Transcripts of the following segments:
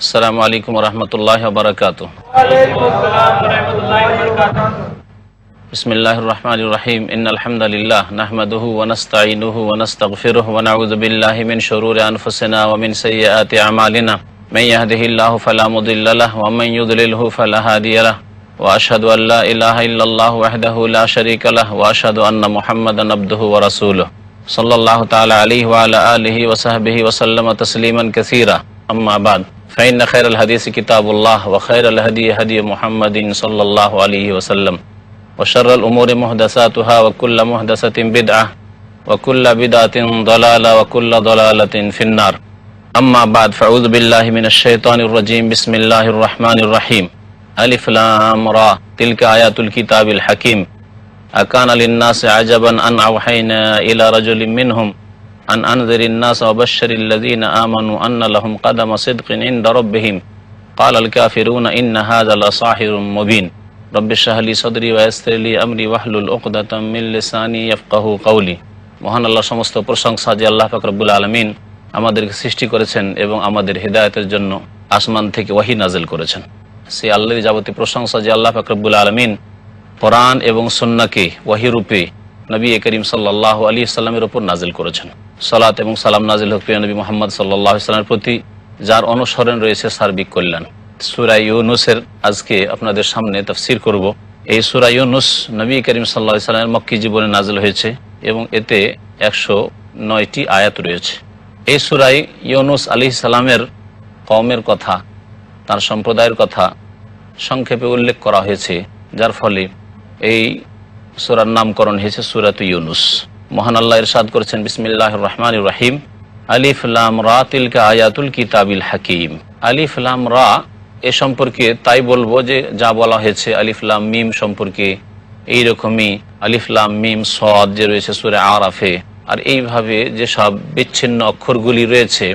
আসসালামু আলাইকুম ওয়া রাহমাতুল্লাহি ওয়া বারাকাতুহু। বিসমিল্লাহির রহমানির রহিম। ইন্নাল হামদালিল্লাহ নাহমাদুহু ওয়া নাস্তাঈনুহু ওয়া নাস্তাগফিরুহু ওয়া নাউযু বিল্লাহি মিন শুরুরি আনফুসিনা ওয়া মিন সাইয়্যাতি আমালিনা। মান ইয়াহদিহিল্লাহু ফালা মুদিল্লা লাহু ওয়া মান ইউদ্লিলহু ফালা হাদিয়া লাহু। ওয়া আশহাদু আল লা ইলাহা ইল্লাল্লাহু ওয়াহদাহু লা শারীকা লাহু ওয়া আশহাদু আন্না মুহাম্মাদান আবদুহু ওয়া রাসূলুহু সাল্লাল্লাহু তাআলা আলাইহি ওয়া আলা আলিহি ওয়া সাহবিহি ওয়া সাল্লামা তাসলিমান কাসীরা। আম্মা বা'দ। ফাইন্না খায়রাল হাদিসি কিতাবুল্লাহ ওয়া খায়রাল হাদী হাদী মুহাম্মাদিন সাল্লাল্লাহু আলাইহি ওয়া সাল্লাম ওয়া শাররাল উমুরি মুহদাসাতুহা ওয়া কুল্লু মুহদাসাতিন বিদআহ ওয়া কুল্লু বিদআতিন দালালা ওয়া কুল্লু দালালাতিন ফিন্নার। আম্মা বা'দ। ফাউযু বিল্লাহি মিনাশ শাইতানির রাজীম। বিসমিল্লাহির রহমানির রহিম। আলিফ লাম রা তিলকা আয়াতুল কিতাবিল হাকীম। আকানা লিন-নাসি আজাবান আন আওহাইনা ইলা রাজুলিন মিনহুম আন আনযিরিন নাস ওয়া বাশশিরিল লাযীনা আমানু আন্না লাহুম কদামা সিদকিন ইনদা রাব্বিহিম ক্বালাল কাফিরুনা ইন্না হাযা লাসাহিরুম মুবিন। রব্বি ইশরাহ লি সাদরি ওয়া ইয়াসসির লি আমরি ওয়াহলুল উকদাতাম মিন লিসানি ইয়াফকাহু কওলি। মহান আল্লাহ সমস্ত প্রশংসা যে আল্লাহ পাক রব্বুল আলামিন আমাদেরকে সৃষ্টি করেছেন এবং আমাদের হিদায়াতের জন্য আসমান থেকে ওহী নাযিল করেছেন। সেই আল্লাহর যাবতীয় প্রশংসা যে আল্লাহ পাক রব্বুল আলামিন কোরআন এবং সুন্নাহকে ওহী রূপে নবী করিম সাল্লাল্লাহু আলাইহি ওয়াসাল্লামের উপর নাযিল করেছেন। সালাত এবং সালাম নাযিল হোক প্রিয় নবী মুহাম্মদ সাল্লাল্লাহু আলাইহি ওয়াসাল্লামের প্রতি, যার অনুসরণ রয়েছে সার্বিক কল্যাণ। সূরা ইউনূসের আজকে আপনাদের সামনে তাফসীর করব। এই সূরা ইউনূস নবী করিম সাল্লাল্লাহু আলাইহি ওয়াসাল্লামের মক্কি জীবনে নাযিল হয়েছে এবং এতে 109টি আয়াত রয়েছে। এই সূরা ইউনূস আলাইহিস সালামের কওমের কথা, তার সম্প্রদায়ের কথা সংক্ষেপে উল্লেখ করা হয়েছে, যার ফলে এই সূরার নামকরণ হয়েছে সূরাতুল ইউনূস। মহান আল্লাহ ইরশাদ করেছেন, বিসমিল্লাহির রহমানির রহিম। আলিফ লাম রা তিলকা আয়াতুল কিতাবিল হাকীম। আলিফ লাম রা এ সম্পর্কে তাই বলবো যে যা বলা হয়েছে আলিফ লাম মিম সম্পর্কে, এইরকমই আলিফ লাম মিম সদ যে রয়েছে সূরা আরাফে, আর এইভাবে যেসব বিচ্ছিন্ন অক্ষরগুলি রয়েছে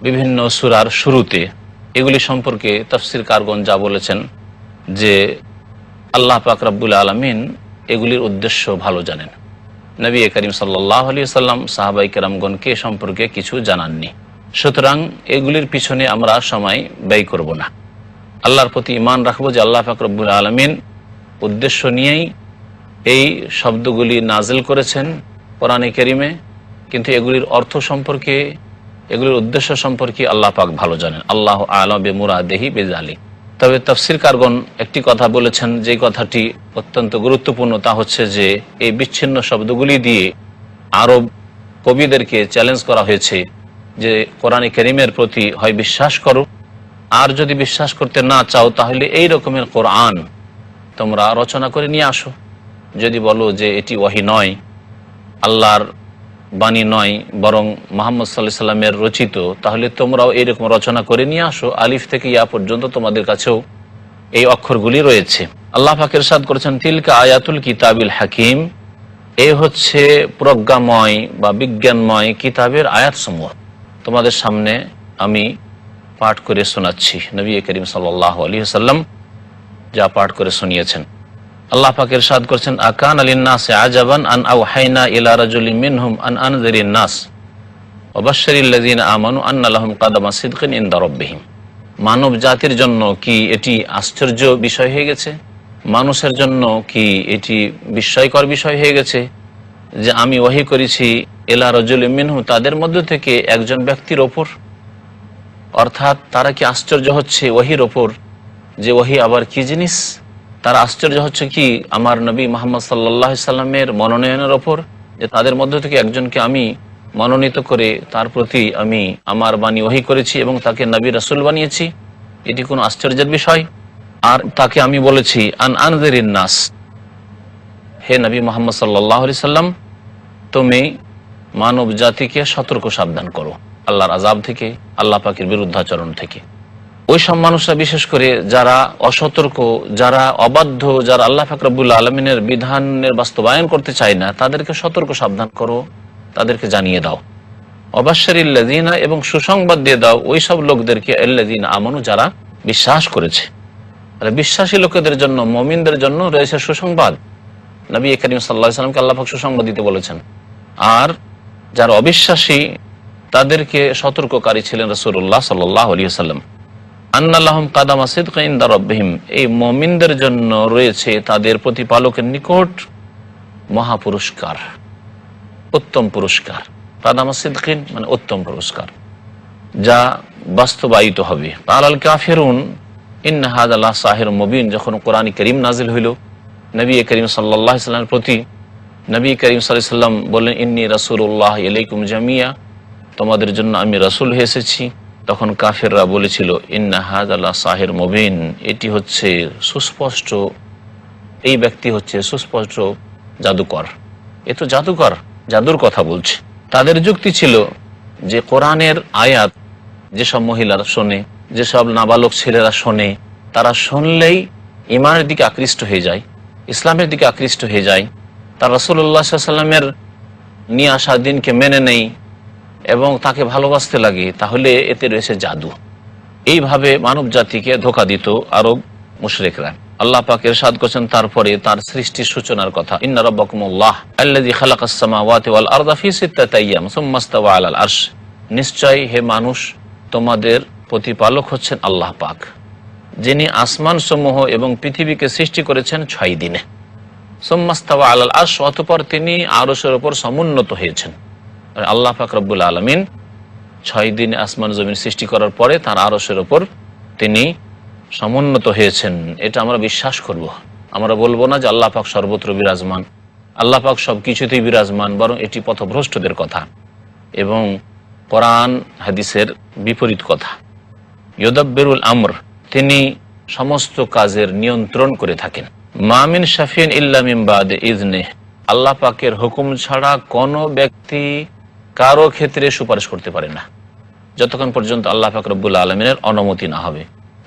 বিভিন্ন সূরার শুরুতে, এগুলি সম্পর্কে তাফসীরকারগণ যা বলেছেন যে আল্লাহ পাক রব্বুল আলামিন এগুলির উদ্দেশ্য ভালো জানেন। নবী করিম সাল্লাল্লাহু আলাইহি ওয়াসাল্লাম সাহাবায়ে কেরামগণকে সম্পর্কে কিছু জানাননি, সুতরাং এগুলির পিছনে আমরা সময় ব্যয় করব না। আল্লাহর প্রতি ঈমান রাখবো যে আল্লাহ পাক রব্বুল আলামিন উদ্দেশ্য নিয়েই এই শব্দগুলি নাজিল করেছেন কোরআনে কারীমে, কিন্তু এগুলির অর্থ সম্পর্কে, এগুলির উদ্দেশ্য সম্পর্কে আল্লাহ পাক ভালো জানেন। আল্লাহু আ'লামু বিমুরাদিহি বিযালিক। তবে তাফসীরকারগণ একটি কথা বলেছেন, যে কথাটি অত্যন্ত গুরুত্বপূর্ণ, তা হচ্ছে যে এই বিচ্ছিন্ন শব্দগুলি দিয়ে আরব কবিদেরকে চ্যালেঞ্জ করা হয়েছে যে কোরআনে কারীমের প্রতি হয় বিশ্বাস করো, আর যদি বিশ্বাস করতে না চাও তাহলে এই রকমের কোরআন তোমরা রচনা করে নিয়ে আসো। যদি বলো যে এটি ওহী নয়, আল্লাহর বাণী নয়, বরং মুহাম্মদ সাল্লাল্লাহু আলাইহি সাল্লামের রচিত, তাহলে তোমরাও এইরকম রচনা করে নিয়ে আসো। আলিফ থেকে ইয়া পর্যন্ত তোমাদের কাছেও এই অক্ষরগুলি রয়েছে। আল্লাহ পাক ইরশাদ করেছেন, তিলকা আয়াতুল কিতাবিল হাকীম। এই হচ্ছে প্রজ্ঞাময় বা বিজ্ঞানময় কিতাবের আয়াতসমূহ। তোমাদের সামনে আমি পাঠ করে শোনাচ্ছি। নবী করিম সাল্লাল্লাহু আলাইহি ওয়াসাল্লাম যা পাঠ করে শুনিয়েছেন। আল্লাহ পাক ইরশাদ করেছেন, আকানা লিন-নাসি আজাবান আন আওহাইনা ইলা রাজুলিন মিনহুম আন আনযিরিন নাস ওয়া বাশশিরিল লাযীনা আমানু আন্না লাহুম কদামা সিদকিন ইনদা রাব্বিহিম। মানব জাতির জন্য কি এটি আশ্চর্য বিষয় হয়ে গেছে? মানুষের জন্য কি এটি বিস্ময়কর বিষয় হয়ে গেছে যে আমি ওহী করেছি ইলা রাজুলিন মিনহুম, তাদের মধ্য থেকে একজন ব্যক্তির ওপর। অর্থাৎ তারা কি আশ্চর্য হচ্ছে ওহীর ওপর, যে ওহী আবার কি জিনিস? তারা আশ্চর্য হচ্ছে কি আমার নবী মুহাম্মদ সাল্লাল্লাহু আলাইহি সাল্লামের মনোনয়নের ওপর, যে তাদের মধ্য থেকে একজনকে আমি মনোনীত করে তার প্রতি আমি আমার বাণী ওহী করেছি এবং তাকে নবী রাসূল বানিয়েছি। এটি কোনো আশ্চর্যের বিষয়? আর তাকে আমি বলেছি আন আনযিরিন নাস, হে নবী মুহাম্মদ সাল্লাল্লাহু আলাইহি সাল্লাম, তুমি মানব জাতিকে সতর্ক সাবধান করো আল্লাহর আযাব থেকে, আল্লাহ পাকের বিরুদ্ধাচরণ থেকে। ওই সব মানুষরা, বিশেষ করে যারা অসতর্ক, যারা অবাধ্য, যারা আল্লাহ পাক রব্বুল আলামিনের বিধানের বাস্তবায়ন করতে চায় না, তাদেরকে সতর্ক সাবধান করো, তাদেরকে জানিয়ে দাও। ওয়াবাশশিরিল লাযীনা, এবং সুসংবাদ দিয়ে দাও ওই সব লোকদেরকে, আল্লাযীনা আমানু, যারা বিশ্বাস করেছে। আর বিশ্বাসী লোকেদের জন্য, মুমিনদের জন্য রয়েছে সুসংবাদ। নবী করিম সাল্লাল্লাহু আলাইহি সাল্লামকে আল্লাহ পাক সুসংবাদ দিতে বলেছেন। আর যারা অবিশ্বাসী তাদেরকে সতর্ককারী ছিলেন রাসূলুল্লাহ সাল্লাল্লাহু আলাইহি ওয়াসাল্লাম। আন্নাল্লাহুম কাদামা সিদকিন ইনদা রাব্বিহিম, এই মুমিনদের জন্য রয়েছে তাদের প্রতিপালকের নিকট মহাপুরস্কার, উত্তম পুরস্কার। কাদামা সিদকিন মানে উত্তম পুরস্কার, যা বাস্তবায়িত হবে। আল কাফিরুন ইন্না হাযা লা সাহিরুম মুবিন, যখন কোরআন কারীম নাজিল হইল নবী করিম সাল্লাল্লাহু আলাইহি ওয়াসাল্লামের প্রতি, নবী করিম সাল্লাল্লাহু আলাইহি ওয়াসাল্লাম বললেন, ইন্নী রাসূলুল্লাহ ইলাইকুম জামিয়া, তোমাদের জন্য আমি রাসূল হয়ে এসেছি। তখন কাফেররা বলেছিল, ইন্না হাযা লা সাহির মুবিন, এটি হচ্ছে সুস্পষ্ট, এই ব্যক্তি হচ্ছে সুস্পষ্ট জাদুকর, এ তো জাদুকর, জাদুর কথা বলছে। তাদের যুক্তি ছিল যে কোরআনের আয়াত যেসব মহিলারা শোনে, যেসব নাবালক ছেলেরা শোনে, তারা শুনলেই ঈমানের দিকে আকৃষ্ট হয়ে যায়, ইসলামের দিকে আকৃষ্ট হয়ে যায়, তার রাসূলুল্লাহ সাল্লাল্লাহু আলাইহি ওয়াসাল্লামের নিয়ে আসা দিনকে মেনে নেই এবং তাকে ভালোবাসতে লাগে, তাহলে এতে রয়েছে জাদু। এইভাবে মানব জাতিকে ধোঁকা দিত আরব মুশরিকরা। আল্লাহ পাক ইরশাদ করেছেন তারপরে তার সৃষ্টির সূচনার কথা, ইন্না রাব্বাকুমুল্লাহ আল্লাযী খালাকাস সামাওয়াতি ওয়াল আরদা ফি সিত্তাতি আইয়াম সুম্মা ইসতাওয়া আলাল আরশ, নিশ্চয় হে মানুষ তোমাদের প্রতিপালক হচ্ছেন আল্লাহ পাক, যিনি আসমান সমূহ এবং পৃথিবীকে সৃষ্টি করেছেন 6 দিনে। সুম্মা ইসতাওয়া আলাল আরশ, অতঃপর তিনি আরশের উপর সমুন্নত হয়েছেন। আল্লাহ পাক রব্বুল আলামিন 6 দিনে আসমান জমিন সৃষ্টি করার পরে তার আরশের উপর তিনি সমুন্নত হয়েছেন। এটা আমরা বিশ্বাস করব, আমরা বলবো না যে আল্লাহ পাক সর্বত্র বিরাজমান, আল্লাহ পাক সব কিছুতেই বিরাজমান, বরং এটি পথভ্রষ্টদের কথা এবং কোরআন হাদিসের বিপরীত কথা। ইউদাব্বিরুল আমর, তিনি সমস্ত কাজের নিয়ন্ত্রণ করে থাকেন। মা মিন শাফিন ইল্লা মিন বাদি ইজনিহি, আল্লাহ পাকের হুকুম ছাড়া কোনো ব্যক্তি কারো ক্ষেত্রে সুপারিশ করতে পারে না, যতক্ষণ পর্যন্ত আল্লাহ পাক রব্বুল আলামিনের অনুমতি না হবে।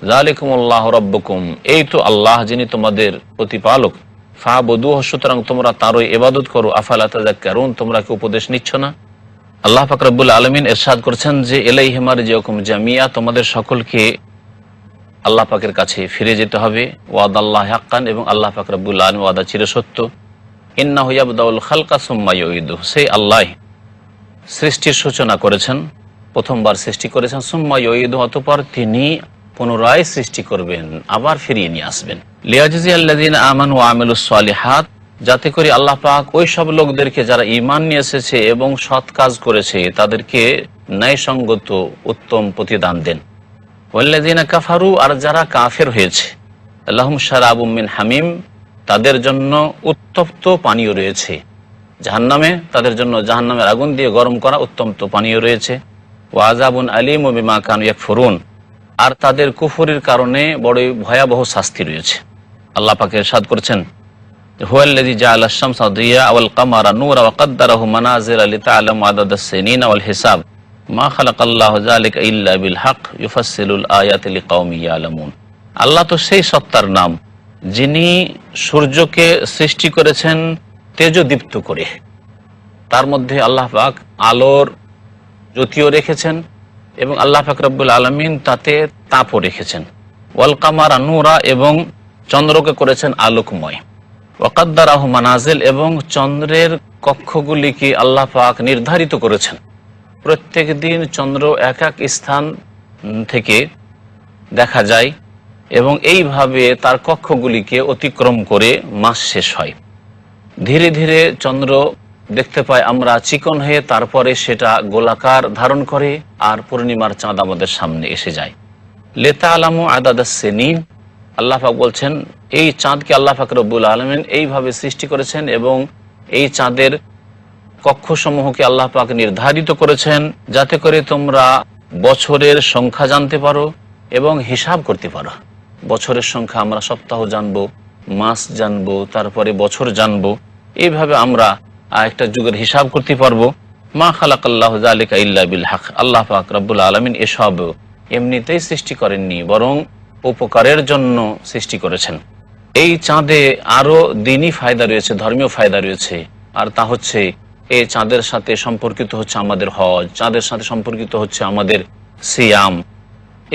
যালিকুমুল্লাহু রাব্বুকুম, এই তো আল্লাহ যিনি তোমাদের প্রতিপালক, ফাবুদুহু, সুতরাং তোমরা তারই ইবাদত করো, আফালা তাযাক্কারুন, তোমরা কি উপদেশ নিচ্ছ না? আল্লাহ পাক রব্বুল আলামিন ইরশাদ করেছেন যে ইলাইহি মারজিউকুম জামিয়া, তোমাদের সকলকে আল্লাহ পাকের কাছে ফিরে যেতে হবে। ওয়াদাল্লাহি হাক্কান, এবং আল্লাহ পাক রব্বুল আলামিন ওয়াদা চিরসত্য। ইন্নাহু ইয়াবদাউল খালকা সুম্মা ইউঈদুহু, সেই আল্লাহ সৃষ্টির সূচনা করেছেন, প্রথমবার সৃষ্টি করেছেন, সুম্মা ইউঈদুহু, অতঃপর তিনি পুনরায় সৃষ্টি করবেন, আবার ফিরিয়ে নিয়ে আসবেন। লিয়াজজিয়াল্লাযীনা আমানু ওয়া আমিলুস সালিহাত, যাতে করে আল্লাহ পাক ওই সব লোকদেরকে যারা ঈমান নিয়ে এসেছে এবং সৎ কাজ করেছে তাদেরকে ন্যায়সঙ্গত উত্তম প্রতিদান দেন। ওয়াল্লাযীনা কাফারু, আর যারা কাফের হয়েছে, লাহুম শারাবুম মিন হামিম, তাদের জন্য উত্তপ্ত পানীয় রয়েছে জাহান্নামে, তাদের জন্য জাহান্নামের আগুন দিয়ে গরম করা উত্তপ্ত পানীয় রয়েছে। ওয়া আযাবুন আলীম বিমা কানু ইয়াকফুরুন, আর তাদের কুফরির কারণে বড়ই ভয়াবহ শাস্তি রয়েছে। আল্লাহ পাক ইরশাদ করেছেন, হুয়াল্লাযী জাআলা আশ-শামসা দিয়া ওয়াল কামারা নূরা ওয়া কাদ্দারাহু মানাজিলা লিতা'লামু আদাদাস সিনিনা ওয়াল হিসাব মা খালাকাল্লাহু যালিকা ইল্লা বিল হক ইউফাসসিলুল আয়াতি লিকাওমিন ইয়ালামুন। আল্লাহ তো সেই সত্তার নাম যিনি সূর্যকে সৃষ্টি করেছেন তেজদীপ্ত করে, তার মধ্যে আল্লাহ পাক আলোর জ্যোতিও রেখেছেন এবং আল্লাহ পাক রব্বুল আলামিন তাতে তাপও রেখেছেন। ওয়াল কামারা নূরা, এবং চন্দ্রকে করেছেন আলোকময়। ওয়া কাদ্দারাহু মানাজিল, এবং চন্দ্রের কক্ষগুলিকে আল্লাহ পাক নির্ধারিত করেছেন। প্রত্যেক দিন চন্দ্র এক এক স্থান থেকে দেখা যায় এবং এইভাবে তার কক্ষগুলিকে অতিক্রম করে মাস শেষ হয়। ধীরে ধীরে চন্দ্র দেখতে পাই আমরা চিকন হয়ে, তারপরে সেটা গোলাকার ধারণ করে আর পূর্ণিমার চাঁদ আমাদের সামনে এসে যায়। লিতা'লামু আদাদাস সিনিন, আল্লাহ পাক বলছেন এই চাঁদকে আল্লাহ পাক রব্বুল আলামিন এইভাবে সৃষ্টি করেছেন এবং এই চাঁদের কক্ষসমূহকে আল্লাহ পাক নির্ধারিত করেছেন যাতে করে তোমরা বছরের সংখ্যা জানতে পারো এবং হিসাব করতে পারো। বছরের সংখ্যা আমরা সপ্তাহ জানবো, মাস জানবো, তারপরে বছর জানবো, এইভাবে আমরা একটা যুগের হিসাব করতে পারবো। মা খালাকাল্লাহু যালিকা ইল্লা বিল হক, আল্লাহ পাক রব্বুল আলামিন এসব এমনিতেই সৃষ্টি করেননি, বরং উপকারের জন্য সৃষ্টি করেছেন। এই চাঁদে আরো দ্বীনি ফায়দা রয়েছে, ধর্মীয় ফায়দা রয়েছে, আর তা হচ্ছে এই চাঁদের সাথে সম্পর্কিত হচ্ছে আমাদের হজ, চাঁদের সাথে সম্পর্কিত হচ্ছে আমাদের সিয়াম,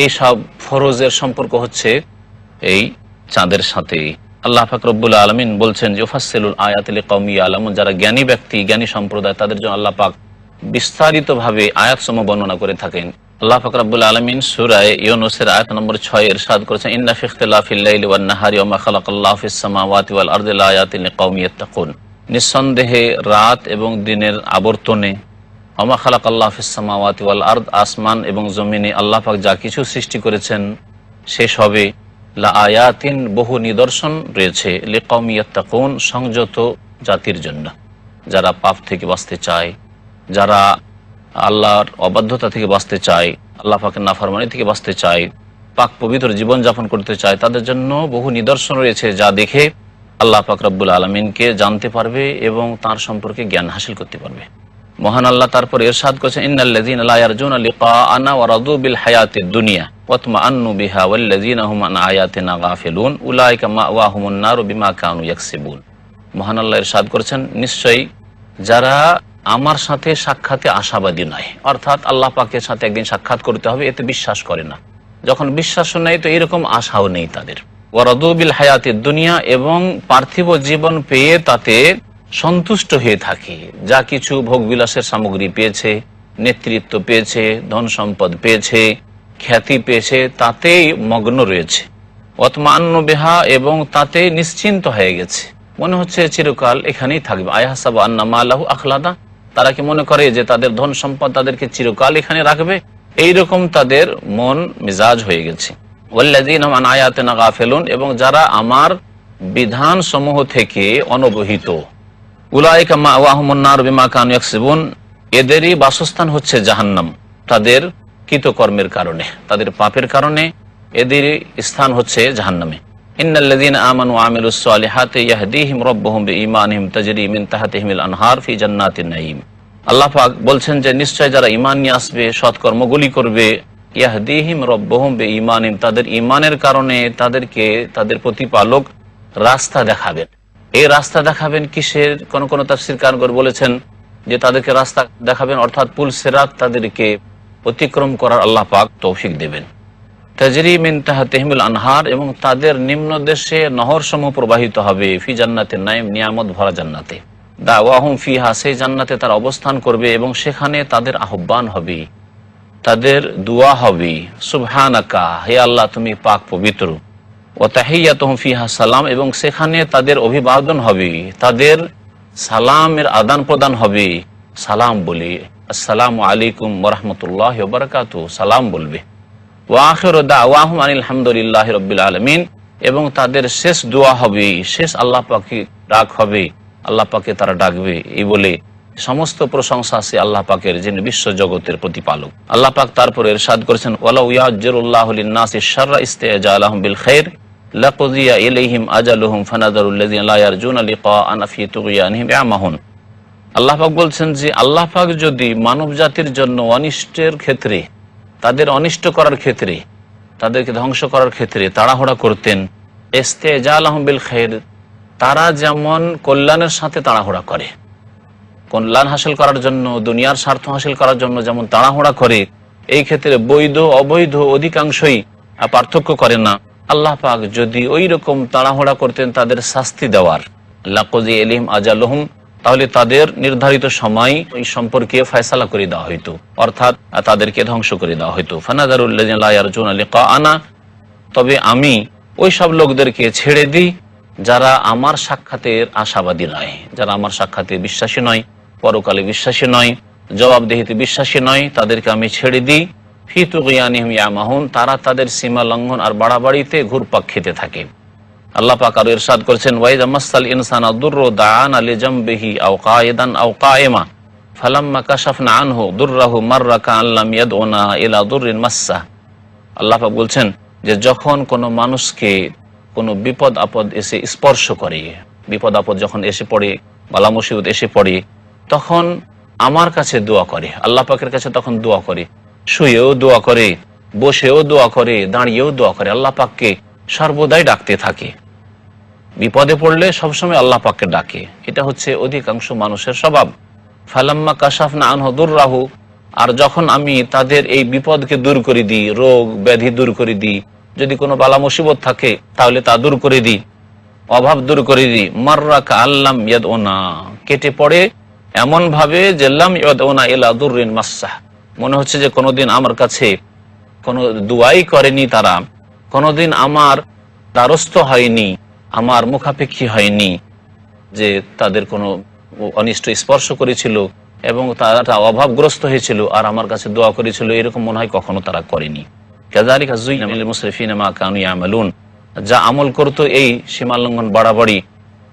এই সব ফরজের সম্পর্ক হচ্ছে এই চাঁদের সাথে। আল্লাহ পাক রব্বুল আলামিন বলছেন যে ইউফাসসিলুল আয়াতি লিকাওমিন ইয়ালামুন, যারা জ্ঞানী ব্যক্তি, জ্ঞানী সম্প্রদায়, তাদের জন্য আল্লাহ পাক বিস্তারিতভাবে আয়াতসমূহ বর্ণনা করে থাকেন। আল্লাহ পাক রব্বুল আলামিন সূরা ইউনূসের আয়াত নম্বর 6 ইরশাদ করেছেন, ইন্না ফি ইখতিলাফিল লাইলি ওয়ান নাহারি ওয়া মা খালাকাল্লাহু ফিস সামাওয়াতি ওয়াল আরদি লাআয়াতিন লিকাওমিন ইয়াত্তাকুন। নিঃসন্দেহে রাত এবং দিনের আবর্তনে, ওয়া মা খালাকাল্লাহু ফিস সামাওয়াতি ওয়াল আরদ, আসমান এবং জমিনে আল্লাহ পাক যা কিছু সৃষ্টি করেছেন সে সবে লাআয়াতিন, বহু নিদর্শন রয়েছে, লিকাওমিন ইয়াত্তাকুন, সংযত জাতির জন্য, যারা পাপ থেকে বাঁচতে চায়, যারা আল্লাহর অবাধ্যতা থেকে বাঁচতে চায়, আল্লাহ পাকের নাফরমানি থেকে বাঁচতে চায়, পাক পবিত্র জীবনযাপন করতে চায়, তাদের জন্য বহু নিদর্শন রয়েছে যা দেখে আল্লাহ পাক রব্বুল আলমিনকে জানতে পারবে এবং তার সম্পর্কে জ্ঞান হাসিল করতে পারবে। মহান আল্লাহ তারপর ইরশাদ করেছেন, ইন্নাল্লাযীনা লা ইয়ারজুনা লিকাআনা ওয়া রাদু বিল হায়াতিদ দুনিয়া ওয়া তামান্নু বিহা ওয়াল্লাযীনা হুম আন আয়াতিনা গাফিলুন উলাইকা মাওয়াহুমুন নারু বিমা কানু ইয়াকসিবুন। মহান আল্লাহ ইরশাদ করেছেন, নিশ্চয়ই যারা আমার সাথে সাক্ষাতে আশাবাদী নয়, অর্থাৎ আল্লাহ পাকের সাথে একদিন সাক্ষাৎ করতে হবে, এতে বিশ্বাস করে না, যখন বিশ্বাসও নেই তো এরকম আশাও নেই তাদের। ওয়ারাদু বিল হায়াতিদ দুনিয়া, এবং পার্থিব জীবন পেয়ে তাতে সন্তুষ্ট হয়ে থাকে, যা কিছু ভোগবিলাসের সামগ্রী পেয়েছে, নেতৃত্ব পেয়েছে, ধন সম্পদ পেয়েছে, খ্যাতি পেয়েছে, তাতেই মগ্ন রয়েছে। ওয়াতমান্নু বিহা, এবং তাতে নিশ্চিন্ত হয়ে গেছে, মনে হচ্ছে চিরকাল এখানেই থাকবে। আয়াহসাবু আন্না মালাহু আখলাদা, তারা কি মনে করে যে তাদের ধন সম্পদ তাদেরকে চিরকাল এখানে রাখবে? এইরকম তাদের মন মিজাজ হয়ে গেছে। ওয়াল্লাযীনা হুম আন আয়াতিনা গাফিলুন, এবং যারা আমার বিধান সমূহ থেকে অনবহিত, উলাইকা মাওয়াহুমুন নার বিমা কানু ইয়াকসিবুন, এদেরই বাসস্থান হচ্ছে জাহান্নাম, তাদের কৃতকর্মের কারণে, তাদের পাপের কারণে এদের স্থান হচ্ছে জাহান্নামে। ইন্নাল্লাযীনা আমানু ওয়া আমিলুস সালিহাতি ইয়াহদিহিম রাব্বুহুম বিঈমানিহিম তাজরি মিন তাহতিহিমিল আনহার ফি জান্নাতিন নাঈম। আল্লাহ পাক বলছেন যে নিশ্চয় যারা ঈমান নিয়ে আসবে, সৎকর্মগুলি করবে, ইয়াহদিহিম রাব্বুহুম বিঈমানিহিম, তাদের ঈমানের কারণে তাদেরকে তাদের প্রতিপালক রাস্তা দেখাবেন। এই রাস্তা দেখাবেন কিসের? কোন তাফসীরকারগণ বলেছেন যে তাদেরকে রাস্তা দেখাবেন অর্থাৎ পুল সিরাত তাদেরকে অতিক্রম করার আল্লাহ পাক তৌফিক দেবেন। তাজরি মিন তাহতিহিমিল আনহার, এবং তাদের নিম্ন দেশে নহর সমূহ প্রবাহিত হবে, ফি জান্নাতিন নাঈম, নিয়ামত ভরা জান্নাতে। দাওয়াহুম ফিহা, সেই জান্নাতে তারা অবস্থান করবে এবং সেখানে তাদের আহ্বান হবে, তাদের দোয়া হবে, সুবহানাকা, হে আল্লাহ তুমি পাক পবিত্র। ওয়া তাহিয়াতুহুম ফিহা সালাম, এবং সেখানে তাদের অভিবাদন হবে, তাদের সালামের আদান প্রদান হবে, সালাম বলে, আসসালামু আলাইকুম ওয়া রাহমাতুল্লাহি ওয়া বারাকাতুহু, সালাম বলবে। ওয়া আখিরু দাওয়াহুম আনিল হামদুলিল্লাহি রাব্বিল আলামিন, এবং তাদের শেষ দোয়া হবে, শেষ আল্লাহ পাকে ডাক হবে, আল্লাহ পাকে তারা ডাকবে এই বলে সমস্ত প্রশংসা আছে আল্লাহ পাকের, যিনি বিশ্ব জগতের প্রতিপালক। আল্লাহ পাক তারপরে ইরশাদ করেছেন, ওয়ালাউ ইয়াজ্জিরুল্লাহু লিন-নাসি শাররা ইস্তিজালাহুম বিল খাইর লাকুযিয়া ইলাইহিম আজালুহুম ফানাযারুল্লাযীনা লা ইয়ারজুনা লিকাআনা ফি তুগয়ানিহিম ইয়ামাহুন। আল্লাহ পাক বলছেন যে আল্লাহ পাক যদি মানব জাতির জন্য অনিষ্টের ক্ষেত্রে, তাদের অনিষ্ট করার ক্ষেত্রে, তাদেরকে ধ্বংস করার ক্ষেত্রে তাড়াহুড়া করতেন, ইস্তিজালাহুম বিল খাইর, তারা যেমন কল্যাণের সাথে তাড়াহুড়া করে, কল্যাণ হাসিল করার জন্য, দুনিয়ার স্বার্থ হাসিল করার জন্য যেমন তাড়াহুড়া করে, এই ক্ষেত্রে বৈধ অবৈধ অধিকাংশই পার্থক্য করে না। আল্লাহ পাক যদি ওই রকম তাড়াহুড়া করতেন তাদের শাস্তি দেওয়ার, লাকুযিয়া ইলাইহিম আজালুহুম, তাহলে তাদের নির্ধারিত সময় ওই সম্পর্কে ফয়সালা করে দেওয়া হইতো, অর্থাৎ তাদেরকে ধ্বংস করে দেওয়া হইতো। ফানাযারুল্লাযীনা লা ইয়ারজুনা লিকাআনা, তবে আমি ওই সব লোকদেরকে ছেড়ে দিই যারা আমার সাক্ষাতের আশাবাদী নয়, যারা আমার সাক্ষাতে বিশ্বাসী নয়, পরকালে বিশ্বাসী নয়, জবাবদিহিতে বিশ্বাসী নয়, তাদেরকে আমি ছেড়ে দিই। ফি তুগয়ানিহিম ইয়ামাহুন, তারা তাদের সীমা লঙ্ঘন আর বাড়াবাড়িতে ঘুরপাক খেতে থাকে। আল্লাহ পাক আরো ইরশাদ করেছেন, ওয়াইযা মাসাল ইনসানা দুররু দাআনা লিজামবিহি আও কায়িদান আও কায়িমা ফালাম্মা কাশাফনা আনহু দুররাহু মাররা কাআন লাম ইয়াদউনা ইলা দুররিন মাসসা। আল্লাহ পাক বলছেন যে যখন কোনো মানুষকে কোনো বিপদ আপদ এসে স্পর্শ করে, বিপদ আপদ যখন এসে পড়ে, বালা মুসিবত এসে পড়ে, তখন আমার কাছে দোয়া করে, আল্লাহ পাকের কাছে তখন দোয়া করে, শুয়েও দোয়া করে, বসেও দোয়া করে, দাঁড়িয়েও দোয়া করে, আল্লাহ পাককে সর্বদাই ডাকতে থাকে। বিপদে পড়লে সবসময় আল্লাহ পাককে ডাকে, এটা হচ্ছে অধিকাংশ মানুষের স্বভাব। ফালাম্মা কাশাফনা আনহু দুররাহু, আর যখন আমি তাদের এই বিপদকে দূর করে দিই, রোগ ব্যাধি দূর করে দিই, যদি কোনো বালা মুসিবত থাকে তাহলে তা দূর করে দিই, অভাব দূর করে দিই, মাররা কাআল্লাম ইয়াদউনা, কেটে পড়ে এমন ভাবে যে লাম ইয়াদউনা ইলা দুররিন মাসসা, মনে হচ্ছে যে কোনোদিন আমার কাছে কোনো দুয়াই করেনি, তারা কোনোদিন আমার দ্বারস্থ হয়নি, আমার মুখাপেক্ষী হয়নি, যে তাদের কোনো অনিষ্ট স্পর্শ করেছিল এবং তারা অভাবগ্রস্ত হয়েছিল আর আমার কাছে দোয়া করেছিল, এরকম মনে হয় কখনো তারা করেনি। কাযালিকা যুয়িনা লিল মুসরিফিনা মা কানু ইয়ামালুন, যা আমল করতো এই সীমালঙ্ঘন বাড়াবাড়ি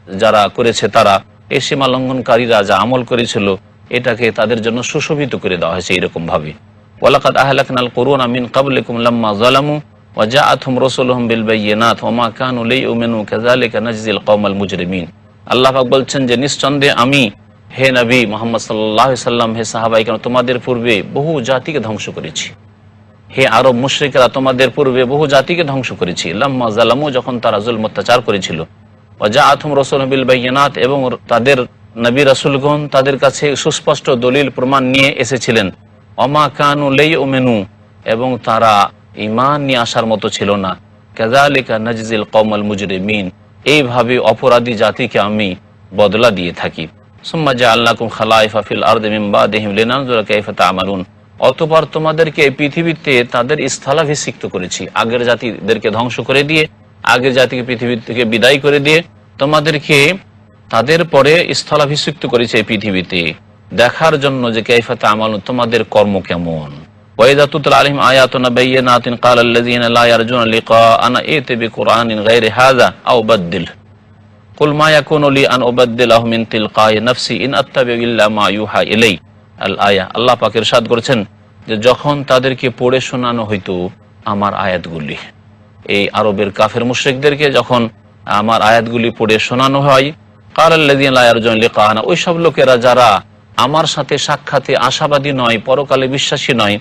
যারা করেছে, তারা এই সীমালঙ্ঘনকারীরা যা আমল করেছিল এটাকে তাদের জন্য সুশোভিত করে দেওয়া হয়েছে এরকম ভাবে। ওয়ালাকাদ আহলাকনাল কুরুনা মিন ক্বাবলিকুম লাম্মা যালামু ওয়া জাআতহুম রাসূলুহুম বিল বায়িনাত ওয়া মা কানু লিয়ুমিনু কাযালিকা নাজজিল কওমাল মুজরিমিন। আল্লাহ পাক বলছেন যে নিঃসন্দেহে আমি, হে নবী মুহাম্মদ সাল্লাল্লাহু আলাইহি সাল্লাম, হে সাহাবায়ে কেরাম, তোমাদের পূর্বে বহু জাতিকে ধ্বংস করেছি। হে আরব মুশরিকরা, তোমাদের পূর্বে বহু জাতিকে ধ্বংস করেছি। লাম্মা যালামু, যখন তারা জুলম অত্যাচার করেছিল। ওয়া জাআতহুম রাসূলুহুম বিল বায়িনাত, এবং তাদের নবী রাসূলগণ তাদের কাছে সুস্পষ্ট দলিল প্রমাণ নিয়ে এসেছিলেন। ওয়া মা কানু লিয়ুমিনু, এবং তারা ঈমান নিয়ে আসার মতো ছিল না। কাযালিকা নাজজিল কওমাল মুজরিমিন, এইভাবে অপরাধী জাতিকে আমি বদলা দিয়ে থাকি। সুম্মা জাআলনাকুম খালাইফা ফিল আরদি মিন বাদিহিম লিনানজুরা কাইফা তা'মালুন, অতঃপর তোমাদেরকে এই পৃথিবীতে তাদের স্থলাভিষিক্ত করেছি। আগের জাতিদেরকে ধ্বংস করে দিয়ে, আগের জাতিকে পৃথিবী থেকে বিদায় করে দিয়ে তোমাদেরকে তাদের পরে স্থলাভিষিক্ত করেছে এই পৃথিবীতে, দেখার জন্য যে কাইফা তা'মালুন, তোমাদের কর্ম কেমন। ওয়াইযা তুতলা আলাইহিম আয়াতুনা বায়্যিনাতিন ক্বালা আল্লাযীনা লা ইয়ারজুনা লিকাআনা ইতি বিকুরআনিন গায়রি হাযা আও বাদদিল কুল মা ইয়াকুনু লি আন উবাদদিলাহু মিন তিলকাই নাফসি ইন আত্তাবিউ ইল্লা মা ইউহা ইলাই। আল আয়া, আল্লাহ পাক ইরশাদ করেছেন যে যখন তাদেরকে পড়ে শোনানো হইতো আমার আয়াতগুলি, এই আরবের কাফের মুশরিকদেরকে যখন আমার আয়াতগুলি পড়ে শোনানো হয়, ক্বালা আল্লাযীনা লা ইয়ারজুনা লিকাআনা, ওই সব লোকেরা যারা আমার সাথে সাক্ষাতে আশাবাদী নয়, পরকালে বিশ্বাসী নয়,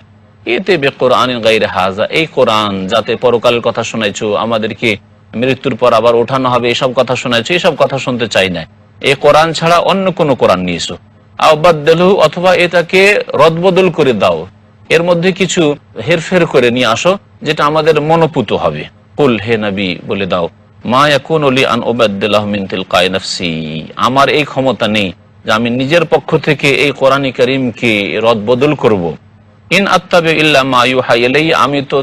এতে বিকুরআনিন গায়রি হাযা, এই কোরআন যাতে পরকালের কথা শোনাইছো, আমাদেরকে মৃত্যুর পর আবার ওঠানো হবে, এসব কথা শোনাইছো, এসব কথা শুনতে চাই না, এই কোরআন ছাড়া অন্য কোনো কোরআন নিয়েছো। আও বাদদালু, অথবা এটাকে রদবদল করে দাও, এর মধ্যে কিছু হেরফের করে নিয়ে আসো যেটা আমাদের মনোপুত হবে। কুল, হে নবী বলে দাও, মা ইয়াকুনু লি আন উবাদদিলাহু মিন তিলকাই নাফসি, আমার এই ক্ষমতা নেই যে আমি নিজের পক্ষ থেকে এই কোরআন কারীমকে রদবদল করব। ইন আত্তাবিউ ইল্লা মা ইউহা ইলাইয়া, আমি তো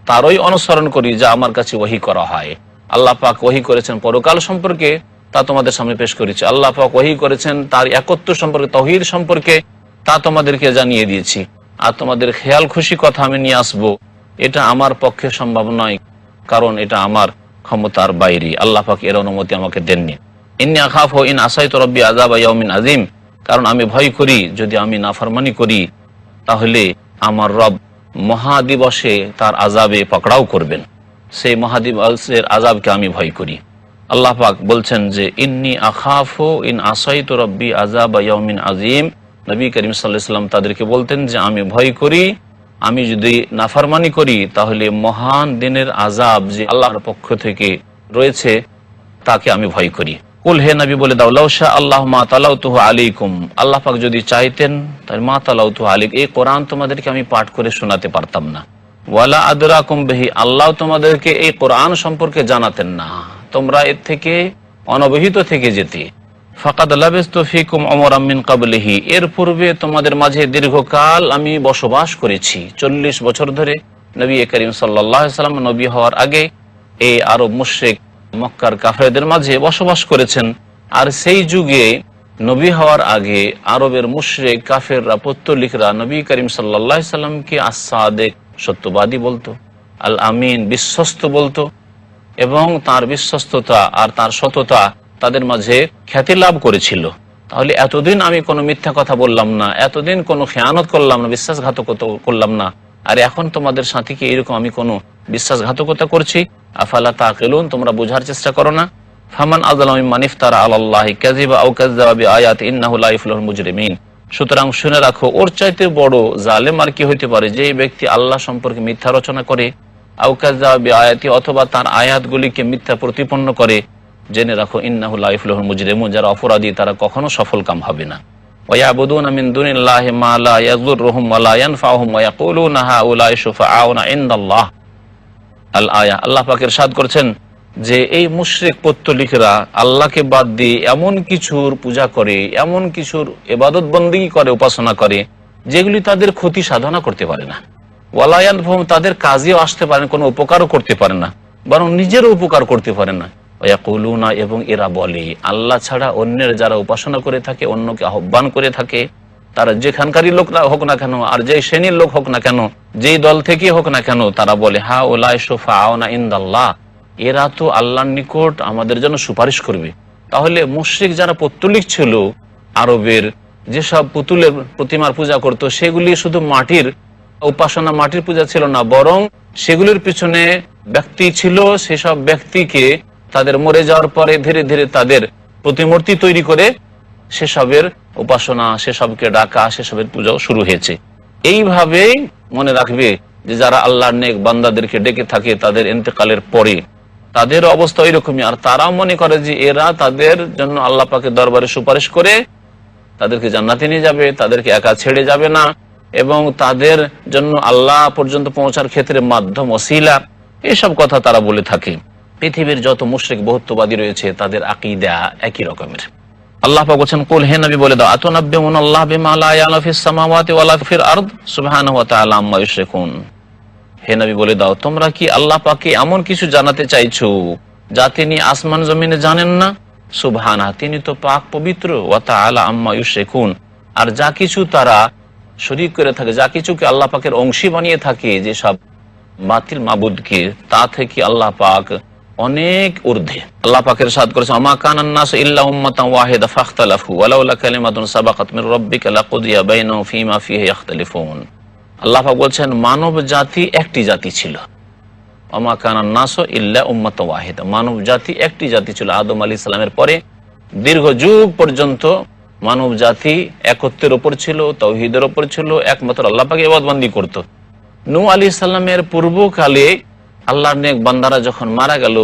তারই অনুসরণ করি যা আমার কাছে ওহী করা হয়। আল্লাহ পাক ওহী করেছেন পরকাল সম্পর্কে, তা তোমাদের সামনে পেশ করেছি। আল্লাহ পাক ওহী করেছেন তার একত্ব সম্পর্কে, তাওহীদ সম্পর্কে, তা তোমাদেরকে জানিয়ে দিয়েছি। আর তোমাদের খেয়াল খুশি কথা আমি নিয়ে আসবো, এটা আমার পক্ষে সম্ভব নয়, কারণ এটা আমার ক্ষমতার বাইরে। আল্লাহ পাক এর অনুমতি আমাকে দেননি। ইন্নী আখাফু ইন আসাইতু রাব্বি আযাবা ইয়াউমিন আযীম, কারণ আমি ভয় করি যদি আমি নাফরমানি করি তাহলে আমার রব মহাদিবসে তার আযাবে পাকড়াও করবেন, সেই মহাদিবসের আযাবকে আমি ভয় করি। আল্লাহ পাক বলছেন যে ইন্নী আখাফু ইন আসাইতু রাব্বি আযাবা ইয়াউমিন আযীম। নবী করিম সাল্লাল্লাহু আলাইহি ওয়াসাল্লাম তাদেরকে বলতেন যে আমি ভয় করি, আমি যদি নাফরমানি করি তাহলে মহান দিনের আযাব যে আল্লাহর পক্ষ থেকে রয়েছে তাকে আমি ভয় করি। কুল, হে নবী বলে দাও, লাউ শা আল্লাহু মা তালাউতুহু আলাইকুম, আল্লাহ পাক যদি চাইতেন তাহলে মা তালাউতুহু আলাইকুম, এই কোরআন তোমাদেরকে আমি পাঠ করে শোনাতে পারতাম না। ওয়ালা আদরাকুম বিহি, আল্লাহ তোমাদেরকে এই কোরআন সম্পর্কে জানাতেন না, তোমরা এর থেকে অনবহিত থেকে যেতে। ফাকাদ লাবিস্তু ফীকুম উমরাম মিন ক্বাবলিহি, এর পূর্বে তোমাদের মাঝে দীর্ঘকাল আমি বসবাস করেছি, 40 বছর ধরে নবী করিম সাল্লাল্লাহু আলাইহি ওয়াসাল্লাম নবী হওয়ার আগে এই আরব মুশরিক মক্কার কাফেরদের মাঝে বসবাস করেছেন। আর সেই যুগে নবী হওয়ার আগে আরবের মুশরিক কাফেররা, পৌত্তলিকরা নবী করিম সাল্লাল্লাহু আলাইহি ওয়াসাল্লামকে আস-সাদিক, সত্যবাদী বলতো, আল আমিন, বিশ্বস্ত বলতো, এবং তার বিশ্বস্ততা আর তার সততা তাদের মাঝে খ্যাতি লাভ করেছিল। তাহলে এতদিন আমি কোনো মিথ্যা কথা বললাম না, এতদিন কোনো খেয়ানত করলাম না, বিশ্বাসঘাতকতা করলাম না, আর এখন তোমাদের সাথে কি এরকম আমি কোনো বিশ্বাসঘাতকতা করছি? আফালা তাকিলুন, তোমরা বোঝার চেষ্টা করো না? ফামান আযলামু মিম্মান ইফতারা আলাল্লাহি কাযিবা আও কাযযাবা বিআয়াতি ইন্নাহু লা ইফলিহুল মুজরিমিন। সুতরাং শুনে রাখো, ওর চাইতে বড় জালেম আর কি হইতে পারে যে ব্যক্তি আল্লাহ সম্পর্কে মিথ্যা রচনা করে, আও কাযযাবা বিআয়াতি, অথবা তার আয়াতগুলিকে মিথ্যা প্রতিপন্ন করে। জেনে রাখো, ইন্নাহু লা ইফলিহুল মুজরিমুন, যারা অপরাধী তারা কখনো সফল কাম হবে না। ওয়া ইয়াবুদুনা মিন দুনিল্লাহি মা লা ইয়াযুররুহুম ওয়া লা ইয়ানফাউহুম ওয়া ইয়াকুলুনা হাউলাই শুফাআউনা ইনদাল্লাহ। আল আয়া, আল্লাহ পাক ইরশাদ করেছেন যে এই মুশরিক পৌত্তলিকরা আল্লাহকে বাদ দিয়ে এমন কিছুর পূজা করে, এমন কিছুর ইবাদত বন্দেগী করে, উপাসনা করে যেগুলি তাদের ক্ষতি সাধনা করতে পারে না, ওয়ালা ইয়ানফাহুম তাদের কাজেও আসতে পারে না, কোনো উপকারও করতে পারে না, বরং নিজেরও উপকার করতে পারে না। ওয়ায়াকুলুনা এবং এরা বলে, আল্লাহ ছাড়া অন্যের যারা উপাসনা করে থাকে, অন্যকে আহ্বান করে থাকে, তারা যেখানকারই লোক হোক না কেন, আর যে শ্রেণীর লোক হোক না কেন, যেই দল থেকে হোক না কেন, তারা বলে হা উলাই শুফাউনা ইনদাল্লাহ, এরা তো আল্লাহর নিকট আমাদের জন্য সুপারিশ করবে। তাহলে মুশরিক যারা পৌত্তলিক ছিল, আরবের যেসব পুতুলের প্রতিমার পূজা করত, সেগুলি শুধু মাটির উপাসনা, মাটির পূজা ছিল না, বরং সেগুলির পিছনে ব্যক্তি ছিল। সেসব ব্যক্তিকে তাদের মরে যাওয়ার পরে ধীরে ধীরে তাদের প্রতিমূর্তি তৈরি করে সেসবের উপাসনা, সেসবকে ডাকা, সেসবের পূজাও শুরু হয়েছে। এইভাবেই মনে রাখবে যে যারা আল্লাহর নেক বান্দাদেরকে ডেকে থাকে তাদের ইন্তেকালের পরে তাদের অবস্থা ওইরকমই। আর তারা মনে করে যে এরা তাদের জন্য আল্লাহ পাকের দরবারে সুপারিশ করে তাদেরকে জান্নাতে নিয়ে যাবে, তাদেরকে একা ছেড়ে যাবে না, এবং তাদের জন্য আল্লাহ পর্যন্ত পৌঁছার ক্ষেত্রে মাধ্যম ওসিলা, এসব কথা তারা বলে থাকে। পৃথিবীর যত মুশরিক বহুত্ববাদী রয়েছে তাদের আকীদা একই রকমের। আল্লাহ পাক বলেন, কুল হে নবী বলে দাও, আতুনাব্বিউনাল্লাহ বিমা লা ইয়ালামু ফিস সামাওয়াতি ওয়ালা ফিল আরদ সুবহানাহু ওয়া তাআলা আম্মা ইউশরিকুন। হে নবী বলে দাও, তোমরা কি আল্লাহ পাককে এমন কিছু জানাতে চাইছো যা তিনি আসমান জমিনে জানেন না? সুবহানাহু, তিনি তো পাক পবিত্র, ওয়া তাআলা আম্মা ইউশরিকুন, আর যা কিছু তারা শরীক করে থাকে, যা কিছুকে আল্লাহ পাকের অংশী বানিয়ে থাকে, যে সব বাতিল মাবুদকে, তা থেকে আল্লাহ পাক অনেক ঊর্ধ্বে। আল্লাহ পাকের ইরশাদ করেছেন, আমা কানান নাস ইল্লা উম্মাতান ওয়াহিদা ফাখতালাফু ওয়ালাউলা কালিমাতুন সাবাকাত মির রাব্বিকা লাকুদিয়া বাইনাহুম ফীমা ফীহি ইখতালিফুন। আল্লাহ পাক বলছেন, মানব জাতি একটি জাতি ছিল। আমা কানান নাস ইল্লা উম্মাতান ওয়াহিদা, মানব জাতি একটি জাতি ছিল। আদম আলাইহিস সালামের পরে দীর্ঘ যুগ পর্যন্ত মানব জাতি একত্বের উপর ছিল, তাওহীদের উপর ছিল, একমাত্র আল্লাহ পাকে ইবাদতবন্দি করত। নূহ আলাইহিস সালামের পূর্বকালে আল্লাহর নেক বান্দারা যখন মারা গেল,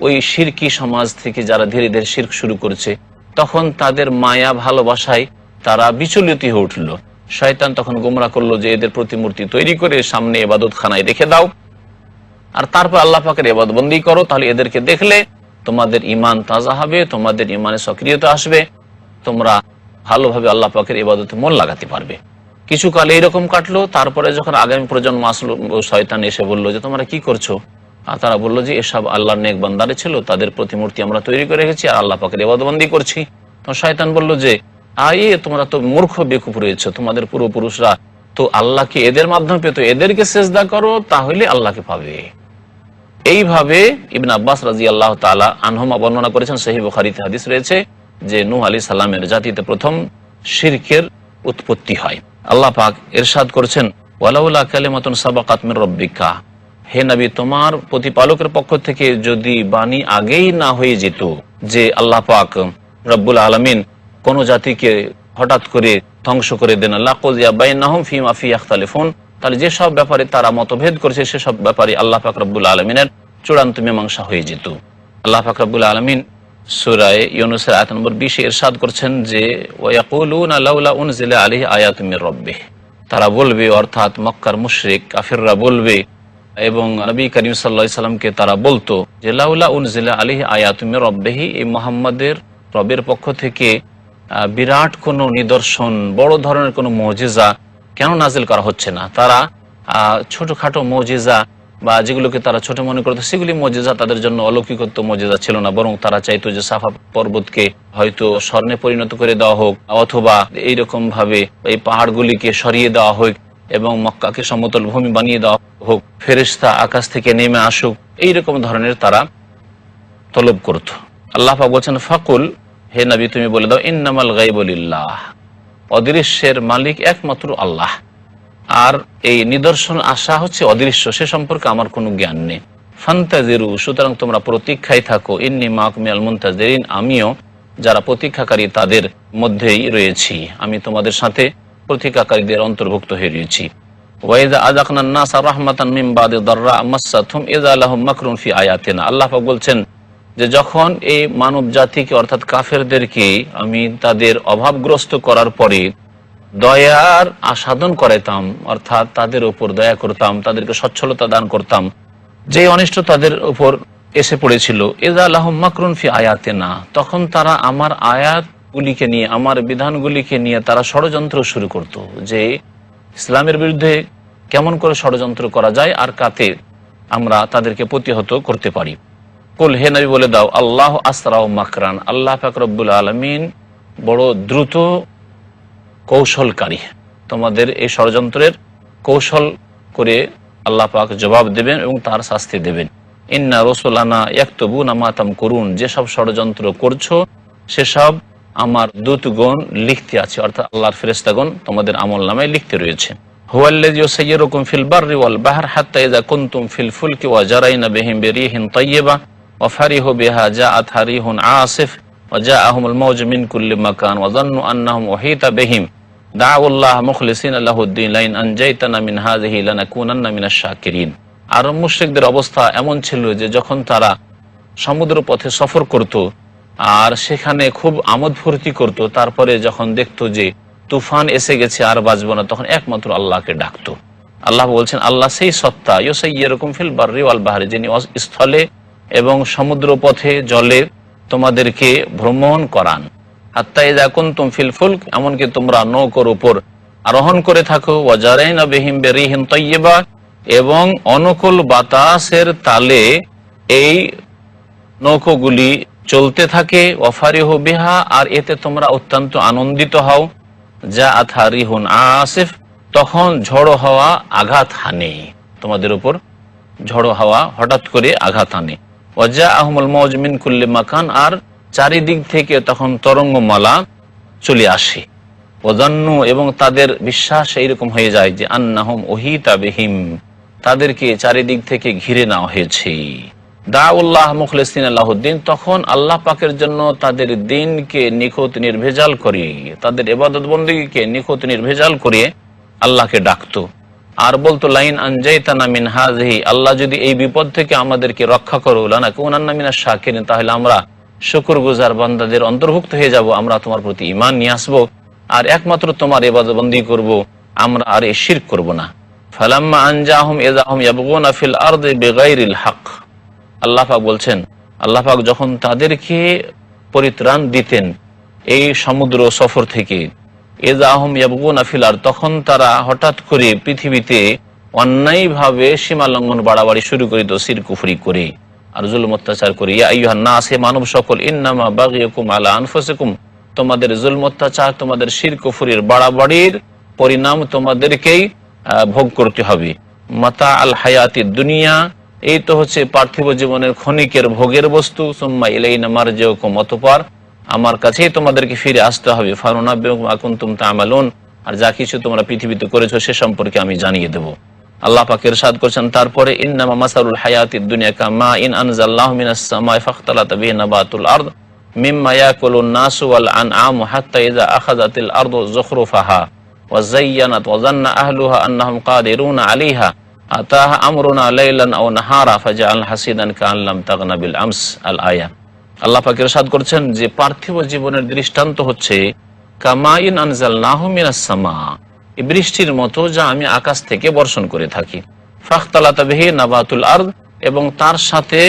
ওই শিরকি সমাজ থেকে যারা ধীরে ধীরে শিরক শুরু করছে, তখন তাদের মায়া ভালোবাসায় তারা বিচলিত হয়ে উঠল। শয়তান তখন গোমরা করলো যে এদের প্রতিমূর্তি তৈরি করে সামনে ইবাদতখানায় রেখে দাও, আর তারপর আল্লাহ পাকের ইবাদতবন্দি করো, তাহলে এদেরকে দেখলে তোমাদের ঈমান তাজা হবে, তোমাদের ঈমানে সক্রিয়তা আসবে, তোমরা ভালোভাবে আল্লাহ পাকের ইবাদতে মন লাগাতে পারবে। কিছুকাল এইরকম কাটলো। তারপরে যখন আগামী প্রজন্ম আসলো, শয়তান এসে বললো যে তোমরা কি করছো? আর তারা বললো যে এসব আল্লাহর নেক বান্দারে ছিল, তাদের প্রতিমূর্তি আমরা তৈরি করে রেখেছি আর আল্লাহ পাকের ইবাদতবন্দি করছি। তো শয়তান বললো যে তোমরা তো মূর্খ বেকুফ রয়েছে, তোমাদের পূর্বপুরুষরা তো আল্লাহকে এদের মাধ্যমে পেত, এদেরকে সেজদা করো তাহলে আল্লাহকে পাবে। এইভাবে ইবনে আব্বাস রাদিয়াল্লাহু তাআলা আনহুমা বর্ণনা করেছেন, সহিহ বুখারীতে হাদিস রয়েছে যে নূহ আলাইহিস সালামের জাতিতে প্রথম শিরকের উৎপত্তি হয়। আল্লাহ পাক ইরশাদ করেছেন, ওয়ালাউলা কালিমাতুন সাবাকাত মির রাব্বিকা, হে নবী তোমার প্রতিপালকের পক্ষ থেকে যদি বাণী আগেই না হয়ে যেত যে আল্লাহ পাক রব্বুল আলামিন কোন জাতিকে হঠাৎ করে ধ্বংস করে দেন, লাকুদিয়া বাইনাহুম ফীমা ফীহি ইখতালিফুন, তাহলে যেসব ব্যাপারে তারা মতভেদ করেছে সেসব ব্যাপারে আল্লাহ পাক রব্বুল আলামিনের চূড়ান্ত মীমাংসা হয়ে যেত। আল্লাহ পাক রব্বুল আলামিন সূরা ইউনূসের আয়াত নম্বর 20 এ ইরশাদ করছেন যে ওয়ায়াকুলুনা লাউলা উনজিলা আলাইহি আয়াতুম মির রাব্বিহ, তারা বলবে, অর্থাৎ মক্কার মুশরিক কাফিররা বলবে এবং নবী করিম সাল্লাল্লাহু আলাইহি সাল্লামকে তারা বলতো যে লাউলা উনজিলা আলাইহি আয়াতুম মির রাব্বিহ, এই মুহাম্মাদের রবের পক্ষ থেকে বিরাট কোনো নিদর্শন, বড় ধরনের কোনো মুজিজা কেন নাজিল করা হচ্ছে না? তারা ছোটখাটো মুজিজা বা যেগুলোকে তারা ছোট মনে করতো, সেগুলি মুজিজা তাদের জন্য অলৌকিকত্ব মুজিজা ছিল না, বরং তারা চাইতো যে সাফা পর্বতকে হয়তো স্বর্ণে পরিণত করে দেওয়া হোক, অথবা এইরকম ভাবে এই পাহাড়গুলিকে সরিয়ে দেওয়া হোক এবং মক্কাকে সমতল ভূমি বানিয়ে দেওয়া হোক, ফেরেশতা আকাশ থেকে নেমে আসুক, এইরকম ধরনের তারা তলব করত। আল্লাহ পাক বলছেন, ফাকুল, হে নবী তুমি বলে দাও, ইন্নামাল গায়বু লিল্লাহ, অদৃশ্যের মালিক একমাত্র আল্লাহ, আর এই নিদর্শন আশা হচ্ছে অদৃশ্য, সে সম্পর্কে আমার কোনো জ্ঞান নেই। ফান্তাজিরু, সুতরাং তোমরা প্রতীক্ষায় থাকো, ইন্নী মাকুম মিনাল মুনতাজিরিন, আমিও যারা প্রতীক্ষাকারী তাদের মধ্যেই রয়েছি, আমি তোমাদের সাথে প্রতীক্ষাকারীদের অন্তর্ভুক্ত হয়ে রয়েছি। ওয়াইযা আযাকনান নাসা রাহমাতান মিন বাদি দাররা মাসসাতহুম ইযা লাহুম মাকরুন ফি আয়াতিনা, আল্লাহ পাক বলছেন যে যখন এই মানব জাতিকে অর্থাৎ কাফেরদেরকে আমি তাদের অভাবগ্রস্ত করার পরে দয়ার আস্বাদন করাইতাম, অর্থাৎ তাদের উপর দয়া করতাম, তাদেরকে সচ্ছলতা দান করতাম, যে অনিষ্ট তাদের উপর এসে পড়েছিল, ইযা লাহুম মাকরুন ফি আয়াতিনা, তখন তারা আমার আয়াতগুলিকে নিয়ে, আমার বিধানগুলিকে নিয়ে তারা ষড়যন্ত্র শুরু করত, যে ইসলামের বিরুদ্ধে কেমন করে ষড়যন্ত্র করা যায় আর কাতে আমরা তাদেরকে প্রতিহত করতে পারি। কুল, হে নবী বলে দাও, আল্লাহ আসরাউ মাকরান, আল্লাহ পাক রব্বুল আলামিন বড় দ্রুত কৌশলকারী, তোমাদের এই ষড়যন্ত্রের কৌশল করে আল্লাহ পাক জবাব দেবেন এবং তার শাস্তি দেবেন। ইন্না রসুলানা ইয়াকতুবুনা মা তামকুরুন, যেসব ষড়যন্ত্র করছো সেসব আমার দূতগণ লিখতে আছে, অর্থাৎ আল্লাহর ফেরেশতাগণ তোমাদের আমলনামায় লিখতে রয়েছে। হুয়াল্লাযী ইউসাইয়্যিরুকুম ফিল বাররি ওয়াল বাহর হাত্তা ইযা কুনতুম ফিল ফুলকি ওয়া জারাইনা বিহিম বিরিহিন তাইয়্যিবা ওয়া ফারিহু বিহা জাআতহা রিহুন আসিফ ওয়া জাআহুমুল মাওজু মিন কুল্লি মাকান ওয়া যান্নু আন্নাহুম উহিতা বিহিম দাউল্লাহ মুখলিসিনা লাহুদ্দিন লাইন আনজাইতানা মিন হাযিহি লানাকুনান্না মিনাশ শাকিরিন। আর মুশরিকদের অবস্থা এমন ছিল যে যখন তারা সমুদ্র পথে সফর করত আর সেখানে খুব আমোদ ফুর্তি করত, তারপরে যখন দেখতো যে তুফান এসে গেছে আর বাঁচবো না, তখন একমাত্র আল্লাহকে ডাকতো। আল্লাহ বলছেন, আল্লাহ সেই সত্তা ইউসাইয়্যিরুকুম ফিল বাররি ওয়াল বাহরি, যিনি স্থলে এবং সমুদ্র পথে জলে তোমাদেরকে ভ্রমণ করান। হাত্তা ইযা কুনতুম ফিল ফুলক, এমনকি তোমরা নৌকার উপর আরোহণ করে থাকো, ওয়া জারাইনা বিহিম বিরিহিন তাইয়্যিবা, এবং অনুকূল বাতাসের তালে এই নৌকাগুলি চলতে থাকে, ওয়া ফারিহু বিহা, আর এতে তোমরা অত্যন্ত আনন্দিত হও, জাআতহা রিহুন আসিফ, তখন ঝড়ো হাওয়া আঘাত হানে, তোমাদের উপর ঝড়ো হাওয়া হঠাৎ করে আঘাত হানে। ওয়া জাআহুমুল মাওজু মিন কুল্লি মাকান, আর চারিদিক থেকে তখন তরঙ্গমালা চলে আসে। ওয়া যান্নু, এবং তাদের বিশ্বাস এইরকম হয়ে যায় যে আন্নাহুম উহিতা বিহিম, তাদেরকে চারিদিক থেকে ঘিরে নেওয়া হয়েছে। দাউল্লাহ মুখলিসিনা লাহুদ্দিন, তখন আল্লাহ পাকের জন্য তাদের দিনকে নিখুঁত নির্ভেজাল করে, তাদের ইবাদত বন্দেগীকে নিখুঁত নির্ভেজাল করে আল্লাহকে ডাকতো আর বলতো, লাইন আনজাইতানা মিন হাযিহি, আল্লাহ যদি এই বিপদ থেকে আমাদেরকে রক্ষা করো, লানাকুনান্না মিনাশ শাকিরিন, তাহলে আমরা শুকরগুজার বান্দাদের অন্তর্ভুক্ত হয়ে যাব, আমরা তোমার প্রতি ঈমান নিয়ে আসবো আর একমাত্র তোমার ইবাদত বন্দেগী করব, আমরা আর এই শিরক করব না। ফালাম্মা আনজাহুম ইযা হুম ইয়াবগুনা ফিল আরদি বিগাইরিল হক, আল্লাহ পাক বলছেন, আল্লাহ পাক যখন তাদেরকে পরিত্রাণ দিতেন এই সমুদ্র সফর থেকে, ইযা হুম ইয়াবগুনা ফিল আরদ, তখন তারা হঠাৎ করে পৃথিবীতে অন্যায়ভাবে সীমা লঙ্ঘন বাড়াবাড়ি শুরু করিত, শিরক কুফরি করে আর জুলুম অত্যাচার করে। ইয়া আইয়ুহান নাস, হে মানব সকল, ইন্নামা বাগিয়ুকুম আলা আনফুসিকুম, তোমাদের জুলম অত্যাচার, তোমাদের শিরক কুফরির বাড়াবাড়ির পরিণাম তোমাদেরকেই ভোগ করতে হবে। মাতা আল হায়াতিদ দুনিয়া, এই তো হচ্ছে পার্থিব জীবনের ক্ষণিকের ভোগের বস্তু। সুম্মা ইলাইনা মারজিউকুম, অতঃপর আমার কাছেই তোমাদেরকে ফিরে আসতে হবে। ফানুনাব্বিউকুম মা কুনতুম তা'মালুন, আর যা কিছু তোমরা পৃথিবীতে করেছো সে সম্পর্কে আমি জানিয়ে দেব। আল্লাহ পাক ইরশাদ করেছেন তারপরে, ইন্নামা মাসালুল হায়াতিদ দুনিয়া কামা ইন আনজালনাহু মিনাস সামাই ফাখতালাতা বিহি নাবাতুল আরদ মিম্মা ইয়াকুলুন নাসু ওয়াল আনআমু হাত্তা ইযা আখাযাতিল আরদু যুখরুফাহা ওয়া যায়্যানাত ওয়া যান্না আহলুহা আন্নাহুম কাদিরুনা আলাইহা আতাহা আমরুনা লাইলান আও নাহারা ফাজআল হাসিদান কাআন লাম তাগনা বিল আমস। আল আয়া। আল্লাহ পাক ইরশাদ করেছেন যে পার্থিব জীবনের দৃষ্টান্ত হচ্ছে কামাইন আনজালনাহু মিনাস সামা, এই বৃষ্টির মতো যা আমি আকাশ থেকে বর্ষণ করে থাকি। ফাখতালাতা বিহি নাবাতুল আরদ, এবং তার সাথে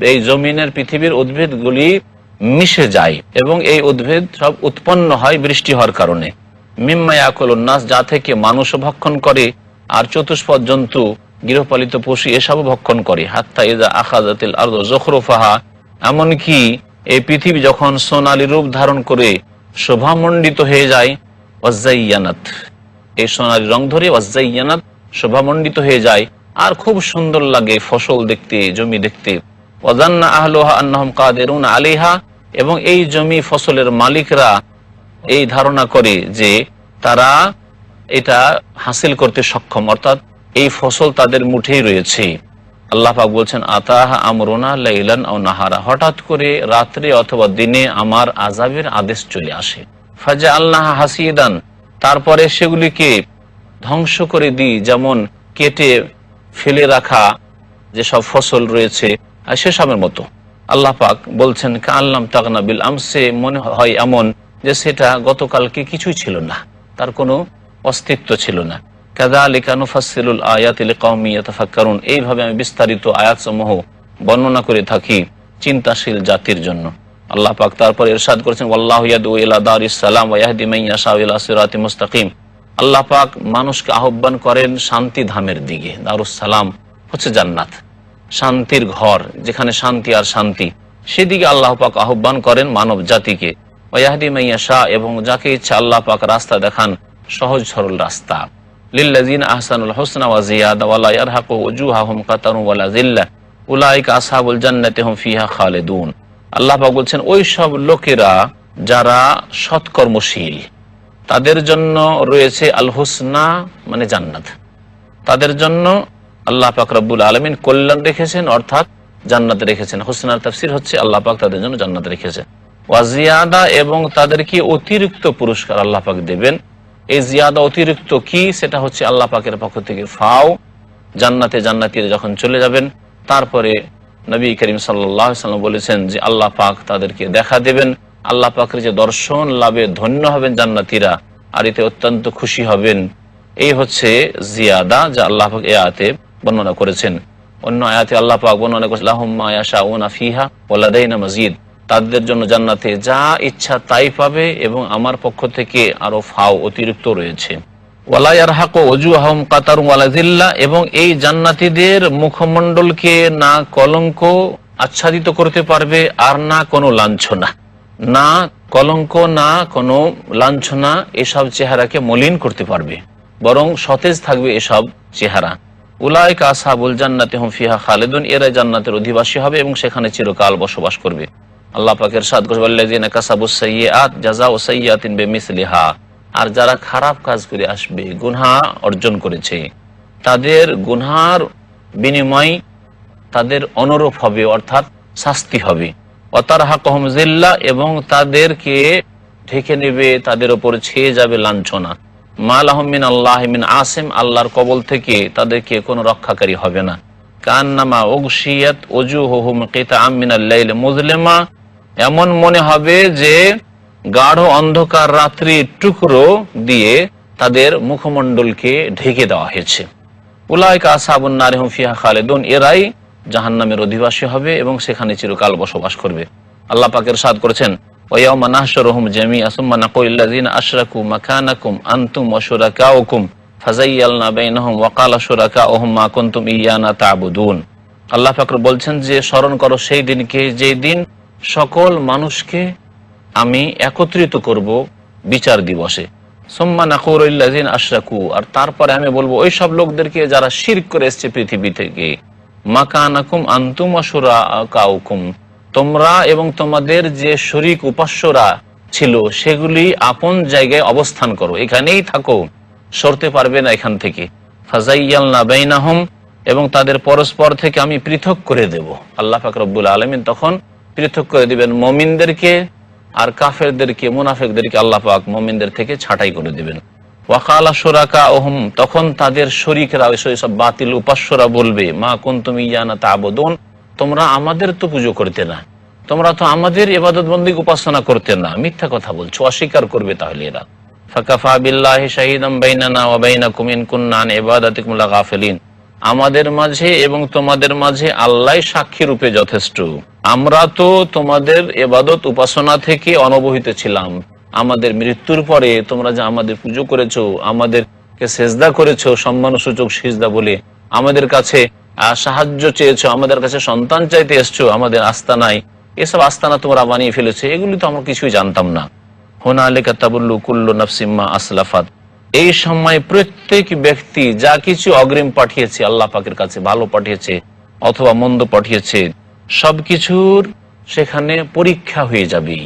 এই জমিনের পৃথিবীর উদ্ভিদগুলি মিশে যায় এবং এই উদ্ভিদ সব উৎপন্ন হয় বৃষ্টি হওয়ার কারণে। মিম্মা ইয়াকুলুন নাস, যা থেকে মানুষ ভক্ষণ করে আর চতুষ্পদ জন্তু গৃহপালিত পশু এসব ভক্ষণ করে। হাত্তা ইযা আখাযাতিল আরদু যুখরুফাহা, এমনকি এই পৃথিবী যখন সোনালী রূপ ধারণ করে শোভামণ্ডিত হয়ে যায়, ওয়াজাইয়ানাত, এই সোনালী রং ধরে ওয়াজাইয়ানাত শোভামণ্ডিত হয়ে যায় আর খুব সুন্দর লাগে ফসল দেখতে, জমি দেখতে। ওয়াজান্না আহলুহা আন্নাহুম কাদিরুনা আলাইহা, এবং এই জমি ফসলের মালিকরা এই ধারণা করে যে তারা এটা হাসিল করতে সক্ষম, অর্থাৎ এই ফসল তাদের মুঠেই রয়েছে। আল্লাহ পাক বলছেন, আতাহা আমরুনা লাইলান আও নাহারা, হঠাৎ করে রাত্রে অথবা দিনে আমার আযাবের আদেশ চলে আসে। ফাজআলনাহা হাসিদান, তারপরে সেগুলিকে ধ্বংস করে দিই, যেমন কেটে ফেলে রাখা যেসব ফসল রয়েছে সেসবের মতো। আল্লাহ পাক বলছেন, কাআন লাম তাগনা বিল আমসে, মনে হয় এমন যে সেটা গতকালকে কিছুই ছিল না, তার কোনো অস্তিত্ব ছিল না। কাযালিকা নুফাসসিলুল আয়াতি লিকাওমিন ইয়াতাফাক্কারুন, এইভাবে আমি বিস্তারিত আয়াতসমূহ বর্ণনা করে থাকি চিন্তাশীল জাতির জন্য। আল্লাহ পাক তারপর ইরশাদ করেছেন, ওয়াল্লাহু ইয়াদউ ইলা দারিস সালাম ওয়া ইয়াহদি মান ইয়াশাউ ইলা সিরাতিন মুস্তাকিম, আল্লাহ পাক মানুষকে আহ্বান করেন শান্তি ধামের দিকে। দারুস সালাম হচ্ছে জান্নাত, শান্তির ঘর, যেখানে শান্তি আর শান্তি, সেদিকে আল্লাহ পাক আহ্বান করেন মানব জাতিকে। ওয়াহদি মাইয়াশা, এবং যাকে ইচ্ছা আল্লাহ পাক রাস্তা দেখান, সহজ সরল রাস্তা। লিল্লাযিনা আহসানুল হুসনা ওয়া জিয়াদা ওয়া লা ইয়ারহাকু উজুহাহুম কাতারুন ওয়া লা যিল্লা উলাইকা আসহাবুল জান্নাতি হুম ফিহা খালিদুন। আল্লাহ পাক বলছেন ওই সব লোকেরা যারা সৎকর্মশীল, তাদের জন্য রয়েছে আল হুসনা মানে জান্নাত। তাদের জন্য আল্লাহ পাক রব্বুল আলামিন কল্যাণ রেখেছেন, অর্থাৎ জান্নাত রেখেছেন। হুসনার তাফসীর হচ্ছে আল্লাহ পাক তাদের জন্য জান্নাত রেখেছেন। ওয়া জিয়াদা, এবং তাদেরকে অতিরিক্ত পুরস্কার আল্লাহ পাক দেবেন। এই জিয়াদা অতিরিক্ত কি, সেটা হচ্ছে আল্লাহ পাকের পক্ষ থেকে ফাও। জান্নাতে জান্নাতীরা যখন চলে যাবেন, তারপরে নবী করিম সাল্লাল্লাহু আলাইহি ওয়াসাল্লাম বলেছেন যে আল্লাহ পাক তাদেরকে দেখা দেবেন। আল্লাহ পাকের যে দর্শন লাভে ধন্য হবেন জান্নাতীরা, আর এতে অত্যন্ত খুশি হবেন। এই হচ্ছে জিয়াদা যা আল্লাহ পাক এই আয়াতে বর্ণনা করেছেন। অন্য আয়াতে আল্লাহ পাক বর্ণনা করেছেন লাহুম্মা ইয়াশাউনা ফিহা ওয়া লাদাইনা মাজিদ, তাদের জন্য জান্নাতে যা ইচ্ছা তাই পাবে, এবং আমার পক্ষ থেকে আরো ফাও অতিরিক্ত রয়েছে। ওয়ালা ইয়ারহাকু উজুহাহুম কাতারুন ওয়ালা যিল্লা, এবং এই জান্নাতীদের মুখমণ্ডলকে না কলঙ্ক আচ্ছাদিত করতে পারবে, আর না কোনো লাঞ্ছনা, না কলঙ্ক না কোনো লাঞ্ছনা এসব চেহারাকে মলিন করতে পারবে, বরং সতেজ থাকবে এসব চেহারা। উলাইকা আসহাবুল জান্নাতি হুম ফিহা খালিদুন, এরা জান্নাতের অধিবাসী হবে এবং সেখানে চিরকাল বসবাস করবে। আল্লাহ পাকের ইরশাদ করেছেন আল্লাযিনা কাসাবুস সাইয়্যাত জাযাউ সাইয়্যাতিন বিমিসলিহা, আর যারা খারাপ কাজ করে আসবে, গুনাহ অর্জন করেছে, তাদের গুনার বিনিময় তাদের অনুরূপ হবে, অর্থাৎ শাস্তি হবে। ওয়াতারহাকুহুম যিল্লা, এবং তাদেরকে ঢেকে নেবে, তাদের উপর ছেয়ে যাবে লাঞ্ছনা। মা লাহুম মিনাল্লাহি মিন আসিম, আল্লাহর কবল থেকে তাদেরকে কোনো রক্ষাকারী হবে না। কান্নামা উগশিয়াত উজুহুহুম কিতাআম মিনাল লাইল মুযলিমা, এমন মনে হবে যে গাঢ় অন্ধকার রাত্রি টুকরো দিয়ে তাদের মুখমণ্ডলকে ঢেকে দেওয়া হয়েছে। উলাইকা আসহাবুন নারি হুম ফিহা খালিদুন, এরাই জাহান্নামের অধিবাসী হবে এবং সেখানে চিরকাল বসবাস করবে। আল্লাহ পাক ইরশাদ করেছেন ওয়ায়াউমা নাহশুরুহুম জামিআ সুম্মা নাকুলু লিল্লাযিনা আশরাকু মাকানাকুম আনতুম ওয়া শুরাকাউকুম ফাযায়্যালনা বাইনাহুম ওয়া ক্বালা শুরাকাউহুম মা কুনতুম ইয়ানা তা'বুদুন। আল্লাহ পাক বলছেন যে স্মরণ করো সেই দিনকে, যেই দিন সকল মানুষকে আমি একত্রিত করব বিচার দিবসে। সুম্মা নাকুলু লিল্লাযিনা আশরাকু, আর তারপরে আমি বলবো ওই সব লোকদেরকে যারা শিরক করে এসেছে পৃথিবী থেকে, মাকানাকুম আনতুম ওয়া শুরাকাউকুম, তোমরা এবং তোমাদের যে শরীক উপাস্যরা ছিল সেগুলি আপন জায়গায় অবস্থান করো, এখানেই থাকো, সরতে পারবে না এখান থেকে। ফাযায়্যালনা বাইনাহুম, এবং তাদের পরস্পর থেকে আমি পৃথক করে দেব। আল্লাহ পাক রব্বুল আলামিন তখন পৃথক করে দিবেন মুমিনদেরকে, আর কাফেরদেরকে, মুনাফিকদেরকে আল্লাহ পাক মুমিনদের থেকে ছাঁটাই করে দিবেন। ওয়া ক্বালা শুরাকাউহুম, তখন তাদের শরীকরা, ওই সব বাতিল উপাস্যরা বলবে মা কুনতুম ইয়ানা তা'বুদুন, তোমরা আমাদের তো পুজো করতে না, তোমরা তো আমাদের ইবাদত বন্দেগী উপাসনা করতে না, মিথ্যা কথা বলছো, অস্বীকার করবে তাহলে এরা। ফাকাফা বিল্লাহি শাহিদাম বাইনানা ওয়া বাইনাকুম ইন কুননা আন ইবাদাতিকুম লাগাফিলিন, আমাদের মাঝে এবং তোমাদের মাঝে আল্লাহ সাক্ষী রূপে যথেষ্ট, আমরা তো তোমাদের ইবাদত উপাসনা থেকে অনবহিত ছিলাম। আমাদের মৃত্যুর পরে তোমরা যে আমাদের পুজো করেছো, আমাদেরকে সেজদা করেছো সম্মানসূচক সিজদা বলে, আমাদের কাছে সাহায্য চেয়েছো, আমাদের কাছে সন্তান চাইতে এসছো, আমাদের আস্তানায় এসব আস্তানা তোমরা বানিয়ে ফেলেছো, এগুলি তো আমরা কিছুই জানতাম না। হুনালিকা তাবুল্লু কুল্লু নাফসিম মা আসলাফাত, এই সময় প্রত্যেক ব্যক্তি যা কিছু অগ্রিম পাঠিয়েছে আল্লাহ পাকের কাছে, ভালো পাঠিয়েছে অথবা মন্দ পাঠিয়েছে, সবকিছুর সেখানে পরীক্ষা হয়ে যাবে,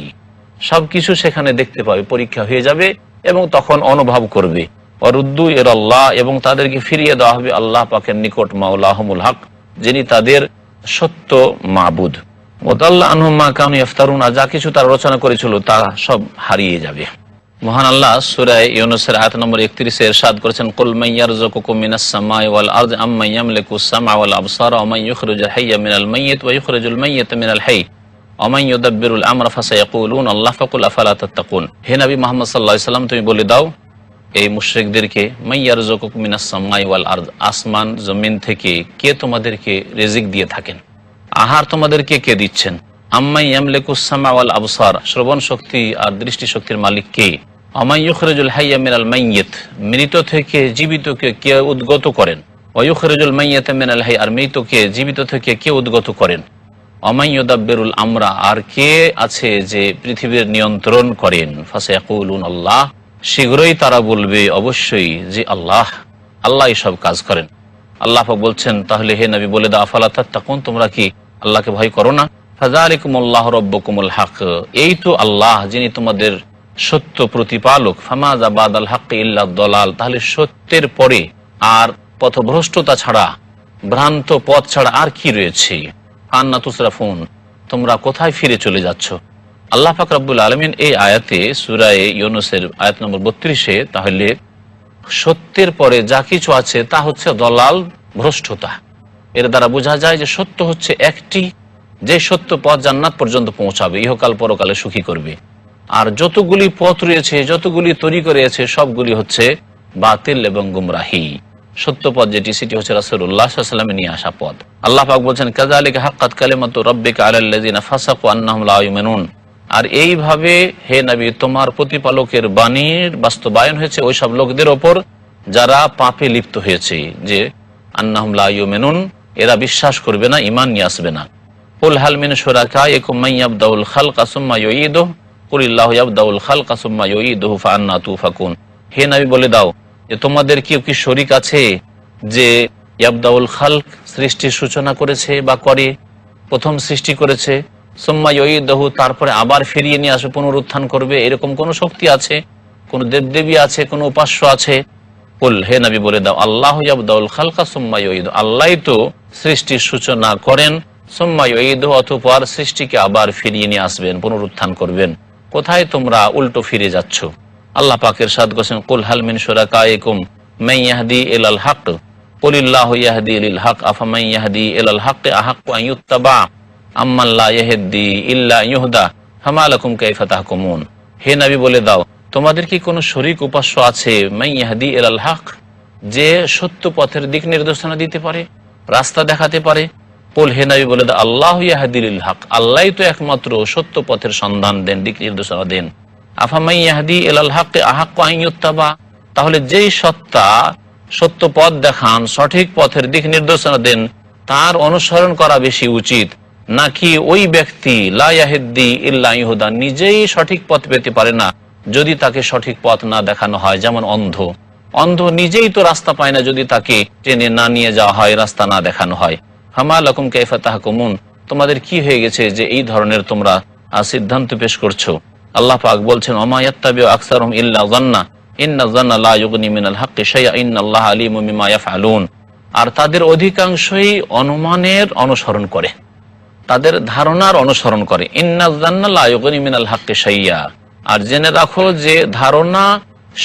সবকিছু সেখানে দেখতে পাবে, পরীক্ষা হয়ে যাবে, এবং তখন অনুভব করবে। ওয়ারুদ্দু ইলাল্লাহ, এবং তাদেরকে ফিরিয়ে দেওয়া হবে আল্লাহ পাকের নিকট, মাওলাহুমুল হক, যিনি তাদের সত্য মাবুদ। ওয়াদাল্লা আনহুম মা কানু ইফতারুন, যা কিছু তারা রচনা করেছিল তা সব হারিয়ে যাবে। মহান আল্লাহ সূরা ইউনূসের আয়াত নম্বর 31 এ ইরশাদ করেছেন কুল মান ইয়ারযুকুকুম মিনাস সামাই ওয়াল আরদি আম্মান ইয়ামলিকুস সামআ ওয়াল আবসারা ওয়া মান ইখরিজুল হাইয়্যা মিনাল মাইয়িত ওয়া ইখরিজুল মাইয়িতা মিনাল হাইয়্যি ওয়া মান ইউদাব্বিরুল আমরা ফাসায়াকুলুনা আল্লাহ ফাকুল আফালা তাত্তাকুন। হে নবী মুহাম্মদ সাল্লাল্লাহু আলাইহি ওয়াসাল্লাম, তুমি বলে দাও এই মুশরিকদেরকে, মান ইয়ারযুকুকুম মিনাস সামাই ওয়াল আরদ, আসমান জমিন থেকে কে তোমাদেরকে রিজিক দিয়ে থাকেন, আহার তোমাদেরকে কে দিচ্ছেন। আম্মান ইয়ামলিকুস সামআ ওয়াল আবসার, শ্রবণ শক্তি আর দৃষ্টি শক্তির মালিক কে, আমান ইউখরিজুল হাইয়া মিনাল মাইয়িত, মৃত থেকে জীবিতকে কে উদ্গত করেন। ওয়া ইউখরিজুল মাইয়িতা মিনাল হাইয়, আর মৃতকে জীবিত থেকে কে উদ্গত করেন। আমান ইউদাব্বিরুল আমরা, আর কে আছে যে পৃথিবীর নিয়ন্ত্রণ করেন। ফাসায়াকুলুন আল্লাহ, শীঘ্রই তারা বলবে অবশ্যই যে আল্লাহ, আল্লাহ সব কাজ করেন। আল্লাহ পাক বলছেন, তাহলে হে নবী বলে দাও, আফালা তাত্তাকুন, তোমরা কি আল্লাহকে ভয় করো না। ফাযালিকুমুল্লাহু রাব্বুকুমুল হক, এই তো আল্লাহ যিনি তোমাদের সত্য প্রতিপালক। ফামাযা বাদাল হাক্কি ইল্লা দলাল, তাহলে সত্যের পরে আর পথভ্রষ্টতা ছাড়া, ভ্রান্ত পথ ছাড়া আর কি রয়েছে। আন্না তুসরাফুন, তোমরা কোথায় ফিরে চলে যাচ্ছ। আল্লাহ পাক রব্বুল আলামিন এই আয়াতে সূরা ইউনূসের আয়াত নম্বর 32-এ তাহলে সত্যের পরে যা কিছু আছে তা হচ্ছে দলাল, ভ্রষ্টতা। এর দ্বারা বোঝা যায় যে সত্য হচ্ছে একটি, যে সত্য পথ জান্নাত পর্যন্ত পৌঁছাবে, ইহকাল পরকালে সুখী করবে। আর যতগুলি পথ রয়েছে, যতগুলি তরিকা রয়েছে, সবগুলি হচ্ছে বাতিল এবং গুমরাহি। সত্য পথ যেটি, সেটি হচ্ছে রাসূলুল্লাহ সাল্লাল্লাহু আলাইহি ওয়াসাল্লামের নিয়ে আসা পথ। আল্লাহ পাক বলছেন, কাযালিকা হাক্কাত কালিমাতু রাব্বিকা আলাল্লাযিনা ফাসাকু আন্নাহুম লা ইউমিনুন, আর এইভাবে হে নবী তোমার প্রতিপালকের বাণীর বাস্তবায়ন হয়েছে ওই সব লোকদের ওপর যারা পাপে লিপ্ত হয়েছে, যে আন্নাহুম লা ইউমিনুন, এরা বিশ্বাস করবে না, ঈমান নিয়ে আসবে না। কুল হাল মিন শুরাকাইকুম মান ইয়াবদাউল খালকা সুম্মা ইউঈদুহু কুলিল্লাহু ইয়াবদাউল খালকা সুম্মা ইউঈদুহু ফাআন্না তুফাকুন। হে নবী বলে দাও যে তোমাদের কি শরীক আছে যে ইয়াবদাউল খালক, সৃষ্টির সূচনা করেছে বা করে, প্রথম সৃষ্টি করেছে, সুম্মা ইউঈদুহু, তারপরে আবার ফিরিয়ে নিয়ে আসবে, পুনরুত্থান করবে, এরকম কোন শক্তি আছে, কোন দেবদেবী আছে, কোন উপাস্য আছে? কুল, হে নবী বলে দাও, আল্লাহু ইয়াবদাউল খালকা সুম্মা ইউঈদুহু, আল্লাহই তো সৃষ্টির সূচনা করেন, সুম্মা ইউঈদুহু, অতঃপর সৃষ্টিকে আবার ফিরিয়ে নিয়ে আসবেন, পুনরুত্থান করবেন। কোথায় তোমরা উল্টো ফিরে যাচ্ছ? আল্লাহ পাক ইরশাদ করেছেন, কুল হাল মিন শুরাকাইকুম মান ইয়াহদি ইলাল হক কুলিল্লাহু ইয়াহদি লিল হক আফামান ইয়াহদি ইলাল হক আহাক্কু আন ইত্তাবা আম্মান লা ইয়াহদি ইল্লা ইউহদা ফামা লাকুম কাইফা তাহকুমুন। হে নবী বলে দাও, তোমাদের কি কোনো শরীক উপাস্য আছে মান ইয়াহদি ইলাল হক, যে সত্য পথের দিক নির্দেশনা দিতে পারে, রাস্তা দেখাতে পারে? কুল, হে নবী বলে দাও, আল্লাহু ইয়াহদি লিল হক, আল্লাহই তো একমাত্র সত্য পথের সন্ধান দেন, দিক নির্দেশনা দেন। আফামান ইয়াহদি ইলাল হক আহাক্কু আন ইত্তাবা, তাহলে যেই সত্তা সত্য পথ দেখান, সঠিক পথের দিক নির্দেশনা দেন, তার অনুসরণ করা বেশি উচিত, নাকি ওই ব্যক্তি লা ইয়াহদি ইল্লা ইহুদা, নিজেই সঠিক পথ পেতে পারে না যদি তাকে সঠিক পথ না দেখানো হয়। যেমন অন্ধ, অন্ধ নিজেই তো রাস্তা পায় না যদি তাকে টেনে না নিয়ে যাওয়া হয়, রাস্তা না দেখানো হয়। ফামা লাকুম কাইফা তাহকুমুন, তোমাদের কি হয়ে গেছে যে এই ধরনের তোমরা সিদ্ধান্ত পেশ করছো? আল্লাহ পাক বলছেন, ওমা ইয়াত্তাবিউ আকসারুহুম ইল্লা যান্না ইন্না যান্না লা ইউগনি মিনাল হাক্কি শাইআ ইন্নাল্লাহা আলিমুম বিমা ইয়াফআলুন, আর তাদের অধিকাংশই অনুমানের অনুসরণ করে, তাদের ধারণার অনুসরণ করে। ইন্না যান্না লা ইউগনি মিনাল হাক্কি শাইআ, আর জেনে রাখো যে ধারণা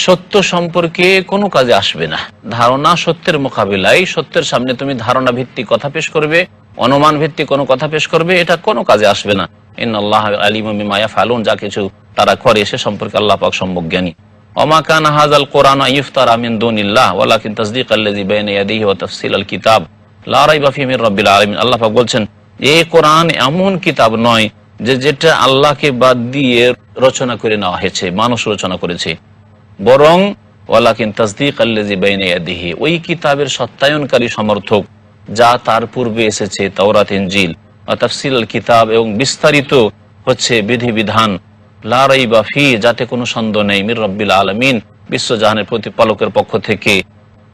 সত্য সম্পর্কে কোনো কাজে আসবে না। ধারণা সত্যের মোকাবিলায়, সত্যের সামনে তুমি ধারণা ভিত্তিক কথা পেশ করবে, অনুমান ভিত্তিক কোনো কথা পেশ করবে, এটা কোনো কাজে আসবে না। ইন্নাল্লাহা আলিমুম বিমা ইয়াফআলুন, যা কিছু তারা করে সে সম্পর্কে আল্লাহ পাক সম্যক জ্ঞানী। ওমা কানা হাযাল কুরআন ইফতারা মিন দুনিল্লাহ ওয়ালাকিন তাসদীকাল্লাযী বাইনা ইয়াদাইহি ওয়া তাফসীলাল কিতাব লা রাইবা ফীহি মির রাব্বিল আলামিন। আল্লাহ পাক বলছেন, এই কোরআন এমন কিতাব নয় যে যেটা আল্লাহকে বাদ দিয়ে রচনা করে নেওয়া হয়েছে, মানুষ রচনা করেছে, বরং ওয়ালাকিন তাসদীকাল্লাযী বাইনা ইয়াদাইহি, ওই কিতাবের সত্যায়নকারী সমর্থক যা তার পূর্বে এসেছে, তাওরাত ইনজিল, ওয়া তাফসীলাল কিতাব, এবং বিস্তারিত হচ্ছে বিধিবিধান, লা রাইবা ফি, যাতে কোনো সন্দেহ নেই, মির রাব্বিল আলামিন, বিশ্বজাহানের প্রতিপালকের পক্ষ থেকে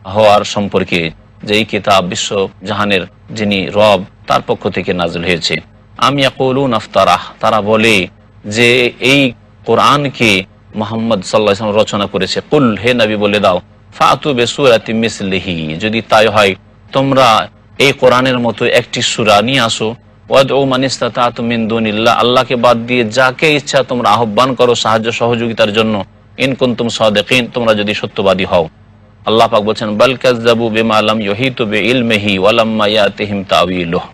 হওয়ার সম্পর্কে, যে এই কিতাব বিশ্বজাহানের যিনি রব তার পক্ষ থেকে নাযিল হয়েছে। আম ইয়াকুলুন আফতারাহ, তারা বলে যে এই কোরআনকে মুহাম্মদ সাল্লাল্লাহু আলাইহি ওয়াসাল্লাম রচনা করেছে। কুল, হে নবী বলে দাও, ফাতু বিসূরাতিম মিসলিহি, যদি তাই হয় তোমরা এই কোরআনের মতো একটি সূরা নিয়ে আসো। ওয়াদউ মান ইসতাতা'তুম মিন দুনিল্লাহ, আল্লাহকে বাদ দিয়ে যাকে ইচ্ছা তোমরা আহ্বান করো সাহায্য সহযোগিতার জন্য। ইন কুনতুম সাদিকিন, তোমরা যদি সত্যবাদী হও। আল্লাহ পাক বলছেন, বাল কাযযাবু বিমা লাম ইউহিতু বিইলমিহি ওয়া লাম্মা ইয়াতিহিম তাওয়িলুহু,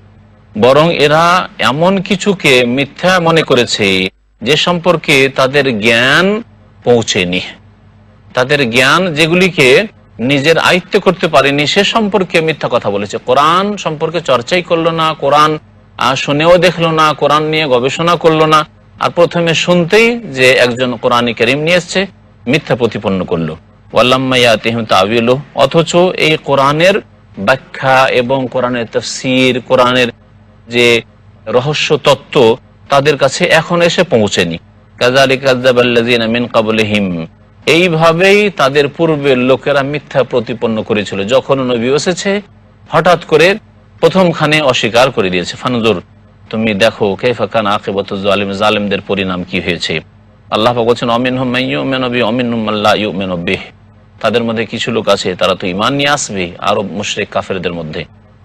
বরং এরা এমন কিছুকে মিথ্যা মনে করেছে যে সম্পর্কে তাদের জ্ঞান পৌঁছেনি, তাদের জ্ঞান যেগুলিকে নিজের আয়ত্ত করতে পারেনি সে সম্পর্কে মিথ্যা কথা বলেছে। কোরআন সম্পর্কে চর্চাই করলো না, কোরআন শুনেও দেখলো না, কোরআন নিয়ে গবেষণা করলো না, আর প্রথমে শুনতেই যে একজন কোরআন কারীম নিয়ে এসছে, মিথ্যা প্রতিপন্ন করলো। ওয়াল্লাম্মা ইয়াতিহিম তাওয়িলু, অথচ এই কোরআনের ব্যাখ্যা এবং কোরআনের তাফসীর, কোরআনের যে রহস্য তত্ত্ব তাদের কাছে এখন এসে পৌঁছেনি। কাযালিকা কাযযাবাল্লাযীনা মিন ক্বাবলিহিম, এইভাবেই তাদের পূর্বের লোকেরা মিথ্যা প্রতিপন্ন করেছিল। যখন নবী এসেছে হঠাৎ করে প্রথমখানে অস্বীকার করে দিয়েছে। ফানজুর, তুমি দেখো কাইফা কানা আকিবাতুজ জালিম, জালেমদের পরিণাম কি হয়েছে। আল্লাহ পাক বলেছেন অমিনহুম মান ইউমিনু বিহি ওয়া মিনহুম মান লা ইউমিনু বিহি, তাদের মধ্যে কিছু লোক আছে তারা তো ঈমান নিয়ে আসবে আরব মুশরিক কাফেরদের মধ্যে,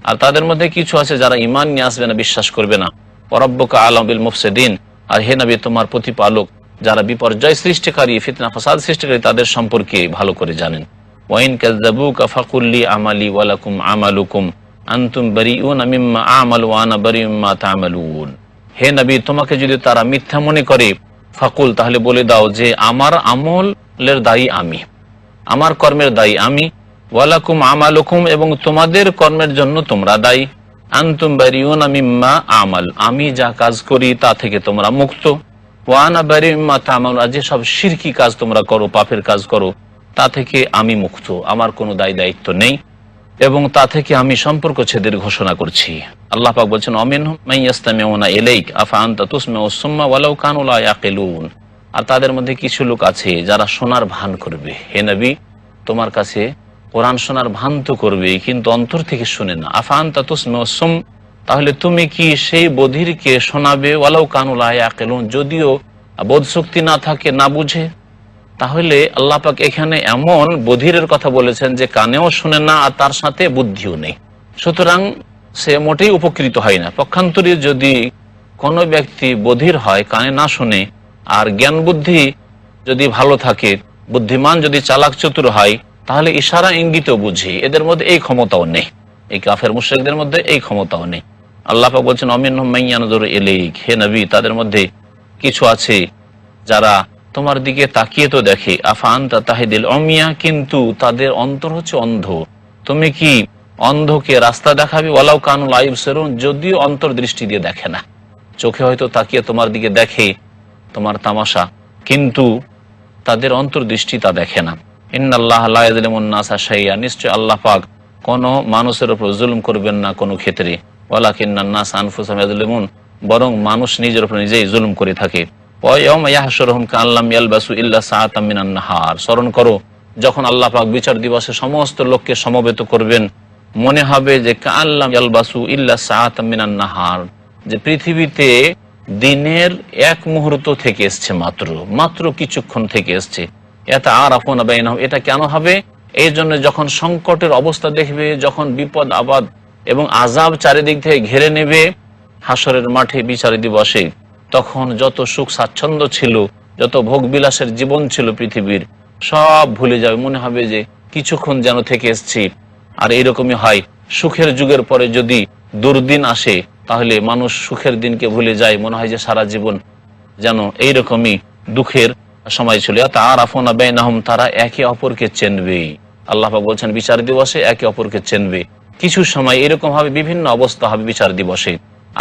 আর তাদের মধ্যে কিছু আছে যারা ঈমান নিয়ে আসবে না, বিশ্বাস করবে না। ওয়া রাব্বুকা আ'লামু বিল মুফসিদিন, আর হে নবী তোমার প্রতিপালক যারা বিপর্যয় সৃষ্টিকারী, ফিতনা ফাসাদ সৃষ্টিকারী তাদের সম্পর্কে ভালো করে জানেন। ওয়া ইন কাযযাবুকা ফাকুল লি আমালি ওয়া লাকুম আমালুকুম আনতুম বারিউনা মিম্মা আমালু ওয়া আনা বারিউম মিম্মা তা'মালুন। হে নবী তোমাকে যদি তারা মিথ্যা মনে করে, ফাকুল তাহলে বলে দাও যে আমার আমলের দায়ী আমি, আমার কর্মের দায়ী আমি, ওয়ালাকুম আমালুকুম এবং তোমাদের কর্মের জন্য তোমরা দায়ী, আনতুম বারিউনা মিম্মা আমাল আমি যা কাজ করি তা থেকে তোমরা মুক্ত, ওয়া আনা বারিউম মিম্মা তা'মালুন যে সব শিরকি কাজ তোমরা করো, পাপের কাজ করো, তা থেকে আমি মুক্ত, আমার কোনো দায় দায়িত্ব নেই এবং তা থেকে আমি সম্পর্ক ছেদের ঘোষণা করছি। আল্লাহ পাক বলছেন অমিনহুম মান ইয়াসতামিউনা ইলাইক আফা আনতা তুসমিউস সুম্মা ওয়ালাউ কানু লা ইয়াকিলুন, আর তাদের মধ্যে কিছু লোক আছে যারা শোনার ভান করবে। হে নবী তোমার কাছে কোরআন শোনার ভান তো করবে কিন্তু অন্তর থেকে শুনে না। আফা আনতা তুসমিউস সুম, তাহলে তুমি কি সেই বধিরকে শোনাবে ওয়ালাউ কানু লা ইয়াকিলুন, যদিও বোধ শক্তি না থাকে, না বুঝে। তাহলে আল্লাহ পাক এখানে এমন বধিরের কথা বলেছেন যে কানেও শুনে না আর তার সাথে বুদ্ধিও নেই, সুতরাং সে মোটেই উপকৃত হয় না। পক্ষান্তরে যদি কোনো ব্যক্তি বধির হয়, কানে না শুনে, আর জ্ঞান বুদ্ধি যদি ভালো থাকে, বুদ্ধিমান যদি চালাক চতুর হয়, তাহলে ইশারা ইঙ্গিত বুঝি, এদের মধ্যে এই ক্ষমতাও নেই, এই কাফের মুশরিকদের মধ্যে এই ক্ষমতাও নেই। আল্লাহ পাক বলছেন অমিনহুম মান ইয়ানজুরু ইলাইক, হে নবী তাদের মধ্যে কিছু আছে যারা তোমার দিকে তাকিয়ে তো দেখে, আফা আনতা তাহদিল উমিয়া, কিন্তু তাদের অন্তর হচ্ছে অন্ধ, তুমি কি অন্ধকে রাস্তা দেখাবে, ওয়ালাউ কানু লা ইবসিরুন, যদিও অন্তর দৃষ্টি দিয়ে দেখে না, চোখে হয়তো তাকিয়ে তোমার দিকে দেখে তোমার তামাশা, কিন্তু তাদের অন্তর্দৃষ্টি তা দেখে না। ইন্নাল্লাহা লা ইয়াযলিমুন নাসা শাইআ, নিশ্চয় আল্লাহ পাক কোনো মানুষের উপর জুলুম করবেন না কোনো ক্ষেত্রে, ওয়ালাকিন্নান নাস আনফুসাহুম ইয়াযলিমুন, বরং মানুষ নিজের উপর নিজেই জুলুম করে থাকে। ওয়া ইয়াওমা ইয়াহশুরুহুম কাআল্লাম ইয়ালবাসু ইল্লা সাআতাম মিনান নাহার, স্মরণ করো যখন আল্লাহ পাক বিচার দিবসে সমস্ত লোককে সমবেত করবেন, মনে হবে যে কাআল্লাম ইয়ালবাসু ইল্লা সাআতাম মিনান নাহার, যে পৃথিবীতে দিনের এক মুহূর্ত থেকে এসছে, মাত্র কিছুক্ষণ থেকে এসছে। এটা আরাফুনা বাইনাহুম, এটা কেন হবে? এই জন্য যখন সংকটের অবস্থা দেখবে, যখন বিপদ আপদ এবং আযাব চারিদিক থেকে ঘিরে নেবে হাসরের মাঠে বিচার দিবসে, তখন যত সুখ স্বাচ্ছন্দ্য ছিল, যত ভোগ বিলাসের জীবন ছিল পৃথিবীর, সব ভুলে যাবে, মনে হবে যে কিছুক্ষণ যেন থেকে এসছি। আর এইরকমই হয়, সুখের যুগের পরে যদি দুর্দিন আসে তাহলে মানুষ সুখের দিনকে ভুলে যায়, মনে হয় যে সারা জীবন যেন এইরকমই দুঃখের সময় ছিল। তাআরাফুনা বাইনাহুম, তারা একে অপরকে চেনবে। আল্লাহ পাক বলছেন বিচার দিবসে একে অপরকে চেনবে। কিছু সময় এরকম হবে, বিভিন্ন অবস্থা হবে বিচার দিবসে,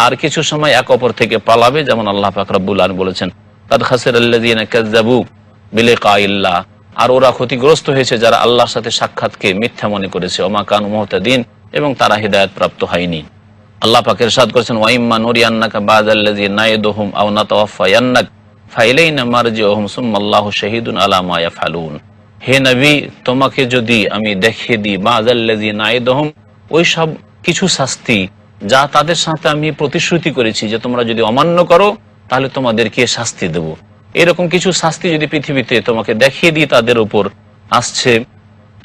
আর কিছু সময় এক অপর থেকে পালাবে, যেমন আল্লাহ পাক রব্বুল আলামিন বলেছেন কাদ খাসিরাল্লাযীনা কাযযাবু বিলিকাইল্লাহ, আর ওরা ক্ষতিগ্রস্ত হয়েছে যারা আল্লাহর সাথে সাক্ষাৎকে মিথ্যা মনে করেছে, ওমা কানু মুহতাদিন, এবং তারা হিদায়াত প্রাপ্ত হয়নি। আল্লাহ পাক ইরশাদ করেছেন ওয়াইম্মা নুরিয়ান্নাকা বাযাল্লাযী নাইদুহুম আও নাতাওয়াফায়ান্নাক ফাইলাইনা মারজিউহুম সুম্মাল্লাহু শাহীদুন আলা মা ইয়াফআলুন। হে নবী তোমাকে যদি আমি দেখিয়ে দিই বাযাল্লাযী নাইদুহুম, ওই সব কিছু শাস্তি যা তাদের সাথে আমি প্রতিশ্রুতি করেছি যে তোমরা যদি অমান্য করো তাহলে তোমাদেরকে শাস্তি দেব, এরকম কিছু শাস্তি যদি পৃথিবীতে তোমাকে দেখিয়ে দিই তাদের উপর আসছে,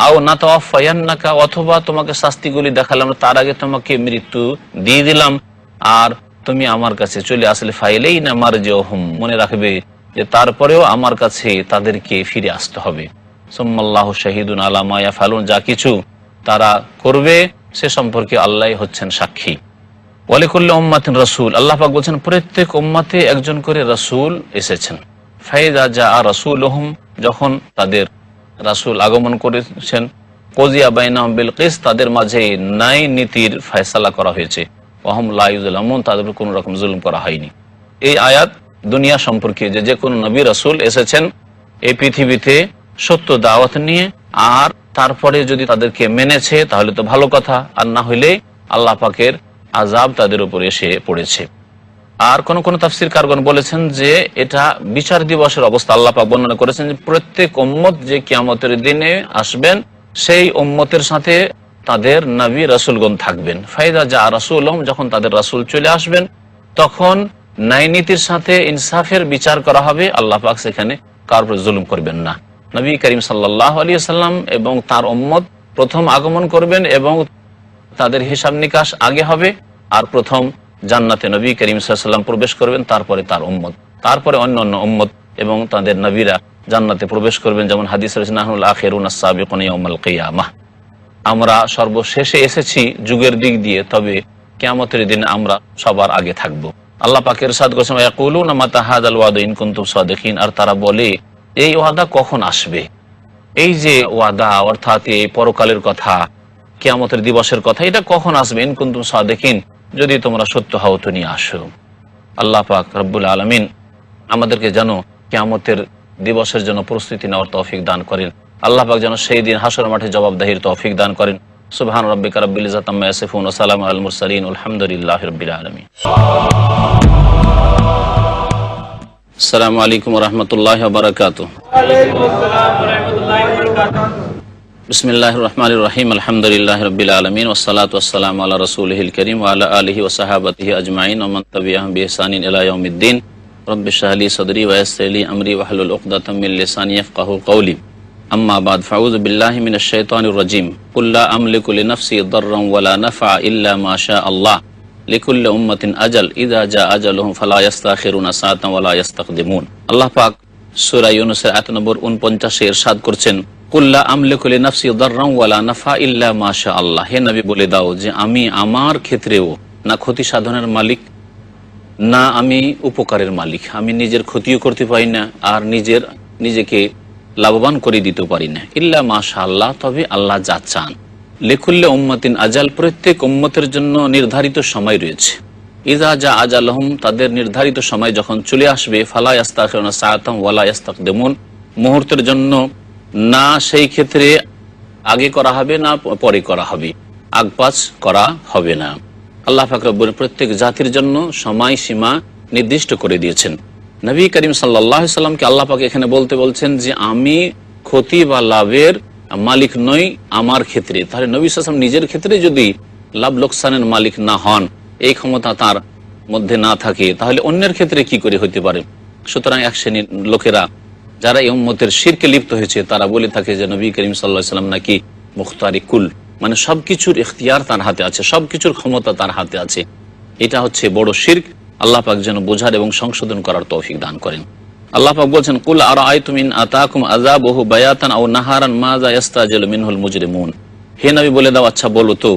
আও নাতাওয়াফায়ান্নাকা, অথবা তোমাকে শাস্তিগুলি দেখালাম তার আগে তোমাকে মৃত্যু দিয়ে দিলাম আর তুমি আমার কাছে চলে আসলে, ফাইলাইনা মারজিউহুম, মনে রাখবে যে তারপরেও আমার কাছে তাদেরকে ফিরে আসতে হবে। সুম্মাল্লাহু শাহীদুন আলা মা ইয়াফআলুন, যা কিছু তারা করবে সে সম্পর্কে আল্লাহ হচ্ছেন সাক্ষী। ওয়ালিকুল্লি উম্মাতিন রাসূল, আল্লাহ পাক বলছেন প্রত্যেক উম্মতে একজন করে রাসূল এসেছেন। ফাইযা জাআ রাসূলুহুম, যখন তাদের রাসূল আগমন করেছেন, কুযিয়া বাইনাহুম বিল কিসত, তাদের মাঝে ন্যায় নীতির ফয়সালা করা হয়েছে, ওয়াহুম লা ইউযলামুন, তাদের উপর কোনো রকম জুলুম করা হয়নি। এই আয়াত দুনিয়া সম্পর্কে যে কোনো নবী রাসূল এসেছেন এই পৃথিবীতে সত্য দাওয়াত নিয়ে, আর তারপরে যদি তাদেরকে মেনেছে তাহলে তো ভালো কথা, আর না হইলে আল্লাহ পাকের আযাব তাদের উপর এসে পড়েছে। আর কোন কোন তাফসীর কারগণ বলেছেন যে এটা বিচার দিবসের অবস্থা। আল্লাহ পাক বর্ণনা করেছেন যে প্রত্যেক উম্মত যে কিয়ামতের দিনে আসবেন সেই উম্মতের সাথে তাদের নবী রাসূলগণ থাকবেন। ফাইদা যা রাসূলুহুম, যখন তাদের রাসূল চলে আসবেন তখন ন্যায় নীতির সাথে ইনসাফের বিচার করা হবে। আল্লাহ পাক সেখানে কারোর উপর জুলুম করবেন না। নবী করিম সাল্লাল্লাহু আলাইহি ওয়াসাল্লাম এবং তার উম্মত প্রথম আগমন করবেন এবং তাদের হিসাব নিকাশ আগে হবে, আর প্রথম জান্নাতে নবী করিম সাল্লাল্লাহু আলাইহি ওয়াসাল্লাম প্রবেশ করবেন, তারপরে তার উম্মত, তারপরে অন্যান্য উম্মত এবং তাদের নবীরা জান্নাতে প্রবেশ করবেন। যেমন হাদিস রয়েছে, নাহনুল আখিরুনা সাবিকুনা ইয়াউমাল কিয়ামাহ, আমরা সর্বশেষে এসেছি যুগের দিক দিয়ে, তবে কিয়ামতের দিনে আমরা সবার আগে থাকব। আল্লাহ পাক ইরশাদ করেছেন, ইয়াকুলুনা মাতা হাযাল ওয়াদু ইন কুনতুম সাদিকিন, আর তারা বলে এই ওয়াদা কখন আসবে। এই যে ওয়াদা অর্থাৎ এই পরকালের কথা, কিয়ামতের দিবসের কথা, এটা কখন আসবে, ইন কুনতুম সাদিকিন, যদি তোমরা সত্য হও তো নিয়ে আসো। আল্লাহ পাক রব্বুল আলামিন আমাদেরকে যেন কিয়ামতের দিবসের জন্য প্রস্তুতি নেওয়ার তৌফিক দান করেন। আল্লাহ পাক যেন সেই দিন হাসর মাঠে জবাবদিহির তৌফিক দান করেন। সুবহান রাব্বিকা রাব্বিল ইজ্জাতি আম্মা ইয়াসিফুন ওয়া সালামুন আলাল মুরসালিন আলহামদুলিল্লাহি রাব্বিল আলামিন। আসসালামু আলাইকুম ওয়া রাহমাতুল্লাহি ওয়া বারাকাতুহু। ওয়া আলাইকুম আসসালাম ওয়া রাহমাতুল্লাহি ওয়া বারাকাতুহু। বিসমিল্লাহির রহমানির রহিম, আলহামদুলিল্লাহি রাব্বিল আলামিন, ওয়াসসালাতু ওয়াসসালামু আলা রাসূলিহিল কারীম ওয়া আলা আলিহি ওয়া সাহাবাতিহি আজমাইন ওয়া মান তাবি'আহুম বিইহসানিন ইলা ইয়াউমিদ্দিন। রব্বি ইশরাহ লি সাদরি ওয়া ইয়াসসির লি আমরি ওয়াহলুল উকদাতাম মিন লিসানি ইয়াফকাহু কওলি। আম্মা বাদ, ফাউযু বিল্লাহি মিনাশ শাইতানির রাজীম। কুল লা আমলিকু লিনাফসি দাররান ওয়া লা নাফআ ইল্লা মা শা আল্লাহ। লিকুল্লি উম্মাতিন আজাল, ইযা জা আজালুহুম ফালা ইস্তাখিরুনা সাআতান ওয়া লা ইস্তাকদিমুন। আল্লাহ পাক সূরা ইউনূসের আয়াত নম্বর 49 এ ইরশাদ করছেন, কুল লা আমলিকু লিনাফসি দাররান ওয়া লা নাফআ ইল্লা মা শা আল্লাহ। হে নবী বলে দাও যে আমি আমার ক্ষেত্রেও না ক্ষতি সাধনের মালিক, না আমি উপকারের মালিক। আমি নিজের ক্ষতিও করতে পারি না, আর নিজেকে লাভবান করে দিতে পারি না। ইল্লা মাশা আল্লাহ, তবে আল্লাহ যা চান। লিকুল্লি উম্মাতিন আজাল, প্রত্যেক উম্মতের জন্য নির্ধারিত সময় রয়েছে। ইযা জা আজালহুম, তাদের নির্ধারিত সময় যখন চলে আসবে, ফালা ইস্তাখিরুনা সাআতান ওয়া লা ইস্তাকদিমুন, মুহূর্তের জন্য না সেই ক্ষেত্রে আগে করা হবে না পরে করা হবে, আগপাছ করা হবে না। আল্লাহ পাক রব্বুল প্রত্যেক জাতির জন্য সময়সীমা নির্দিষ্ট করে দিয়েছেন। নবী করিম সাল্লাল্লাহু আলাইহি সাল্লামকে আল্লাহ পাক এখানে বলছেন যে আমি ক্ষতি বা লাভের মালিক নই আমার ক্ষেত্রে। তাহলে নবী সাল্লাল্লাহু আলাইহি ওয়াসাল্লাম নিজের ক্ষেত্রে যদি লাভ লোকসানের মালিক না হন, এই ক্ষমতা তার মধ্যে না থাকে, তাহলে অন্যের ক্ষেত্রে কি করে হতে পারে। সুতরাং এক শ্রেণীর লোকেরা যারা এই উম্মতের শিরকে লিপ্ত হয়েছে, তারা বলে থাকে যে নবী করিম সাল্লাল্লাহু আলাইহি ওয়াসাল্লাম নাকি মুখতারি কুল, মানে সবকিছুর ইখতিয়ার তার হাতে আছে, সবকিছুর ক্ষমতা তার হাতে আছে। এটা হচ্ছে বড় শিরক। আল্লাহ পাক যেন বোঝার এবং সংশোধন করার তৌফিক দান করেন। আল্লাহ পাক বলছেন, কুল আরাআইতুম ইন আতাকুম আযাবুহু বায়াতান আও নাহারান মাযা ইস্তাজিলু মিনহুল মুজরিমুন। হে নবী বলে দাও, আচ্ছা বলো তো,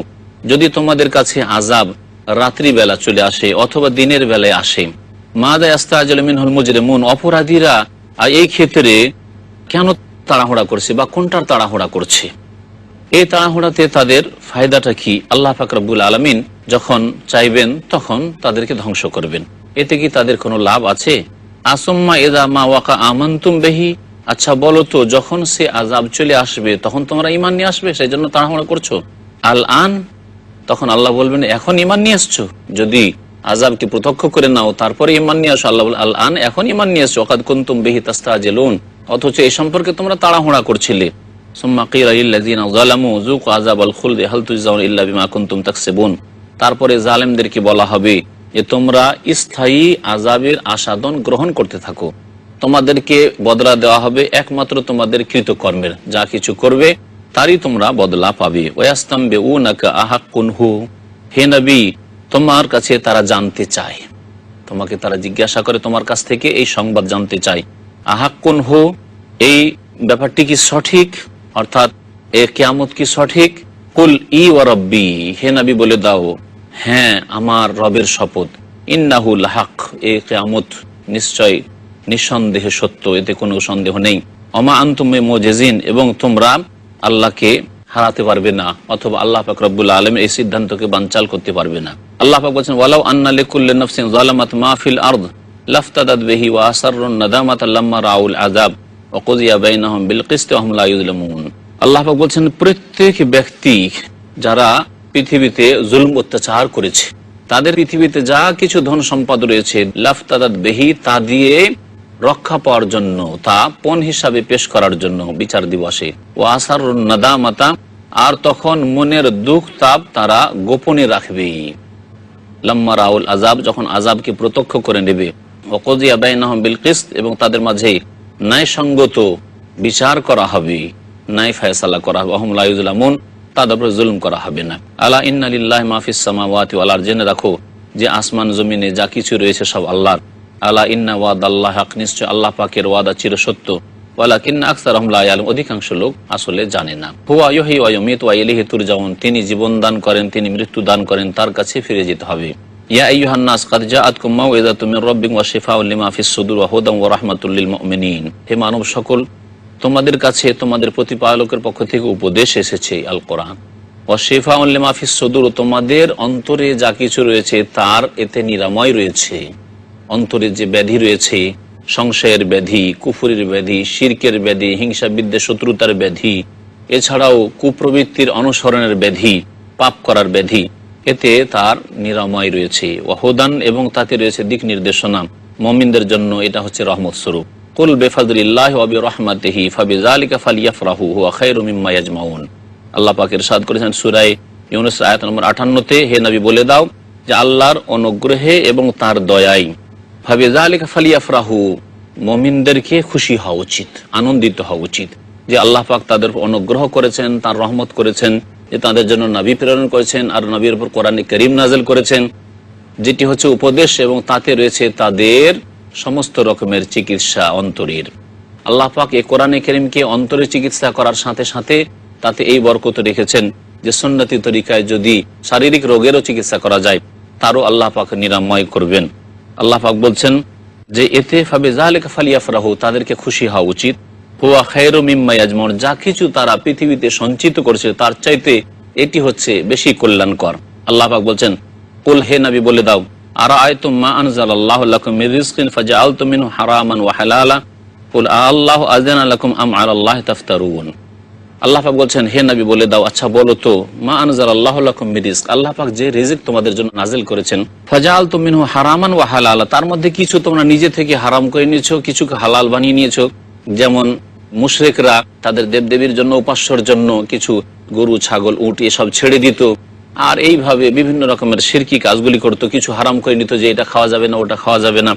যদি তোমাদের কাছে আযাব রাত্রি বেলা চলে আসে অথবা দিনের বেলায় আসে, মাযা ইস্তাজিলু মিনহুল মুজরিমুন, অপরাধীরা এই ক্ষেত্রে কেন তাড়াহুড়া করছে বা কোনটার তাড়াহুড়া করছে, এই তাড়াহুড়াতে তাদের ফায়দাটা কি? আল্লাহ পাক রব্বুল আলামিন যখন চাইবেন তখন তাদেরকে ধ্বংস করবেন, এতে কি তাদের কোনো লাভ আছে? আসুম্মা ইযা মা ওয়াকা আমানতুম বিহি, আচ্ছা বলো তো যখন সে আযাব চলে আসবে তখন তোমরা ঈমান নিয়ে আসবে, সেই জন্য তাড়াহুড়া করছো। আল আন, তখন আল্লাহ বলবেন এখন ঈমান নিয়ে আসছো। যদি আযাবকে প্রত্যক্ষ করে নাও তারপরে ঈমান নিয়ে আসো, আল্লাহ বলেন আল আন, এখন ঈমান নিয়ে আসছো। ওয়াকাদ কুনতুম বিহি তাস্তাজিলুন, অথচ এই সম্পর্কে তোমরা তাড়াহুড়া করছিলে। সুম্মা কিলা লিল্লাযিনা যালামু যুকু আযাবাল খুলদি হাল তুজজাউনা ইল্লা বিমা কুনতুম তাকসিবুন, তারপরে জালেমদেরকে বলা হবে যে তোমরা স্থায়ী আযাবের আস্বাদন গ্রহণ করতে থাকো, তোমাদেরকে বদলা দেওয়া হবে একমাত্র তোমাদের কৃতকর্মের, যা কিছু করবে তারই তোমরা বদলা পাবে। ওয়াস্তামবিউনাকা আহাক্কুন হু, হে নবী তোমার কাছে তারা জানতে চায়, তোমাকে তারা জিজ্ঞাসা করে তোমার কাছ থেকে এই সংবাদ জানতে চায়। আহাক্কুন হু, এই ব্যাপারটি কি সঠিক, অর্থাৎ এর কিয়ামত কি সঠিক? কুল ই ওয়া রাব্বি, হে নবী বলে দাও হ্যাঁ আমার রবের শপথ, ইন্নাহু লাহাক, এই কিয়ামত নিশ্চয় নিঃসন্দেহে সত্য, এতে কোনো সন্দেহ নেই। ওমা আনতুম বিমুজিজিন, এবং তোমরা আল্লাহকে হারাতে পারবে না, অথবা আল্লাহ পাক রব্বুল আলামিন এই সিদ্ধান্তকে বানচাল করতে পারবে না। আল্লাহ পাক বলেন, ওয়ালাউ আন্না লিকুল্লি নাফসিন যালামাত মা ফিল আরদ লাফতাদাত বিহি ওয়া আসাররুন নাদামাতা লাম্মা রাউল আযাব ওয়া কুযিয়া বাইনাহুম বিল কিসতি ওয়া হুম লা ইউযলামুন। আল্লাহ পাক বলছেন, প্রত্যেক ব্যক্তি যারা পৃথিবীতে জুলম অত্যাচার করেছে, তাদের পৃথিবীতে যা কিছু ধন সম্পদ রয়েছে, লাফতাদাত বিহি, তা দিয়ে রক্ষা পাওয়ার জন্য, তা পণ হিসাবে পেশ করার জন্য বিচার দিবসে, ও আসার নাদামাতা, আর তখন মনের দুঃখ তাপ তারা গোপনে রাখবে। লাম্মা রাউল আযাব, যখন আযাবকে প্রত্যক্ষ করে নেবে। ওয়া কুযিয়া বাইনাহুম বিল কিসত, এবং তাদের মাঝে ন্যায়সঙ্গত বিচার করা হবে, ন্যায় ফয়সালা করা হবে। ওয়া হুম লা ইউযলামুন, তাদের উপর জুলুম করা হবে না। আলা ইন্না লিল্লাহি মা ফিস সামাওয়াতি ওয়াল আরদ, জেনে রাখো যে আসমান জমিনে যা কিছু রয়েছে সব আল্লাহর। আলা ইন্না ওয়াদাল্লাহি হক, নিশ্চয় আল্লাহ পাকের ওয়াদা চিরসত্য। ওয়ালাকিন্না আকসারহুম লা ইয়ালামুন, অধিকাংশ লোক আসলে জানে না। হুয়া ইউহয়ি ওয়া ইউমীতু ওয়া ইলাইহি তুরজাউন, তিনি জীবন দান করেন, তিনি মৃত্যু দান করেন, তার কাছে ফিরে যেতে হবে। ইয়া আইয়ুহান নাস কাদ জাআতকুম মাউইযাতুম মির রাব্বিকুম ওয়া শিফাউন লিমা ফিস সুদুর ওয়া হুদান ওয়া রাহমাতুল লিল মুমিনিন। হে মানব সকল, তোমাদের কাছে তোমাদের প্রতিপালকের পক্ষ থেকে উপদেশ এসেছে আল কোরআন। ওয়া শিফাউন লিমা ফিস সুদুর, তোমাদের অন্তরে যা কিছু রয়েছে তার এতে নিরাময় রয়েছে। অন্তরে যে ব্যাধি রয়েছে, সংশয়ের ব্যাধি, কুফরের ব্যাধি, শিরকের ব্যাধি, হিংসা বিদ্বেষ শত্রুতার ব্যাধি, এছাড়াও কুপ্রবৃত্তির অনুসরণের ব্যাধি, পাপ করার ব্যাধি, এতে তার নিরাময় রয়েছে। ওয়াহুদান, এবং তাতে রয়েছে দিক নির্দেশনা মুমিনদের জন্য, এটা হচ্ছে রহমত স্বরূপ। কুল বিফাদলিল্লাহি ওয়া বিরহমাতিহি ফাবিযালিকা ফালইফরাহু হুয়া খায়রুম মিম্মা ইয়াজমাউন। আল্লাহ পাক ইরশাদ করেছেন সূরা ইউনূস আয়াত নম্বর 58-তে, হে নবী বলে দাও যে আল্লাহর অনুগ্রহে এবং তার দয়ায়, ফাবিযালিকা ফালইফরাহু, মুমিনদেরকে খুশি হওয়া উচিত, আনন্দিত হওয়া উচিত যে আল্লাহ পাক তাদের অনুগ্রহ করেছেন, তার রহমত করেছেন, যে তাদের জন্য নবী প্রেরণ করেছেন, আর নবীর উপর কোরআনে কারীম নাযিল করেছেন, যেটি হচ্ছে উপদেশ, এবং তাতে রয়েছে তাদের সমস্ত রকমের চিকিৎসা অন্তরের। আল্লাহ পাক এই কোরআনে কারীমকে অন্তরের চিকিৎসা করার সাথে সাথে তাতে এই বরকত রেখেছেন যে সুন্নতি তরিকায় যদি শারীরিক রোগেরও চিকিৎসা করা যায়, তারও আল্লাহ পাক নিরাময় করবেন। আল্লাহ পাক বলছেন যে এতে ফাবিযালিকা ফালইফরাহু, তাদেরকে খুশি হওয়া উচিত। হুয়া খায়রুম মিম্মা ইয়াজমাউন, যা কিছু তারা পৃথিবীতে সঞ্চিত করেছে তার চাইতে এটি হচ্ছে বেশি কল্যাণকর। আল্লাহ পাক বলছেন, কুল, হে নবী বলে দাও, আরাআইতুম মা আনজালাল্লাহু লাকুম মির রিজকিন ফাজআলতুম মিনহু হারামান ওয়া হালালা কুল আল্লাহু আযানা লাকুম আম আলাল্লাহি তাফতারুন। আল্লাহ পাক বলছেন, হে নবী বলে দাও, আচ্ছা বলো তো, মা আনজালাল্লাহু লাকুম মির রিজক, আল্লাহ পাক যে রিজিক তোমাদের জন্য নাজিল করেছেন, ফাজআলতুম মিনহু হারামান ওয়া হালালা, তার মধ্যে কিছু তোমরা নিজে থেকে হারাম করে নিয়েছো, কিছুকে হালাল বানিয়ে নিয়েছো। যেমন মুশরিকরা তাদের দেবদেবীর জন্য, উপাস্যর জন্য কিছু গরু, ছাগল, উট এসব ছেড়ে দিত, আর এইভাবে বিভিন্ন রকমের শিরকি কাজগুলি করতো, কিছু হারাম করে নিত যে এটা খাওয়া যাবে না, ওটা খাওয়া যাবে না।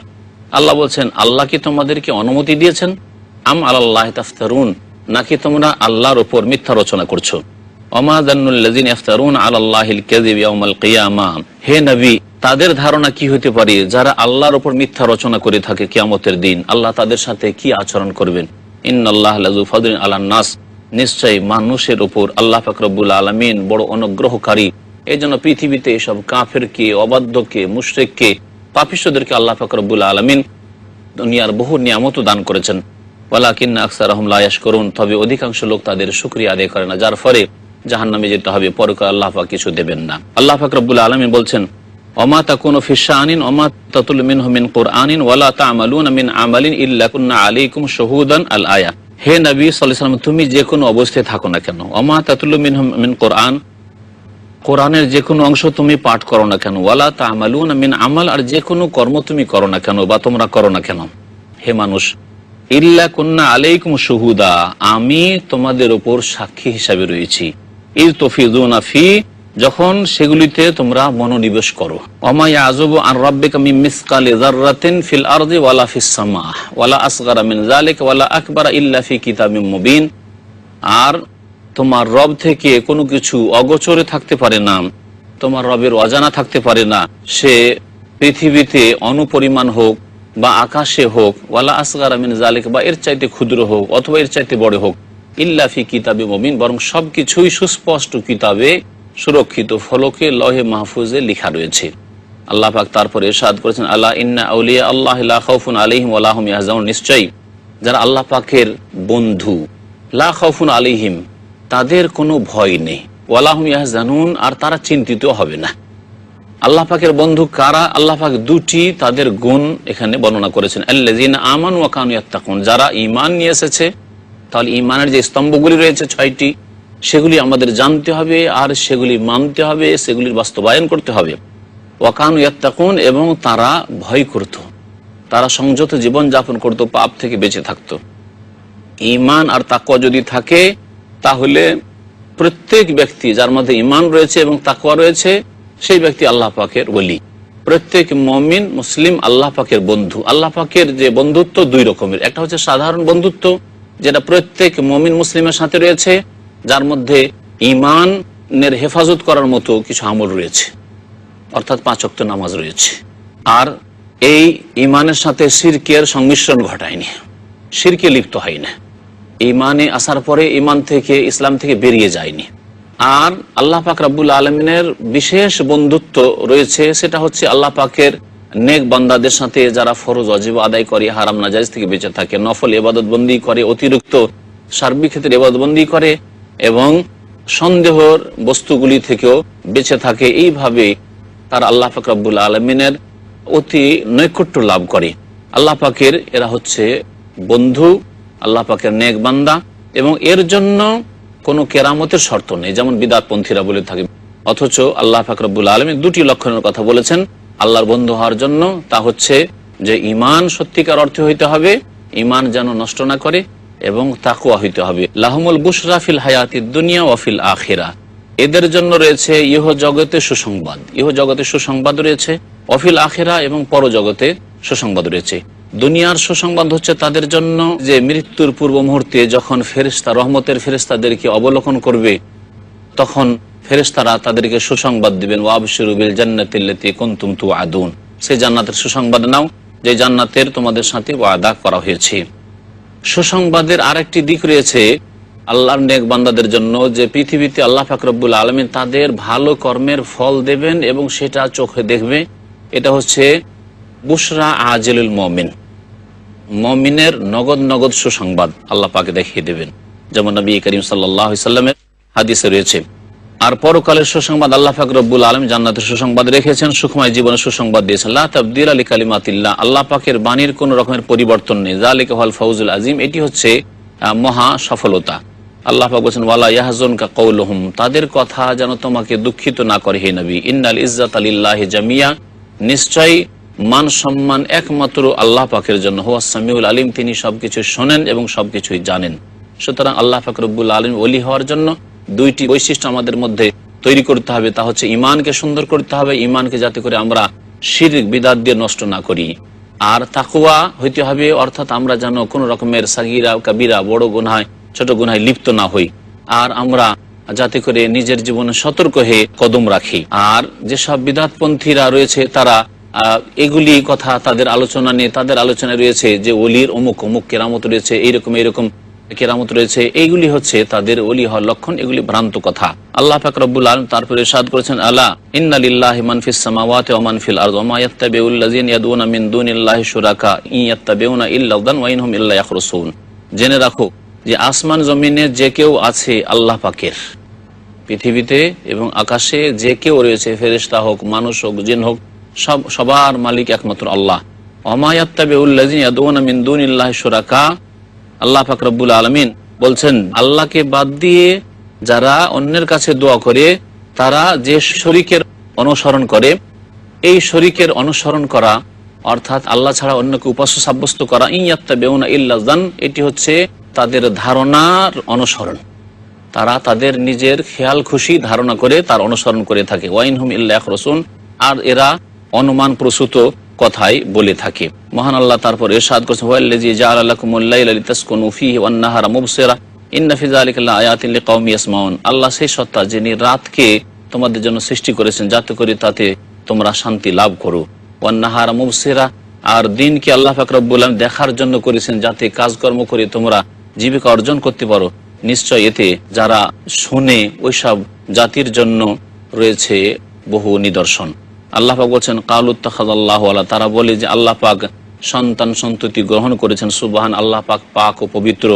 আল্লাহ বলছেন, আল্লাহ কি তোমাদেরকে অনুমতি দিয়েছেন? আম আলাল্লাহি তাফতারুন, নাকি তোমরা আল্লাহর উপর মিথ্যা রচনা করছো? ওমা যান্নুল লাযিনা ইফতারুনা আলাল্লাহিল কাযিব ইয়াউমাল কিয়ামাহ, হে নবী, তাদের ধারণা কি হতে পারে যারা আল্লাহর উপর মিথ্যা রচনা করে থাকে কিয়ামতের দিন আল্লাহ তাদের সাথে কি আচরণ করবেন? ইন্নাল্লাহা লাযু ফাদলিন আলান নাস, নিশ্চয়ই মানুষের উপর আল্লাহ পাক রব্বুল আলামিন বড় অনুগ্রহকারী। এই জন্য পৃথিবীতে এসব কাফেরকে, অবাধ্যকে, মুশরিককে, পাপিষ্ঠদেরকে আল্লাহ পাক রব্বুল আলামিন দুনিয়ার বহু নিয়ামত দান করেছেন। ওয়ালাকিন্না আকসারহুম লা ইয়াশকুরুন, তবে অধিকাংশ লোক তাদের শুকরিয়া আদায় করে না, যার ফলে জাহান্নামে যেতে হবে, পরকালে আল্লাহ পাক কিছু দেবেন না। আল্লাহ পাক রব্বুল আলামিন বলছেন, ওমা তাকুনু ফি শাআনিন ওমা তাতুলু মিনহু মিন কুরআনিন ওয়ালা তা'মালুনা মিন আমালিন ইল্লা কুননা আলাইকুম শুহুদান আল আয়া। হে নবী সাল্লাল্লাহু আলাইহি ওয়াসাল্লাম, তুমি যে কোনো অবস্থায় থাকো না কেন, ওমা তাতুলু মিনহু মিন কুরআন, কোরআনের যে কোনো অংশ তুমি পাঠ করো না কেন, ওয়ালা তা'মালুনা মিন আমাল, আর যে কোনো কর্ম তুমি করো না কেন বা তোমরা করো না কেন, হে মানুষ, ইল্লা কুননা আলাইকুম শুহুদা, আমি তোমাদের উপর সাক্ষী হিসাবে রয়েছি। ইয তুফিদুনা ফি, যখন সেগুলিতে তোমরা মনোনিবেশ করো। ওমা ইয়াযুবু আন রাব্বিকা মিন মিসকালি যাররাতিন ফিল আরদি ওয়ালা ফিস সামা ওয়ালা আসগারা মিন যালিকা ওয়ালা আকবারা ইল্লা ফি কিতাবিম মুবিন, আর তোমার রব থেকে কোনো কিছু অগোচরে থাকতে পারে না, তোমার রবের অজানা থাকতে পারে না, সে পৃথিবীতে অনুপরিমাণ হোক বা আকাশে হোক, ওয়ালা আসগারা মিন যালিকা, বা এর চাইতে ক্ষুদ্র হোক অথবা এর চাইতে বড় হোক, ইল্লা ফি কিতাবিম মুবিন, বরং সবকিছুই সুস্পষ্ট কিতাবে সুরক্ষিত ফলকে লহে মাহফুজে লেখা রয়েছে। আল্লাহ পাক তারপরে ইরশাদ করেছেন, আলা ইন্না আউলিয়া আল্লাহি লা খাউফুন আলাইহিম ওয়া লা হুম ইয়াহজানুন, নিশ্চয়ই যারা আল্লাহ পাকের বন্ধু, লা খাউফুন আলাইহিম, তাদের কোনো ভয় নেই, ওয়া লা হুম ইয়াহজানুন, আর তারা চিন্তিত হবে না। আল্লাহ পাকের বন্ধু কারা? আল্লাহ পাক দুটি তাদের গুণ এখানে বর্ণনা করেছেন। আল্লাযীনা আমানু ওয়া কানু ইয়াত্তাকুন, যারা ঈমান নিয়ে এসেছে। তাহলে ঈমানের যে স্তম্ভগুলি রয়েছে 6টি, সেগুলি আমাদের জানতে হবে, আর সেগুলি মানতে হবে, সেগুলির বাস্তবায়ন করতে হবে। ওয়া কানু ইয়াত্তাকুন, এবং তারা ভয় করত, তারা সংযত জীবন যাপন করত, পাপ থেকে বেঁচে থাকত। ঈমান আর তাকওয়া যদি থাকে, তাহলে প্রত্যেক ব্যক্তি যার মধ্যে ঈমান রয়েছে এবং তাকওয়া রয়েছে, সেই ব্যক্তি আল্লাহ পাকের ওলি। প্রত্যেক মুমিন মুসলিম আল্লাহ পাকের বন্ধু। আল্লাহ পাকের যে বন্ধুত্ব দুই রকমের, একটা হচ্ছে সাধারণ বন্ধুত্ব, যেটা প্রত্যেক মুমিন মুসলিমের সাথে রয়েছে, যার মধ্যে ঈমানের হেফাজত করার মতো কিছু আমল রয়েছে, অর্থাৎ 5 ওয়াক্ত নামাজ রয়েছে। আর এই ঈমানের সাথে শিরকের সংমিশ্রণ ঘটায়নি, শিরকে লিপ্ত হয় না, ঈমানে আসার পরে ঈমান থেকে, ইসলাম থেকে বেরিয়ে যায়নি। আর আল্লাহ পাক রব্বুল আলমিনের বিশেষ বন্ধুত্ব রয়েছে, সেটা হচ্ছে আল্লাহ পাকের নেক বান্দাদের সাথে, যারা ফরজ ওয়াজিব আদায় করে, হারাম নাজায়েজ থেকে বেঁচে থাকে, নফল ইবাদত বন্দি করে, অতিরিক্ত সার্বিক ক্ষেত্রে ইবাদত বন্দি করে, এবং সন্দেহর বস্তুগুলি থেকেও বেঁচে থাকে। এইভাবে তারা আল্লাহ পাক রব্বুল আলমিনের অতি নৈকট্য লাভ করে। আল্লাহ পাকের এরা হচ্ছে বন্ধু, আল্লাহ পাকের নেক বান্দা, এবং এর জন্য কোনো কেরামতের শর্ত নেই, যেমন বিদআতপন্থীরা বলে থাকে। অথচ আল্লাহ পাক রব্বুল আলামিন দুটি লক্ষণের কথা বলেছেন আল্লাহর বন্ধু হওয়ার জন্য। তা হচ্ছে যে ঈমান সত্যিকার অর্থে হইতে হবে, ঈমান যেন নষ্ট না করে, এবং তাকওয়া হইতে হবে। লাহুমুল বুশরা ফিল হায়াতিদ দুনিয়া ওয়া ফিল আখিরা, এদের জন্য রয়েছে ইহ জগতে সুসংবাদ, ইহ জগতে সুসংবাদ রয়েছে, অফিল আখিরা, এবং পরজগতে সুসংবাদ রয়েছে। দুনিয়ার সুসংবাদ হচ্ছে তাদের জন্য যে মৃত্যুর পূর্ব মুহূর্তে যখন ফেরেশতা, রহমতের ফেরেশতাদেরকে অবলোকন করবে, তখন ফেরেশতারা তাদেরকে সুসংবাদ দিবেন, ওয়াবশিরু বিল জান্নাতিল্লাতী কুনতুম তুআদুন, সেই জান্নাতের সুসংবাদ নাও যে জান্নাতের তোমাদের সাথে ওয়াদা করা হয়েছে। সুসংবাদের আরেকটি দিক রয়েছে আল্লাহর নেক বান্দাদের জন্য, যে পৃথিবীতে আল্লাহ পাক রব্বুল আলামিন তাদের ভালো কর্মের ফল দেবেন এবং সেটা চোখে দেখবে। এটা হচ্ছে বুশরা আজিলুল মুমিন, মুমিনের নগদ নগদ সুসংবাদ আল্লাহ পাকে দেখিয়ে দেবেন, যেমন নবী করিম সাল্লাল্লাহু আলাইহি সাল্লামের হাদিসে রয়েছে। আর পরকালের সুসংবাদ আল্লাহ পাক রব্বুল আলামিন জান্নাতের সুসংবাদ রেখেছেন, সুখময় জীবনের সুসংবাদ দিয়েছেন। লা তাবদীলা লিকালিমাতিল্লাহ, আল্লাহ পাকের বাণীর কোনো রকমের পরিবর্তন নেই। যালিকা হুয়াল ফাউজুল আযীম, এটি হচ্ছে মহা সফলতা। আল্লাহ পাক বলেছেন ওয়ালা ইয়াহজুনকা কওলুহুম, তাদের কথা যেন তোমাকে দুঃখিত না করে হে নবী। ইন্নাল ইজ্জাতা লিল্লাহি জামিয়া, নিশ্চয়ই মান সম্মান একমাত্র আল্লাহ পাকের জন্য। হুয়াস সামিউল আলিম, তিনি সবকিছু শোনেন এবং সবকিছুই জানেন। সুতরাং আল্লাহ পাক রব্বুল আলামিন ওলি হওয়ার জন্য দুইটি বৈশিষ্ট্য আমাদের মধ্যে তৈরি করতে হবে। তা হচ্ছে ঈমানকে সুন্দর করতে হবে, ঈমানকে যাতে করে আমরা শিরক বিদআত দিয়ে নষ্ট না করি। আর তাকওয়া হইতে হবে, অর্থাৎ আমরা যেন কোনো রকমের সাগীরা কাবীরা, বড় গুনাহ ছোট গুনাহে লিপ্ত না হই, আর আমরা যাতে করে নিজের জীবনে সতর্ক হয়ে কদম রাখি। আর যেসব বিদআতপন্থীরা রয়েছে তারা এগুলি কথা, তাদের আলোচনা নিয়ে, তাদের আলোচনায় রয়েছে যে ওলির অমুক অমুক কেরামত রয়েছে, এইরকম এইরকম কেরামত রয়েছে, এইগুলি হচ্ছে তাদের ওলি হওয়ার লক্ষণ। এগুলি ভ্রান্ত কথা। আল্লাহ পাক রব্বুল আলামিন তারপরে ইরশাদ করেছেন আলা ইন্না লিল্লাহি মান ফিস সামাওয়াতি ওয়া মান ফিল আরদি ওয়া মা ইয়াত্তাবিউল লাযিনা ইয়াদউনা মিন দুনিল্লাহি শুরাকা ইন ইয়াত্তাবিউনা ইল্লা যান ওয়া ইনহুম ইল্লা ইয়াখরুসুন, জেনে রাখো যে আসমান জমিনে যে কেউ আছে আল্লাহ পাকের, পৃথিবীতে এবং আকাশে যে কেউ রয়েছে, ফেরেশতা হোক, মানুষ হোক, জিন হোক, সবার মালিক একমাত্র আল্লাহ। ওয়া মা ইয়াত্তাবিউল লাযিনা ইয়াদউনা মিন দুনিল্লাহি শুরাকা, আল্লাহ পাক রব্বুল আলামিন বলছেন আল্লাহকে বাদ দিয়ে যারা অন্যের কাছে দোয়া করে, তারা যে শরীকের অনুসরণ করে, এই শরীকের অনুসরণ করা অর্থাৎ আল্লাহ ছাড়া অন্যকে উপাস্য সাব্যস্ত করা, ইন ইয়াত্তাবিউনা ইল্লা যান, এটি হচ্ছে তাদের ধারণার অনুসরণ। তারা তাদের নিজের খেয়াল খুশি ধারণা করে তার অনুসরণ করে থাকে। ওয়া ইনহুম ইল্লা ইয়াখরুসুন, আর এরা অনুমান প্রসূত কথাই বলে থাকে। মহান আল্লাহ তারপর ইরশাদ করেছেন ওয়াল্লাযী জাআলা লাকুমুল লাইলা লিতাসকুনু ফীহি ওয়ান নাহারা মুবসিরা ইন্না ফী যালিকা লাআয়াতিন লিকাওমি ইয়াসমাউন, আল্লাহ সেই সত্তা যিনি রাতকে তোমাদের জন্য সৃষ্টি করেছেন যাতে করে তাতে তোমরা শান্তি লাভ করো। ওয়ান নাহারা মুবসিরা, আর দিনকে আল্লাহ পাক রব্বুল আলামিন দেখার জন্য করেছেন যাতে কাজকর্ম করে তোমরা জীবিকা অর্জন করতে পারো। নিশ্চয় এতে যারা শুনে ওইসব জাতির জন্য রয়েছে বহু নিদর্শন। আল্লাহ পাক বলছেন কালু ইত্তাখাযাল্লাহু ওয়ালা, তারা বলে যে আল্লাহ পাক সন্তান সন্ততি গ্রহণ করেছেন। সুবহান, আল্লাহ পাক পাক ও পবিত্র।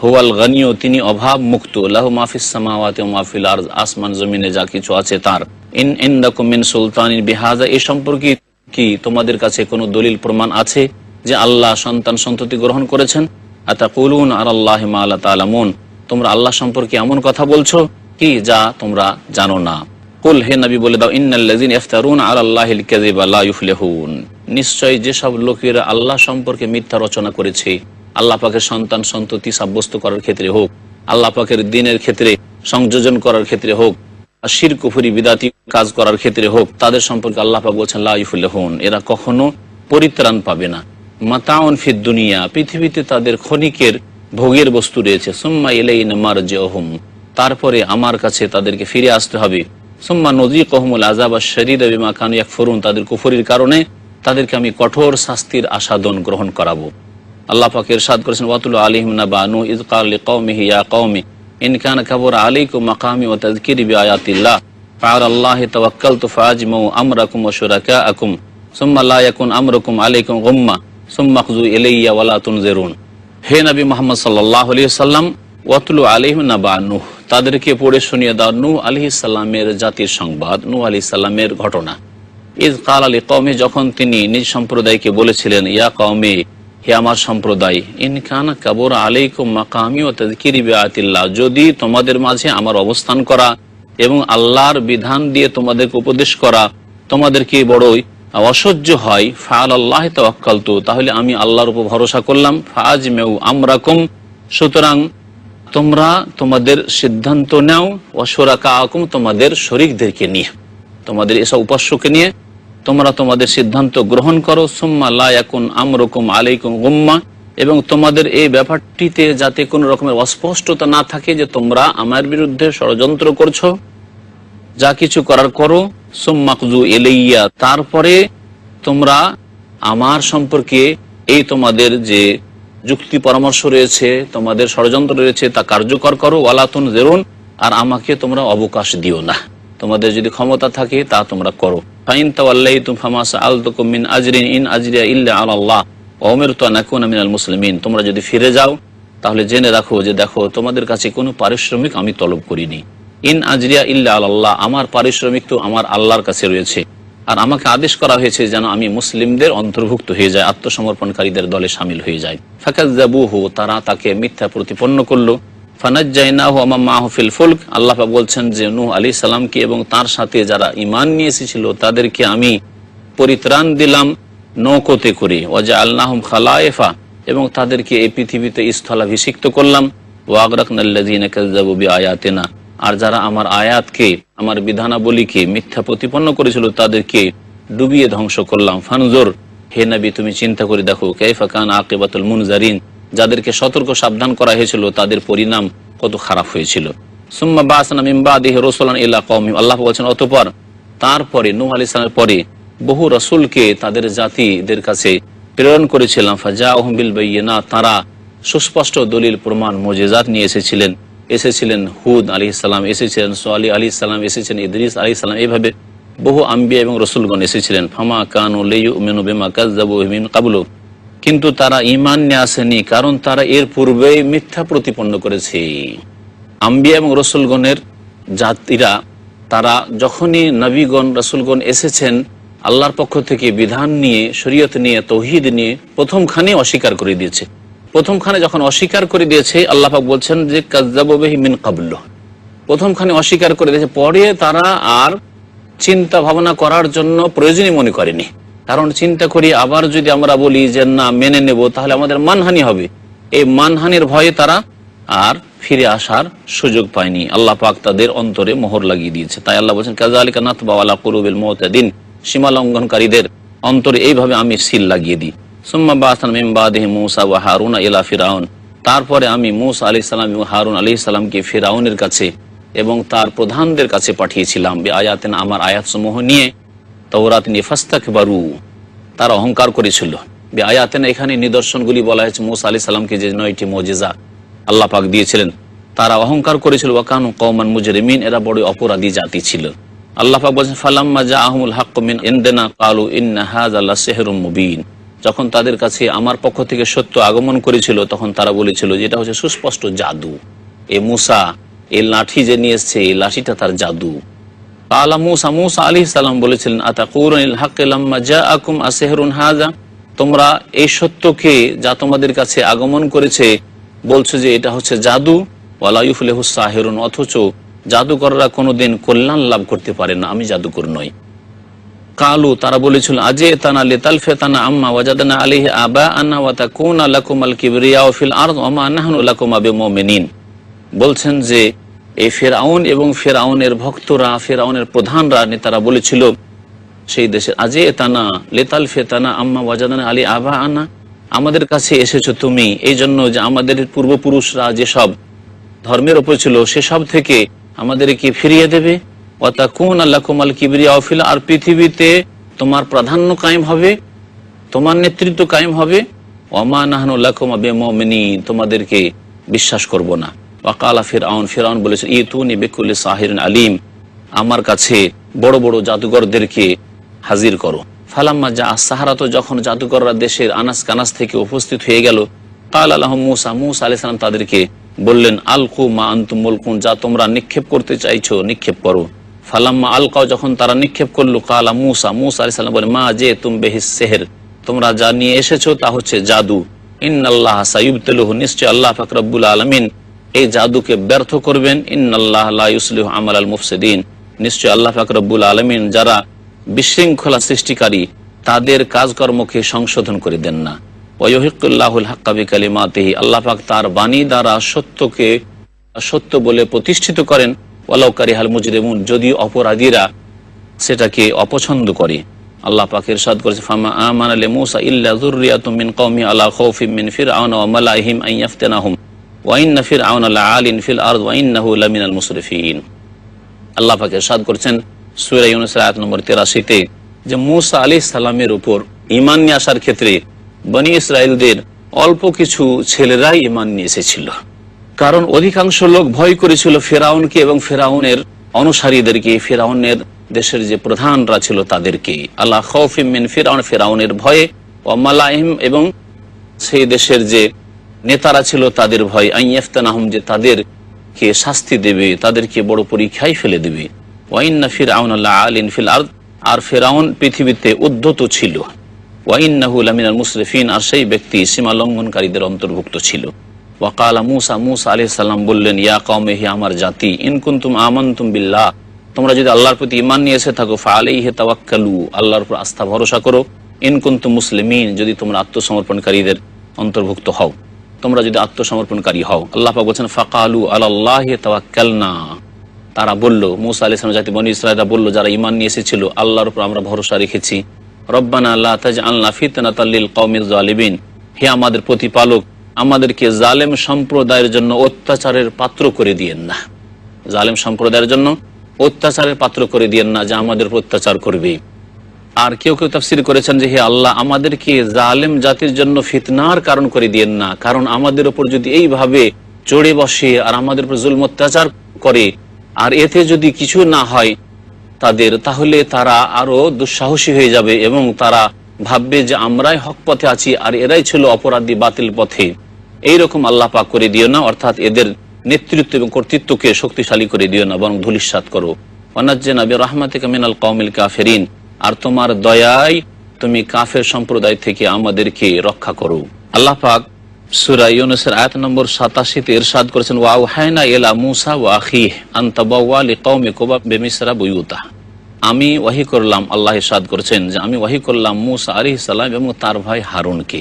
হুয়াল গানিয়্যু, তিনি অভাব মুক্ত। লাহু মা ফিস সামাওয়াতি ওয়া মা ফিল আরদ, আসমান জমিনে যা কিছু আছে তার। ইন ইনদাকুম মিন সুলতানিন বিহাযা, এই সম্পর্কে কি তোমাদের কাছে কোনো দলিল প্রমাণ আছে যে আল্লাহ সন্তান সন্ততি গ্রহণ করেছেন? আতাকুলুন আলাল্লাহি মা লা তা'লামুন, তোমরা আল্লাহ সম্পর্কে এমন কথা বলছো কি যা তোমরা জানো না। কুল, হে নবী বলে দাও, ইন্নাল্লাযীনা ইফতারুনা আলাল্লাহিল কাযিবা লা ইফলিহুন, নিশ্চয় যেসব লোকেরা আল্লাহ সম্পর্কে মিথ্যা রচনা করেছে, আল্লাহ পাকের সন্তান সন্ততি সাব্যস্ত করার ক্ষেত্রে হোক, আল্লাহ পাকের দ্বীনের ক্ষেত্রে সংযোজন করার ক্ষেত্রে হোক, শিরক কুফরি বিদাতি কাজ করার ক্ষেত্রে হোক, তাদের সম্পর্কে আল্লাহ পাক বলছেন লা ইফলিহুন, এরা কখনো পরিত্রাণ পাবে না। মাতাউন ফিদ দুনিয়া, পৃথিবীতে তাদের ক্ষণিকের ভোগের বস্তু রয়েছে। সুম্মা ইলাইনা মারজিউহুম, তারপরে আমার কাছে তাদেরকে ফিরে আসতে হবে। সুম্মা নুযীকুহুমুল আযাবা আশ-শাদীদা বিমা কানু ইয়াকফুরুন, তাদের কুফরির কারণে তাদেরকে আমি কঠোর শাস্তির আস্বাদন গ্রহণ করাবো। আল্লাহ পাক ইরশাদ করেছেন, ওয়াতুলু আলাইহিম নাবা নূহ ইয ক্বালা লিকওমিহি ইয়া কওমি ইন কানা কাবুরা আলাইকুম মাকামি ওয়া তাযকিরি বিআয়াতিল্লাহ ফাআলাল্লাহি তাওয়াক্কালতু ফাআজমু আমরাকুম ওয়া শুরাকাআকুম সুম্মা লা ইয়াকুন আমরুকুম আলাইকুম গুম্মা সুম্মা খুযু ইলাইয়া ওয়া লা তুনজিরুন। হে নবী মুহাম্মদ সাল্লাল্লাহু আলাইহি ওয়াসাল্লাম, ওয়াতুলু আলাইহিম নাবা নূহ, তাদেরকে পড়ে শুনিয়ে দাও নূহ আলাইহিস সালামের জাতির সংবাদ, নূহ আলাইহিস সালামের ঘটনা। ইয ক্বালা লিকওমি, যখন তিনি নিজ সম্প্রদায়কে বলেছিলেন, ইয়া কওমি, হে আমার সম্প্রদায়, ইন কানা কাবুরা আলাইকুম মাকামি ওয়া তাযকিরি বিআয়াতিল্লাহ, যদি তোমাদের মাঝে আমার অবস্থান করা এবং আল্লাহর বিধান দিয়ে তোমাদেরকে উপদেশ করা তোমাদেরকে বড়ই অসহ্য হয়, ফাআলাল্লাহি তাওয়াক্কালতু, তাহলে আমি আল্লাহর উপর ভরসা করলাম, ফাআজমিউ আমরাকুম, সুতরাং তোমরা তোমাদের সিদ্ধান্ত নাও, ওয়া শুরাকাআকুম, তোমাদের শরীকদেরকে নিয়ে, তোমাদের এসব উপাস্যকে নিয়ে তোমরা তোমাদের সিদ্ধান্ত গ্রহণ করো। সুম্মা লা ইয়াকুন আমরুকুম আলাইকুম গুম্মা, এবং তোমাদের এই ব্যাপারটিতে যাতে কোনো রকমের অস্পষ্টতা না থাকে যে তোমরা আমার বিরুদ্ধে ষড়যন্ত্র করছো, যা কিছু করার করো। সুম্মা খুযু ইলাইয়া, তারপরে তোমরা আমার সম্পর্কে এই তোমাদের যে যুক্তি পরামর্শ রয়েছে, তোমাদের ষড়যন্ত্র রয়েছে, তা কার্যকর করো। ওয়ালা তুনজিরুন, আর আমাকে তোমরা অবকাশ দিও না, তোমাদের যদি ক্ষমতা থাকে তা তোমরা করো। ফাইন তাওয়াল্লাইতুম ফামা সাআলতুকুম মিন আজরিন ইন আজরিয়া ইল্লা আলাল্লাহ ওয়া উমিরতু আন আকুনা মিনাল মুসলিমিন, তোমরা যদি ফিরে যাও তাহলে জেনে রাখো যে দেখো তোমাদের কাছে কোনো পারিশ্রমিক আমি তলব করিনি। ইন আজরিয়া ইল্লা আলাল্লাহ, আমার পারিশ্রমিক তো আমার আল্লাহর কাছে রয়েছে, আর আমাকে আদেশ করা হয়েছে যেন আমি মুসলিমদের অন্তর্ভুক্ত হয়ে যায়, আত্মসমর্পণকারীদের দলে শামিল হয়ে যায়। ফাকাযযাবুহু, তারা তাকে মিথ্যা প্রতিপন্ন করলো। ফানাজ্জাইনাহু ওয়া মান মাআহু ফিল ফুলক, আল্লাহ পাক বলছেন যে নূহ আলাইহিস সালামকে এবং তার সাথে যারা ঈমান নিয়ে এসেছিল তাদেরকে আমি পরিত্রাণ দিলাম নৌকোতে করে। ওয়া জাআলনাহুম খালায়েফা, এবং তাদেরকে এই পৃথিবীতে স্থলাভিষিক্ত করলাম। ওয়া আগরাকনাল্লাযীনা কাযযাবু বিআয়াতিনা, আর যারা আমার আয়াতকে, আমার বিধানাবলীকে মিথ্যা প্রতিপন্ন করেছিল তাদেরকে ডুবিয়ে ধ্বংস করলাম। ফানজুর, হে নবী তুমি চিন্তা করে দেখো, কাইফা কানা আকিবাতুল মুনজারিন, যাদেরকে সতর্ক সাবধান করা হয়েছিল তাদের পরিণাম কত খারাপ হয়েছিল। সুম্মা বা'সনা মিন বাদিহি রাসূলান ইলা কওমিহি, আল্লাহ বলছেন অতঃপর তারপরে নূহ আলাইহিস সালামের পরে বহু রাসূলকে তাদের জাতিদের কাছে প্রেরণ করেছিলাম। ফাজাআহুম বিল বায়িনাত, তারা সুস্পষ্ট দলিল প্রমাণ মুজিজাত নিয়ে এসেছিলেন হুদ আলাইহিস সালাম, এসেছিলেন সালেহ আলাইহিস সালাম, এসেছিলেন ইদ্রিস আলাইহিস সালাম, এইভাবে বহু আম্বিয়া এবং রাসূলগণ এসেছিলেন। ফামা কানু লিয়ুমিনু বিমা কাযযাবু মিন ক্বাবলু, কিন্তু তারা ঈমান নিয়ে আসেনি কারণ তারা এর পূর্বেই মিথ্যা প্রতিপন্ন করেছে। আম্বিয়া এবং রাসূলগণের জাতিরা তারা যখনই নবীগণ রাসূলগণ এসেছেন আল্লাহর পক্ষ থেকে বিধান নিয়ে, শরীয়ত নিয়ে, তৌহিদ নিয়ে, প্রথমখানে অস্বীকার করে দিয়েছে। প্রথমখানে যখন অস্বীকার করে দিয়েছে আল্লাহ পাক বলছেন যে কাযযাবু বিহি মিন ক্বাবলু, প্রথমখানে অস্বীকার করে দিয়েছে, পরে তারা আর চিন্তা ভাবনা করার জন্য প্রয়োজনই মনে করেনি। কারণ চিন্তা করি আবার যদি আমরা বলি যে না মেনে নেব তাহলে আমাদের মানহানি হবে, এই মানহানির ভয়ে তারা আর ফিরে আসার সুযোগ পায়নি। আল্লাহ পাক তাদের অন্তরে মোহর লাগিয়ে দিয়েছে। তাই আল্লাহ বলছেন কাযালিকা নাতবা আলা কুলুবিল মুতাদিন, সীমা লঙ্ঘনকারীদের অন্তরে এইভাবে আমি সিল লাগিয়ে দিই। সুম্মা বা'সনা মিন বাদিহি মূসা ওয়া হারুনা ইলা ফিরাউন, তারপরে আমি মূসা আলাইহিস সালাম এবং হারুন আলাইহিস সালামকে ফিরাউনের কাছে এবং তার প্রধানদের কাছে পাঠিয়েছিলাম বিআয়াতিনা, আমার আয়াতসমূহ নিয়ে। তাওরাত নিয়ে ফাস্তাকবারু, তারা অহংকার করেছিল। বিআয়াতিনা, এখানে নিদর্শনগুলি বলা হয়েছে মূসা আলাইহিস সালামকে যে 9টি মুজিজা আল্লাহ পাক দিয়েছিলেন, তারা অহংকার করেছিল। ওয়া কানু কওমান মুজরিমিন, এরা বড় অপরাধী জাতি ছিল। আল্লাহ পাক বলেন ফালাম্মা জাআহুমুল হাক্কু মিন ইনদিনা ক্বালু ইন্না হাযা লাসিহরুম মুবিন, যখন তাদের কাছে আমার পক্ষ থেকে সত্য আগমন করেছিল তখন তারা বলেছিল যে এটা হচ্ছে সুস্পষ্ট জাদু, এ মূসা এই লাঠি যে নিয়ে এসছে এই লাঠিটা তার জাদু। কালা মূসা, মূসা আলাইহিস সালাম বলেছিলেন, আতাকুলুনিল হাক্কা লাম্মা জাআকুম আসিহরুন হাযা, তোমরা এই সত্যকে যা তোমাদের কাছে আগমন করেছে বলছো যে এটা হচ্ছে জাদু। ওয়ালা ইউফলিহুস সাহিরুন, অথচ জাদুকররা কোনোদিন কল্যাণ লাভ করতে পারে না, আমি জাদুকর নই। কালু, তারা বলেছিল, আজে তানা লেতাল ফেতানা আম্মা ওয়াজাদানা আলাইহি আবাআনা ওয়া তাকুনা লাকুমাল কিবরিয়াউ ফিল আরদ ওয়া মা নাহনু লাকুমা বিমুমিনিন। বলছেন যে এই ফেরাউন এবং ফেরাউনের ভক্তরা, ফেরাউনের প্রধানরা, নেতারা বলেছিল সেই দেশে, আজে তানা লেতাল ফেতানা আম্মা ওয়াজাদানা আলী আবা আনা, আমাদের কাছে এসেছো তুমি এই জন্য যে আমাদের পূর্বপুরুষরা যেসব ধর্মের ওপর ছিল সেসব থেকে আমাদেরকে ফিরিয়ে দেবে। ওয়াতাকুনা লাকুমাল কিবরিয়াউ ফিল, আর পৃথিবীতে তোমার প্রাধান্য কায়েম হবে, তোমার নেতৃত্ব কায়েম হবে। ওয়ামা নাহনু লাকুমা বিমুমিনিন, তোমাদেরকে বিশ্বাস করব না। ওয়াকালা ফিরআউন, ফিরআউন বলেছে, ইতুনি বিকুল্লি সাহিরিন আলিম, আমার কাছে বড় বড় জাদুঘরদেরকে হাজির করো। ফালাম্মা যা সাহারা, তো যখন জাদুঘররা দেশের আনাস কানাস থেকে উপস্থিত হয়ে গেল, কাল আলাহম মূসা, মূসা আলাইহিস সালাম তাদেরকে বললেন, আলকু মা আনতুম মুলকুন, যা তোমরা নিক্ষেপ করতে চাইছো নিক্ষেপ করো। ফালাম্মা আলকাও, যখন তারা নিক্ষেপ করলো, কালা মূসা, মূসা আলাইহিস সালাম বলে, মা যে তুম বিহিস সিহর, তোমরা যা নিয়ে এসেছো তা হচ্ছে জাদু। ইন্নাল্লাহ সায়ুবতিলুহু, নিশ্চয় আল্লাহ পাক রব্বুল আলামিন এই জাদুকে ব্যর্থ করবেন। ইন্নাল্লাহ লা ইউসলিহু আমালাল মুফসিদিন, নিশ্চয় আল্লাহ পাক রব্বুল আলামিন যারা বিশৃঙ্খলা সৃষ্টিকারী তাদের কাজকর্মকে সংশোধন করে দেন না। ওয়া ইউহিক্কুল্লাহুল হাক্কা বিকালিমাতিহি, আল্লাহ পাক তার বাণী দ্বারা সত্যকে সত্য বলে প্রতিষ্ঠিত করেন। ওয়ালাউ কারিহাল মুজরিমুন, যদিও অপরাধীরা সেটাকে অপছন্দ করে। আল্লাহ পাক ইরশাদ করেছে, ফামা আমানা লিমূসা ইল্লা যুররিয়াতুম মিন কওমি আলা খাউফিম মিন ফিরআউনা ওয়া মালাইহিম আন ইয়াফতিনাহুম ওয়া ইন্না ফিরআউনা লাআলিন ফিল আরদ ওয়া ইন্নাহু লামিনাল মুসরিফিন। আল্লাহ পাক ইরশাদ করেছেন সূরা ইউনূস আয়াত নম্বর 83-তে যে মূসা আলাইহিস সালামের উপর ঈমান নিয়ে আসার ক্ষেত্রে বনি ইসরায়েলদের অল্প কিছু ছেলেরাই ঈমান নিয়ে এসেছিল, কারণ অধিকাংশ লোক ভয় করেছিল ফেরাউনকে এবং ফেরাউনের অনুসারীদেরকে, ফেরাউনের দেশের যে প্রধানরা ছিল তাদেরকে। আল্লাহ খাউফিম মিন ফিরআউন, ফেরাউনের ভয়ে, ওয়া মালাইহিম, এবং সেই দেশের যে নেতারা ছিল তাদের ভয়, আন ইয়াফতানাহুম, যে তাদেরকে শাস্তি দেবে, তাদেরকে বড় পরীক্ষায় ফেলে দেবে। ওয়া ইন্না ফিরআউনা লাআলিন ফিল আরদ, আর ফেরাউন পৃথিবীতে উদ্ধত ছিল। ওয়া ইন্নাহু লামিনাল মুসরিফিন, আর সেই ব্যক্তি সীমা লঙ্ঘনকারীদের অন্তর্ভুক্ত ছিল। ওয়াকালা মূসা, মূসা আলাইহিস সালাম বললেন, ইয়া কওমি, হে আমার জাতি, ইন কুনতুম আমানতুম বিল্লাহ, তোমরা যদি আল্লাহর প্রতি ঈমান নিয়ে এসে থাকো, ফাআলাইহি তাওয়াক্কালু, আল্লাহর উপর আস্থা ভরসা করো। ইন কুনতুম মুসলিমিন, যদি তোমরা আত্মসমর্পণকারীদের অন্তর্ভুক্ত হও, তোমরা যদি আত্মসমর্পণকারী হও। আল্লাহ পাক বলেন, ফাকালু আলাল্লাহি তাওয়াক্কালনা, তারা বলল, মূসা আলাইহিস সালাম জাতি বনি ইসরাঈলরা বলল, যারা ঈমান নিয়ে এসেছিল, আল্লাহর উপর আমরা ভরসা রেখেছি। রব্বানা লা তাজআলনা ফিতনাতাল লিল কওমিজ জালিমিন, হে আমাদের প্রতিপালক, আমাদেরকে জালেম সম্প্রদায়ের জন্য অত্যাচারের পাত্র করে দিয়েন না। জালেম সম্প্রদায়ের জন্য অত্যাচারের পাত্র করে দিয়েন না, যা আমাদের উপর অত্যাচার করবে। আর কেউ কেউ তাফসীর করেছেন যে হে আল্লাহ, আমাদেরকে জালেম জাতির জন্য ফিতনার কারণ করে দিয়েন না, কারণ আমাদের উপর যদি এইভাবে চড়ে বসে আর আমাদের উপর জুলম অত্যাচার করে, আর এতে যদি কিছু না হয় তাদের, তাহলে তারা আরো দুঃসাহসী হয়ে যাবে এবং তারা ভাববে যে আমরাই হক পথে আছি আর এরাই ছিল অপরাধী বাতিল পথে। এইরকম আল্লাহ পাক করে দিও না, অর্থাৎ এদের নেতৃত্ব এবং কর্তৃত্বকে শক্তিশালী করে দিও না, বরং ধূলিসাৎ করো। ওয়ানাজ্জিনা বিরাহমাতিকা মিনাল কওমিল কাফিরিন, আর তোমার দয়ায় তুমি কাফের সম্প্রদায় থেকে আমাদেরকে রক্ষা করো। আল্লাহ পাক সূরা ইউনূসের আয়াত নম্বর 87-তে ইরশাদ করেছেন, ওয়া আওহায়না ইলা মূসা ওয়া আখিহি আন তাবাওয়া লিকওমিকুম বিমিসরা বুয়ুতা, আমি ওয়াহি করলাম, আল্লাহ ইরশাদ করেছেন যে আমি ওয়াহি করলাম মূসা আলাইহিস সালাম এবং তার ভাই হারুনকে,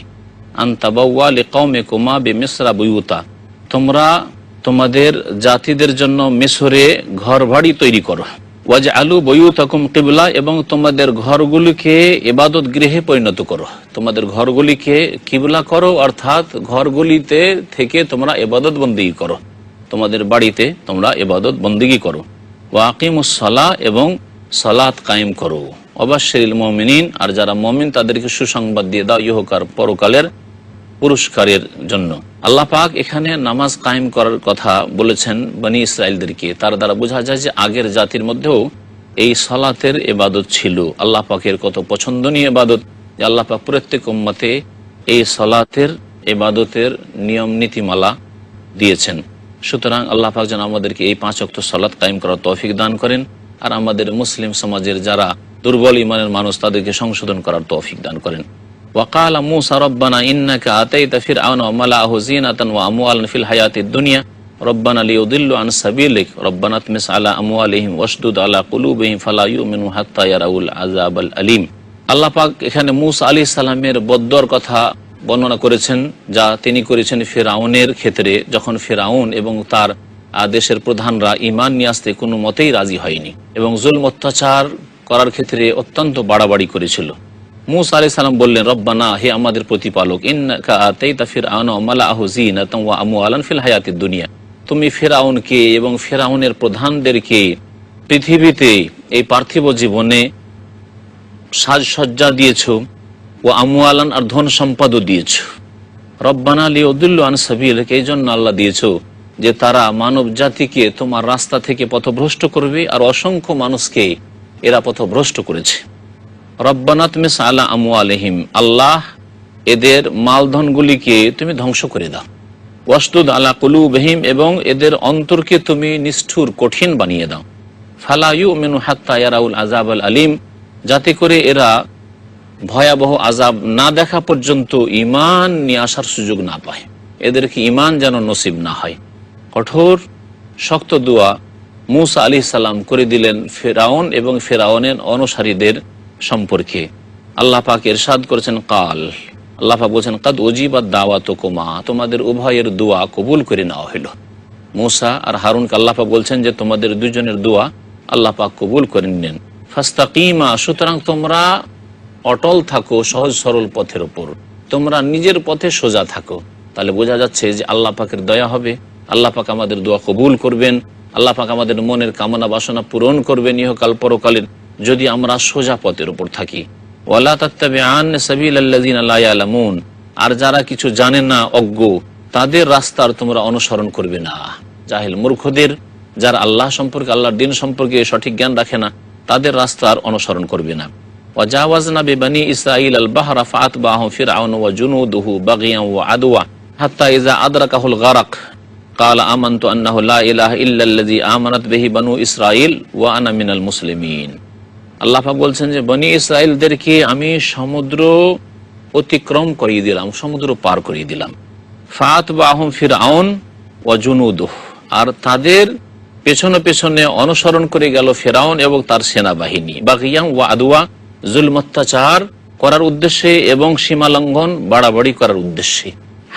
আন তাবাওয়া লিকওমিকুম বিমিসরা বুয়ুতা, তোমরা তোমাদের জাতিদের জন্য মিশরে ঘর বাড়ি তৈরি করো। ওয়াজআলু বুয়ুতাকুম কিবলা, এবং তোমাদের ঘরগুলিকে ইবাদত গৃহে পরিণত করো। তোমাদের ঘরগুলিকে কিবলা করো, অর্থাৎ ঘরগুলিতে থেকে তোমরা ইবাদত বন্দেগী করো, তোমাদের বাড়িতে তোমরা ইবাদত বন্দেগী করো। ওয়া আকিমুস সালাহ, এবং সালাত কায়েম করো। ওয়াবাশশিরিল মুমিনিন, আর যারা মুমিন তাদেরকে সুসংবাদ দিয়ে দাও ইহকার পরকালের পুরস্কারের জন্য। আল্লাহ পাক এখানে নামাজ কায়েম করার কথা বলেছেন বনি ইসরায়েলদেরকে, তার দ্বারা বোঝা যায় যে আগের জাতির মধ্যেও এই সালাতের ইবাদত ছিল। আল্লাহ পাকের কত পছন্দনীয় ইবাদত যে আল্লাহ পাক প্রত্যেক উম্মতে এই সালাতের ইবাদতের নিয়ম নীতিমালা দিয়েছেন। সুতরাং আল্লাহ পাক যেন আমাদেরকে এই 5 ওয়াক্ত সালাত কায়েম করার তৌফিক দান করেন। আর আমাদের মুসলিম সমাজের যারা দুর্বল ইমানের মানুষ তাদেরকে সংশোধন করার তৌফিক দান করেন। ওয়াকাল মুসা রব্বানা ইন্নাকা আতাইতা ফিরআউনা ওয়া মালাআহু যিনাতান ওয়া আমওয়ালান ফিল হায়াতিদ দুনিয়া রব্বানা লিউদিল্লু আন সাবিলিক রব্বানা তমিস আলা আমওয়ালিহিম ওয়াশদুদ আলা কুলুবিহিম ফালা ইউমিনু হাত্তা ইয়ারাউল আযাবাল আলীম। আল্লাহ পাক এখানে মুসা আলাইহিস সালামের বদ্দুয়ার কথা বর্ণনা করেছেন, যা তিনি করেছেন ফিরআউনের ক্ষেত্রে, যখন ফিরআউন এবং তার দেশের প্রধানরা ঈমান নিয়ে আসতে কোনো মতেই রাজি হয়নি এবং জুলম অত্যাচার করার ক্ষেত্রে অত্যন্ত বাড়াবাড়ি করেছিল। মুসা আলাইহিস সালাম বললেন, রব্বানা, হে আমাদের প্রতিপালক, ইন্নাকা আতাইতা ফিরআউনা ওয়া মালাআহু যিনাতান ওয়া আমওয়ালান ফিল হায়াতিদ দুনিয়া, তুমি ফিরআউনকে এবং ফিরআউনের প্রধানদেরকে পৃথিবীতে এই পার্থিব জীবনে সাজসজ্জা দিয়েছ, ও আমওয়ালান আর ধন সম্পদও দিয়েছ। রব্বানা লিউদিল্লু আন সাবিলিক, এই জন্য আল্লাহ দিয়েছ যে তারা মানব জাতিকে তোমার রাস্তা থেকে পথভ্রষ্ট করবে, আর অসংখ্য মানুষকে এরা পথভ্রষ্ট করেছে। রব্বানা তুমিস আলা আমওয়ালিহিম, আল্লাহ এদের মালধনগুলিকে তুমি ধ্বংস করে দাও। ওয়াশদুদ আলা কুলুবিহিম, এবং এদের অন্তরকে তুমি নিষ্ঠুর কঠিন বানিয়ে দাও। ফালা ইউমিনু হাত্তা ইয়ারাউল আযাবাল আলীম, যাতে করে এরা ভয়াবহ আযাব না দেখা পর্যন্ত ঈমান নিয়ে আসার সুযোগ না পায়, এদেরকে ঈমান যেন নসিব না হয়। কঠোর শক্ত দোয়া মুসা আলাইহিস সালাম করে দিলেন ফিরআউন এবং ফিরআউনের অনুসারীদের সম্পর্কে। আল্লাহ পাক ইরশাদ করেছেন, কাল, আল্লাহ পাক বলছেন, কাদ উজিবাত দাওয়াতুকুমা, তোমাদের উভয়ের দোয়া কবুল করে নেওয়া হইল। মুসা আর হারুনকে আল্লাহ পাক বলছেন যে তোমাদের দুজনের দোয়া আল্লাহ পাক কবুল করে নিলেন। ফাস্তাকিমা, সুতরাং তোমরা অটল থাকো সহজ সরল পথের ওপর, তোমরা নিজের পথে সোজা থাকো। তাহলে বোঝা যাচ্ছে যে আল্লাহ পাকের দয়া হবে, আল্লাহ পাক আমাদের দোয়া কবুল করবেন, আল্লাহ পাক আমাদের মনের কামনা বাসনা পূরণ করবেন ইহকাল পরকালের, যদি আমরা সোজা পথের উপর থাকি। ওয়ালা তাত্তাবিআন সাবিলাল্লাযিনা লা ইয়ালামুন, আর যারা কিছু জানে না, অজ্ঞ, তাদের রাস্তার তোমরা অনুসরণ করবে না। জাহিল মূর্খদের, যারা আল্লাহ সম্পর্কে, আল্লাহর দ্বীন সম্পর্কে সঠিক জ্ঞান রাখে না, তাদের রাস্তার অনুসরণ করবে না। ওয়াজাওয়াজনা বিবানি ইসরাঈল আল বাহরা ফাআতবাহুম ফিরআউন ওয়া জুনুদুহু বাগিয়ান ওয়া আদওয়া হাত্তা ইযা আদরাকাহুল গারাক ক্বালা আমানতু আন্নাহু লা ইলাহা ইল্লাল্লাযী আমানাত বিহি বানু ইসরাঈল ওয়া আনা মিনাল মুসলিমিন। আল্লাহ পাক বলছেন যে বনি ইসরাঈলদেরকে আমি সমুদ্র অতিক্রম করিয়ে দিলাম, সমুদ্র পার করিয়ে দিলাম। ফাআতবাহুম ফিরআউন ওয়া জুনুদুহু, আর তাদের পেছনে পেছনে অনুসরণ করে গেল ফিরআউন এবং তার সেনাবাহিনী। বাগিয়ান ওয়া আদওয়া, জুলম অত্যাচার করার উদ্দেশ্যে এবং সীমালঙ্ঘন বাড়াবাড়ি করার উদ্দেশ্যে।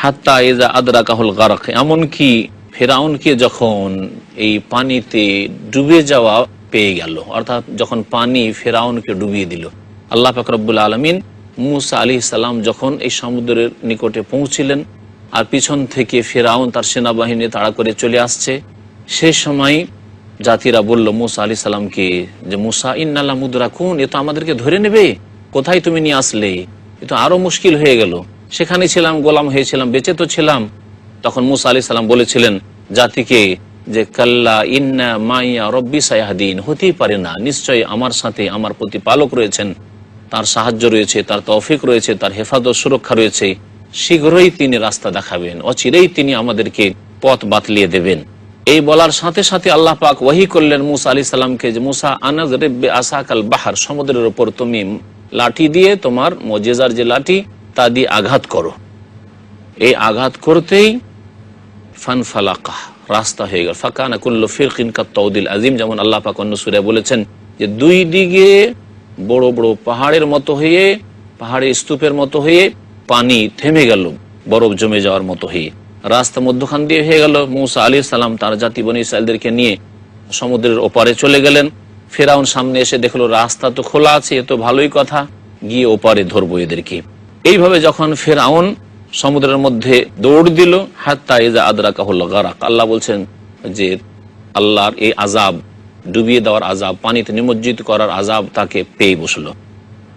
হাত্তা ইযা আদরাকাহুল গারাক, এমনকি ফিরআউনকে যখন এই পানিতে ডুবে যাওয়া পেয়ে গেল, অর্থাৎ যখন পানি ফিরআউনকে ডুবিয়ে দিল। আল্লাহ পাক রব্বুল আলামিন মুসা আলাইহিস সালাম যখন এই সমুদ্রের নিকটে পৌঁছিলেন আর পিছন থেকে ফিরআউন তার সেনাবাহিনী তাড়া করে চলে আসছে, সেই সময় জাতিরা বলল মুসা আলাইহিস সালামকে যে মুসা ইন্নালা মুদরাকুন, এ তো আমাদেরকে ধরে নেবে, কোথায় তুমি নিয়ে আসলে, এ তো আরো মুশকিল হয়ে গেল, সেখানে ছিলাম, গোলাম হয়েছিলাম, বেঁচে তো ছিলাম। তখন মুসা আলাইহিস সালাম বলেছিলেন জাতিকে যে কাল্লা ইন্না মাইয়া রব্বি সায়াহদিন, হতেই পারে না, নিশ্চয়ই আমার সাথে আমার প্রতিপালক রয়েছেন, তার সাহায্য রয়েছে, তার তৌফিক রয়েছে, তার হেফাজত সুরক্ষা রয়েছে, শীঘ্রই তিনি রাস্তা দেখাবেন, অচিরেই তিনি আমাদেরকে পথ বাতলিয়ে দেবেন। এই বলার সাথে সাথে আল্লাহ পাক ওয়াহি করলেন মুসা আলাইহিস সালামকে যে মুসা আনাযরিব বিআসাকাল বাহর, সমুদ্রের উপর তুমি লাঠি দিয়ে, তোমার মুজিজার যে লাঠি তা দিয়ে আঘাত করো। এই আঘাত করতেই ফানফালাকা, রাস্তা হয়ে গেল। ফাকানা কুল্লু ফিরকিন কাত্তাউদিল আজিম, যেমন আল্লাহ পাক অন্য সূরায় বলেছেন যে দুই দিকে বড় বড় পাহাড়ের মতো হয়ে, পাহাড়ের স্তূপের মতো হয়ে পানি থেমে গেল, বরফ জমে যাওয়ার মতো হয়ে রাস্তা মধ্যখান দিয়ে হয়ে গেল। মুসা আলাইহিস সালাম তার জাতি বনী ইসরাঈলদেরকে নিয়ে সমুদ্রের ওপারে চলে গেলেন। ফিরআউন সামনে এসে দেখলো রাস্তা তো খোলা আছে, এ তো ভালোই কথা, গিয়ে ওপারে ধরবো এদেরকে। এইভাবে যখন ফিরআউন সমুদ্রের মধ্যে দৌড় দিল, হাত্তা ইযা আদরাকাহুল গারাক, আল্লাহ বলছেন যে আল্লাহর এই আযাব, ডুবিয়ে দেওয়ার আযাব, পানিতে নিমজ্জিত করার আযাব তাকে পেয়ে বসলো।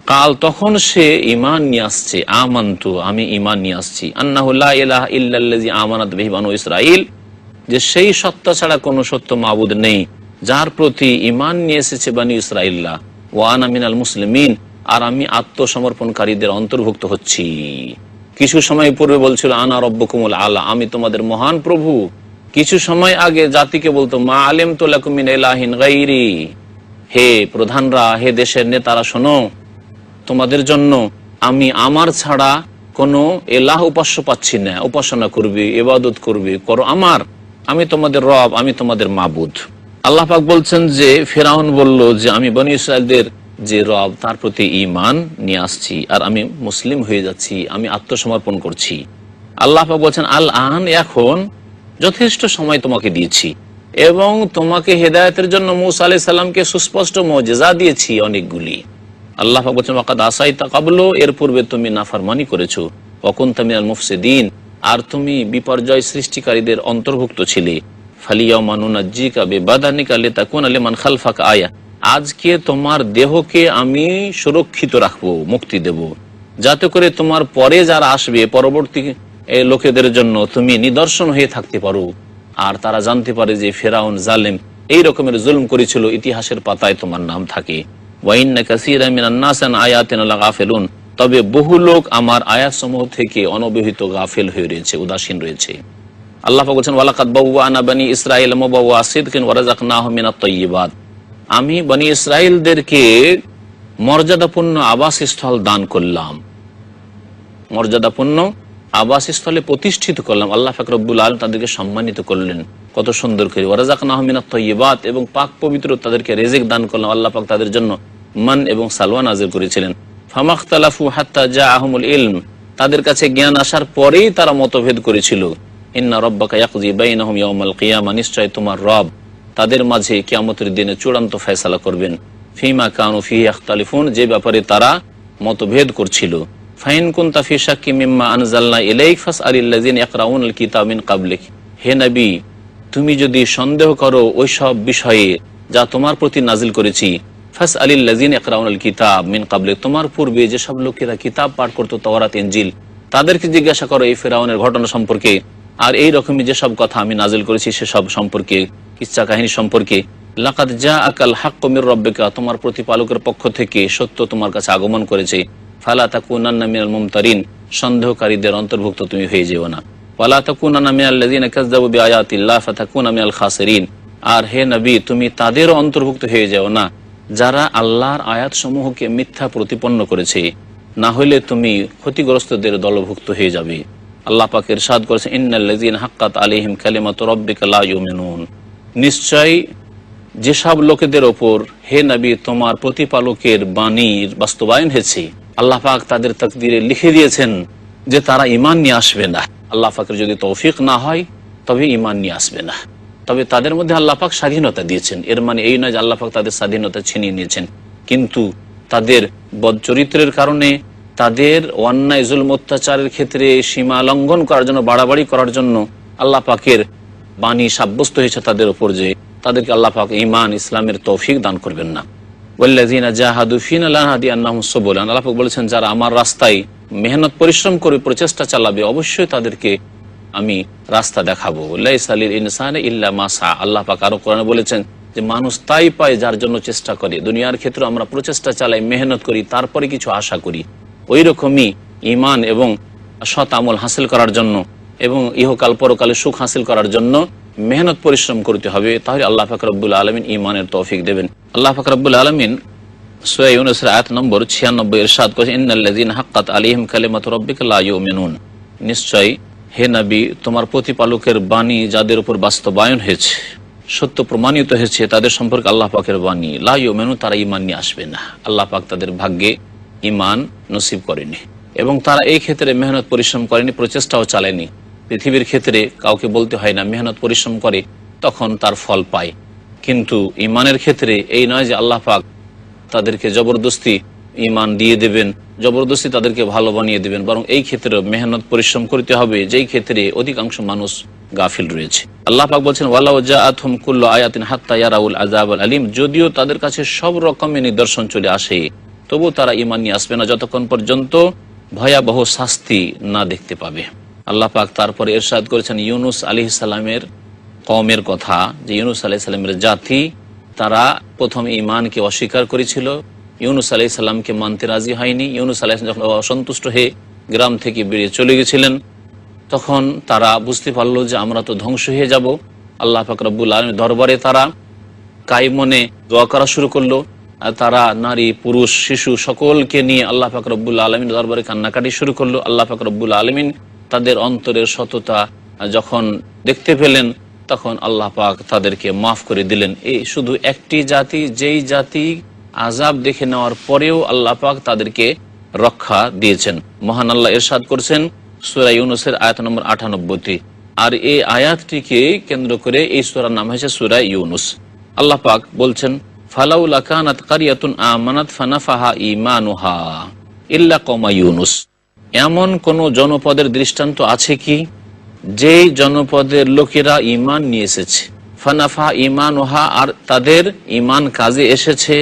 কাল, তখন সে ঈমান নিয়ে আসছে, আমানতু, আমি ঈমান নিয়ে আসছি, আন্নাহু লা ইলাহা ইল্লাল্লাযী আমানাত বিহি বানু ইসরাঈল, যে সেই সত্তা ছাড়া কোনো সত্য মাবুদ নেই যার প্রতি ঈমান নিয়ে এসেছে বনী ইসরাঈলরা, ওয়া আনা মিনাল মুসলিমিন, আর আমি আত্মসমর্পণকারীদের অন্তর্ভুক্ত হচ্ছি। কিছু সময় পূর্বে বলছিল আনা রব্বুকুমুল আলা, আমি তোমাদের মহান প্রভু। কিছু সময় আগে জাতিকে বলতো মা আলিমতু লাকুম মিন ইলাহিন গায়রি, হে প্রধানরা, হে দেশের নেতারা, শোনো, তোমাদের জন্য আমি আমার ছাড়া কোনো এলাহ উপাস্য পাচ্ছি না। উপাসনা করবে, ইবাদত করবে, করো আমার, আমি তোমাদের রব, আমি তোমাদের মাবুদ। আল্লাহ পাক বলছেন যে ফেরাউন বলল যে আমি বনী ইসরায়েলদের যে রব তার প্রতি ঈমান নিয়ে আসছি, আর আমি মুসলিম হয়ে যাচ্ছি, আমি আত্মসমর্পণ করছি। আল্লাহ পাক বলছেন আল আন, এখন যথেষ্ট সময় তোমাকে দিয়েছি এবং তোমাকে হেদায়েতের জন্য মূসা আলাইহিস সালামকে সুস্পষ্ট মুজিজা দিয়েছি অনেকগুলি। আল্লাহ পাক বলছেন ওয়াকাদ আসাইতা ক্বাবলু, এর পূর্বে তুমি নাফরমানি করেছো, ওয়া কুনতা মিনাল মুফসিদিন, আর তুমি বিপর্যয় সৃষ্টিকারীদের অন্তর্ভুক্ত ছিলে। ফালিয়াউমা নুনাজ্জিকা বিবাদানিকা লিতাকুনা লিমান খালফাকা আয়া, আজকে তোমার দেহকে আমি সুরক্ষিত রাখবো, মুক্তি দেব, যাতে করে তোমার পরে যারা আসবে পরবর্তী লোকেদের জন্য তুমি নিদর্শন হয়ে থাকতে পারো, আর তারা জানতে পারে যে ফেরাউন জালেম এই রকমের জুলুম করেছিল, ইতিহাসের পাতায় তোমার নাম থাকে। ওয়াইন্না কাসীরাম মিনান নাস আন আয়াতিনা লাগাফিলুন, তবে বহু লোক আমার আয়াতসমূহ থেকে অনবহিত গাফিল হয়ে রয়েছে, উদাসীন রয়েছে। আল্লাহ পাক বলেন ওয়ালাকাদ বাওয়ানা বনি ইসরাঈল মুবাওয়া সিদকিন ওয়া রাযাকনাহুম মিনাত তাইয়্যিবাত, আমি বনি ইসরাঈলদেরকে মর্যাদাপূর্ণ আবাসস্থল দান করলাম, মর্যাদাপূর্ণ আবাসস্থলে প্রতিষ্ঠিত করলাম। আল্লাহ পাক রব্বুল আলামিন তাদেরকে সম্মানিত করলেন কত সুন্দর করে। ওয়া রাযাকনাহুম মিনাত তাইয়্যিবাত, এবং পাক পবিত্র তাদেরকে রিজিক দান করলাম। আল্লাহ পাক তাদের জন্য মান এবং সালওয়া নাযিল করেছিলেন। ফামাখতালাফু হাত্তা জাআহুমুল ইলম, তাদের কাছে জ্ঞান আসার পরেই তারা মতভেদ করেছিল। ইন্না রাব্বাকা ইয়াকযি বাইনাহুম ইয়াওমাল কিয়ামা, নিশ্চয় তোমার রব তাদের মাঝে কিয়ামতের দিনে চূড়ান্ত ফয়সালা করবেন। ফিমা কানু ফিহি ইখতালিফুন, যে ব্যাপারে তারা মতভেদ করছিল। ফাইন কুনতা ফি শাক্কি মিম্মা আনজালনা ইলাইক ফাসআলিল্লাযিনা ইয়াকরাউনাল কিতাবা মিন ক্বাবলিক, হে নবী, তুমি যদি সন্দেহ করো ওই সব বিষয়ে যা তোমার প্রতি নাজিল করেছি, ফাসআলিল্লাযিনা ইয়াকরাউনাল কিতাব মিন ক্বাবলিক, তোমার পূর্বে যেসব লোকেরা কিতাব পাঠ করতো, তাওরাত ইনজিল, তাদেরকে জিজ্ঞাসা করো এই ফেরাউনের ঘটনা সম্পর্কে, আর এই রকমই যেসব কথা আমি নাজিল করেছি সেসব সম্পর্কে, কিচ্ছা কাহিনী সম্পর্কে। লাকাদ জাআকাল হাক্কু মির রাব্বিকা, তোমার প্রতিপালকের পক্ষ থেকে সত্য তোমার কাছে আগমন করেছে। ফালা তাকুনান্না মিনাল মুমতারিন, সন্দেহকারীদের অন্তর্ভুক্ত তুমি হয়ে যেও না। ওয়ালা তাকুনান্না মিনাল্লাযিনা কাযযাবু বিআয়াতিল্লাহ ফাতাকুনা মিনাল খাসিরিন, আর হে নবী, তুমি তাদেরও অন্তর্ভুক্ত হয়ে যাও না যারা আল্লাহর আয়াতসমূহকে মিথ্যা প্রতিপন্ন করেছে, না হলে তুমি ক্ষতিগ্রস্তদের দলভুক্ত হয়ে যাবে। আল্লাহ পাক ইরশাদ করেছেন ইন্নাল্লাযিনা হাক্কাত আলাইহিম কালিমাতু রাব্বিকা লা ইউমিনুন, নিশ্চয় যেসব লোকেদের ওপর হে নবী তোমার প্রতিপালকের বাণীর বাস্তবায়ন হয়েছে, আল্লাহ পাক তাদের তাকদীরে লিখে দিয়েছেন যে তারা ঈমান নিয়ে আসবে না। আল্লাহ পাকের যদি তৌফিক না হয় তবে ঈমান নিয়ে আসবে না। তবে তাদের মধ্যে আল্লাহ পাক স্বাধীনতা দিয়েছেন, এর মানে এই নয় যে আল্লাহ পাক তাদের স্বাধীনতা ছিনিয়ে নিয়েছেন, কিন্তু তাদের বদচরিত্রের কারণে, তাদের অন্যায় জুলম অত্যাচারের ক্ষেত্রে সীমা লঙ্ঘন করার জন্য, বাড়াবাড়ি করার জন্য আল্লাহ পাকের বাণী সাব্যস্ত হয়েছে তাদের উপর, যে তাদেরকে আল্লাহ পাক ঈমান ইসলামের তৌফিক দান করবেন না। ওয়াল্লাযিনা জাহাদু ফিনা লানাহদিয়ান্নাহুম সুবুলানা, আল্লাহ পাক বলেছেন যারা আমার রাস্তায় মেহনত পরিশ্রম করে প্রচেষ্টা চালাবে, অবশ্যই তাদেরকে আমি রাস্তা দেখাবো। লাইসা লিল ইনসানি ইল্লা মা সা, আল্লাহ পাক আরো কোরআনে বলেছেন যে মানুষ তাই পায় যার জন্য চেষ্টা করে। দুনিয়ার ক্ষেত্রে আমরা প্রচেষ্টা চালাই, মেহনত করি, তারপরে কিছু আশা করি। ওই রকমই ঈমান এবং সৎ আমল হাসিল করার জন্য এবং ইহকাল পরকালে সুখ হাসিল করার জন্য মেহনত পরিশ্রম করতে হবে, তাহলে আল্লাহ পাক রব্বুল আলামিন ঈমানের তৌফিক দেবেন। আল্লাহ পাক রব্বুল আলামিন সূরা ইউনূস আয়াত নম্বর 96 ইরশাদ করেছেন ইন্নাল্লাযিনা হাক্কাত আলাইহিম কালিমাতু রাব্বিকা লা ইউমিনুন, নিশ্চয় হে নবী তোমার প্রতিপালকের বাণী যাদের উপর বাস্তবায়ন হয়েছে, সত্য প্রমাণিত হয়েছে, তাদের সম্পর্কে আল্লাহ পাকের বাণী লা ইউমিনুন, তারা ঈমান নিয়ে আসবে না। আল্লাহ পাক তাদের ভাগ্যে ঈমান নসিব করেনি এবং তারা এই ক্ষেত্রে মেহনত পরিশ্রম করেনি, প্রচেষ্টাও চালায়নি। পৃথিবীর ক্ষেত্রে কাউকে বলতে হয় না, মেহনত পরিশ্রম করে তখন তার ফল পায়, কিন্তু ঈমানের ক্ষেত্রে এই নয় যে আল্লাহ পাক তাদেরকে জবরদস্তি ঈমান দিয়ে দেবেন, জবরদস্তি তাদেরকে ভালো বানিয়ে দেবেন, বরং এই ক্ষেত্রে মেহনত পরিশ্রম করতে হবে, যেই ক্ষেত্রে অধিকাংশ মানুষ গাফিল রয়েছে। আল্লাহ পাক বলছেন ওয়ালাউ জাআতহুম কুল্লু আয়াতিন হাত্তা ইয়ারাউল আযাবাল আলিম, যদিও তাদের কাছে সব রকমের নিদর্শন চলে আসে, তবু তারা ঈমান নিয়ে আসবে না যতক্ষণ পর্যন্ত ভয়াবহ শাস্তি না দেখতে পাবে। আল্লাহ পাক তারপরে ইরশাদ করেছেন ইউনুস আলাইহিস সালামের কওমের কথা, যে ইউনুস আলাইহিস সালামের জাতি তারা প্রথম ঈমানকে অস্বীকার করেছিল, ইউনুস আলাইহিস সালামকে মানতে রাজি হয়নি। ইউনুস আলাইহিস সালাম যখন অসন্তুষ্ট হয়ে গ্রাম থেকে বেরিয়ে চলে গেছিলেন, তখন তারা বুঝতে পারলো যে আমরা তো ধ্বংস হয়ে যাব। আল্লাহ পাক রব্বুল আলামিন দরবারে তারা কায়মনে দোয়া করা শুরু করলো। আর তারা নারী পুরুষ শিশু সকলকে নিয়ে আল্লাহ পাক রব্বুল আলামিন দরবারে কান্নাকাটি শুরু করলো। আল্লাহ পাক রব্বুল আলামিন তাদের অন্তরের সততা যখন দেখতে পেলেন, তখন আল্লাহ পাক তাদেরকে মাফ করে দিলেন। এই শুধু একটি জাতি, যেই জাতি আযাব দেখে নেওয়ার পরেও আল্লাহ পাক তাদেরকে রক্ষা দিয়েছেন। মহান আল্লাহ ইরশাদ করছেন সূরা ইউনূসের আয়াত নম্বর 98। আর এই আয়াতটিকে কেন্দ্র করে এই সূরার নাম হয়েছে সূরা ইউনূস। আল্লাহ পাক বলছেন, ফালাউলা কানাত কারিয়াতুন আমানাত ফানাফাহা ঈমানুহা ইল্লা কওমা ইউনূস। এমন কোন জনপদের দৃষ্টান্ত আছে কি যেই জনপদের লোকেরা ঈমান নিয়ে এসেছে, ফানাফাহা ঈমানুহা, আর তাদের ঈমান কাজে এসেছে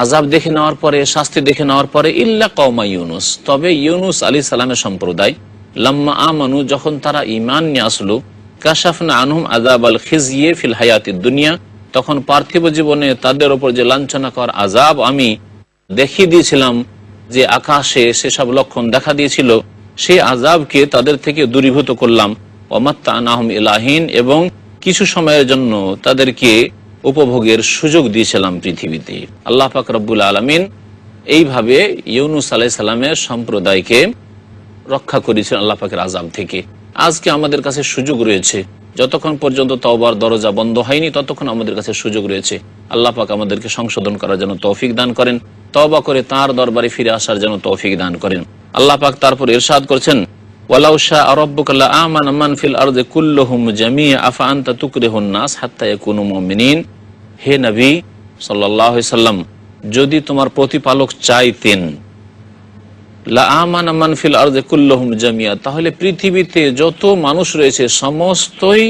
আযাব দেখে নেওয়ার পরে, শাস্তি দেখে নেওয়ার পরে, ইল্লা কওমা ইউনূস, তবে ইউনূস আলাইহিস সালামের সম্প্রদায়, লাম্মা আমানু, যখন তারা ঈমান নিয়ে আসলো, কাশাফনা আনহুম আযাবাল খিজয়ি ফিল হায়াতিদ দুনিয়া, তখন পার্থিব জীবনে তাদের ওপর যে লাঞ্ছনাকর আযাব আমি দেখিয়ে দিয়েছিলাম, যে আকাশে সেসব লক্ষণ দেখা দিয়েছিল, সেই আযাবকে তাদের থেকে দূরীভূত করলাম। ওয়ামাত্তানাহুম ইলাহিন, এবং কিছু সময়ের জন্য তাদেরকে উপভোগের সুযোগ দিয়েছিলাম পৃথিবীতে। আল্লাহ পাক রব্বুল আলামিন এইভাবে ইউনূস আলাইহিস সালামের সম্প্রদায়কে রক্ষা করেছেন আল্লাহ পাকের আযাব থেকে। আজকে আমাদের কাছে সুযোগ রয়েছে, যতক্ষণ পর্যন্ত তওবার দরজা বন্ধ হয়নি ততক্ষণ আমাদের কাছে সুযোগ রয়েছে। আল্লাহ পাক আমাদেরকে সংশোধন করার জন্য তৌফিক দান করেন, তওবা করে তার দরবারে ফিরে আসার জন্য তৌফিক দান করেন। আল্লাহ পাক তারপর ইরশাদ করছেন, ওয়ালাউ শাআ রাব্বুকা লাআমানা মান ফিল আরদি কুল্লুহুম জামিআ আফা আনতা তুকরিহুন নাস হাত্তা ইয়াকুনু মুমিনিন। হে নবী সাল্লাল্লাহু আলাইহি সাল্লাম, যদি তোমার প্রতিপালক চাইতেন, লাআমানা মান ফিল আরদি কুল্লুহুম জামিআ, তাহলে পৃথিবীতে যত মানুষ রয়েছে সমস্তই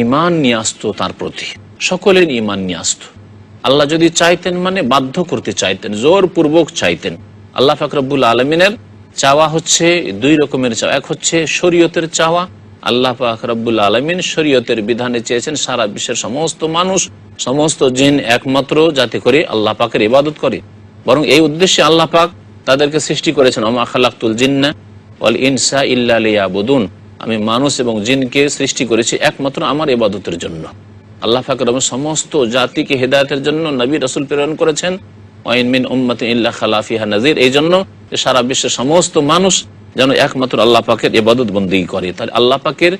ঈমান নিয়ে আসতো তার প্রতি, সকলের ঈমান নিয়ে আসতো। আল্লাহ যদি চাইতেন মানে বাধ্য করতে চাইতেন, জোরপূর্বক চাইতেন। আল্লাহ পাক রব্বুল আলামিনের চাওয়া হচ্ছে দুই রকমের চাওয়া। এক হচ্ছে শরীয়তের চাওয়া, আল্লাহ পাক রব্বুল আলামিন শরীয়তের বিধানে চেয়েছেন সারা বিশ্বের সমস্ত মানুষ, সমস্ত জিন একমাত্র যাতে করে আল্লাহ পাকের ইবাদত করে। বরং এই উদ্দেশ্যে আল্লাহ পাক তাদেরকে সৃষ্টি করেছেন, ওমা খালাকতুল জিন্না ওয়াল ইনসা ইল্লা লিয়াবুদুন, আমি মানুষ এবং জিনকে সৃষ্টি করেছি একমাত্র আমার ইবাদতের জন্য। আল্লাহ পাক রব্বুল সমস্ত জাতিকে হেদায়েতের জন্য নবী রাসূল প্রেরণ করেছেন, ওয়াইন মিন উম্মাতিন ইল্লা খালা ফিহা নাযির, এই জন্য যে সারা বিশ্বের সমস্ত মানুষ যেন একমাত্র আল্লাহ পাকের ইবাদত বন্দেগী করে। তাহলে আল্লাহ পাকের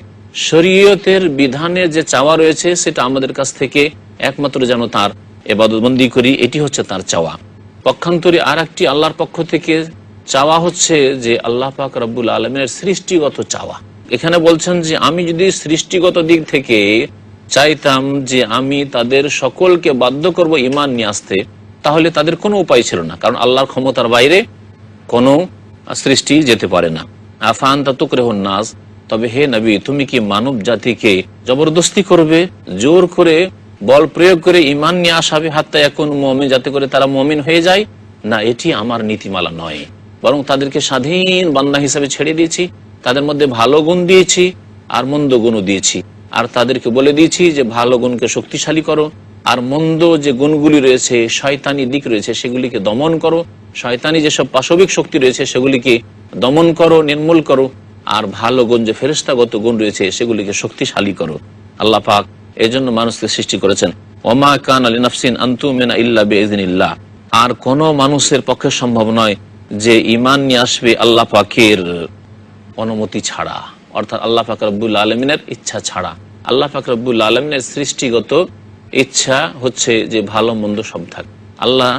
শরীয়তের বিধানে যে চাওয়া রয়েছে সেটা আমাদের কাছ থেকে একমাত্র যেন তার ইবাদত বন্দেগী করি, এটি হচ্ছে তার চাওয়া। পক্ষান্তরে আর একটি আল্লাহর পক্ষ থেকে চাওয়া হচ্ছে যে আল্লাহ পাক রব্বুল আলামিনের সৃষ্টিগত চাওয়া। এখানে বলছেন যে আমি যদি সৃষ্টিগত দিক থেকে চাইতাম যে আমি তাদের সকলকে বাধ্য করব ঈমান নিয়ে আসতে, তাহলে তাদের কোনো উপায় ছিল না, কারণ আল্লাহর ক্ষমতার বাইরে কোনো সৃষ্টি যেতে পারে না। আফা আনতা তুকরিহুন নাস, তবে হে নবী তুমি কি মানব জাতিকে জবরদস্তি করবে, জোর করে বল প্রয়োগ করে ঈমান নিয়ে আসাবে, হাত্তা ইয়াকুনু মুমিন, যাতে করে তারা মুমিন হয়ে যায়? না, এটি আমার নীতিমালা নয়, বরং তাদেরকে স্বাধীন বান্দা হিসেবে ছেড়ে দিয়েছি, তাদের মধ্যে ভালো গুণ দিয়েছি আর মন্দ গুণও দিয়েছি, আর তাদেরকে বলে দিয়েছি যে ভালো গুণকে শক্তিশালী করো, আর মন্দ যে গুণগুলি রয়েছে, শয়তানি দিক রয়েছে, সেগুলিকে দমন করো, শয়তানি যেসব পাশবিক শক্তি রয়েছে সেগুলিকে দমন করো, নির্মূল করো, আর ভালো গুণ যে ফেরেশতাগত গুণ রয়েছে সেগুলিকে শক্তিশালী করো। আল্লাহ পাক এই জন্য মানুষকে সৃষ্টি করেছেন। ওমা কানা লিনাফসিন আন তুমিনা ইল্লা বিইজনিল্লাহ, আর কোনো মানুষের পক্ষে সম্ভব নয় যে ঈমান নিয়ে আসবে আল্লাহ পাকের অনুমতি ছাড়া, অর্থাৎ আল্লাহ পাক রব্বুল আলামিনের ইচ্ছা ছাড়া। আল্লাহ পাক রব্বুল আলামিনের সৃষ্টিগত ইচ্ছা হচ্ছে যে ভালো মন্দ সব থাক। আল্লাহ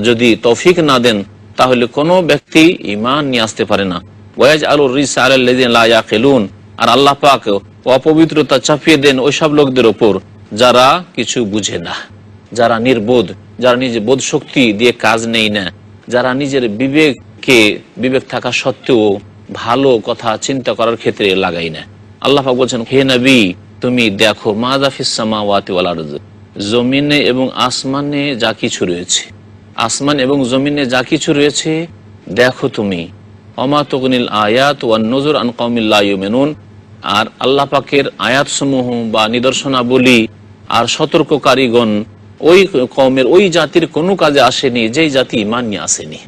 যদি তৌফিক না দেন তাহলে কোনো ব্যক্তি ঈমান নিয়ে আসতে পারে না। ওয়াজআলুর রিজসা আলাল্লাযিনা লা ইয়াকিলুন, আর আল্লাহ পাক অপবিত্রতা চাপিয়ে দেন ওইসব লোকদের ওপর যারা কিছু বুঝে না, যারা নির্বোধ, যারা নিজের বোধ শক্তি দিয়ে কাজ নেই না, যারা নিজের বিবেক থাকা সত্ত্বেও ভালো কথা চিন্তা করার ক্ষেত্রে লাগাই না। আল্লাহ পাক বলছেন, হে নবী তুমি দেখো, মাযা ফিস সামাওয়াতি ওয়াল আরদ, জমিনে এবং আসমানে যা কিছু রয়েছে, আসমান এবং জমিনে যা কিছু রয়েছে দেখো তুমি। ওমা তুগনিল আয়াত ওয়ান নুযুর আন কওমিন লা ইউমিনুন, আর আল্লাহ পাকের আয়াতসমূহ বা নিদর্শনাবলী আর সতর্ককারীগণ ওই কওমের, ওই জাতির কোনো কাজে আসেনি যেই জাতি ঈমান নিয়ে আসেনি,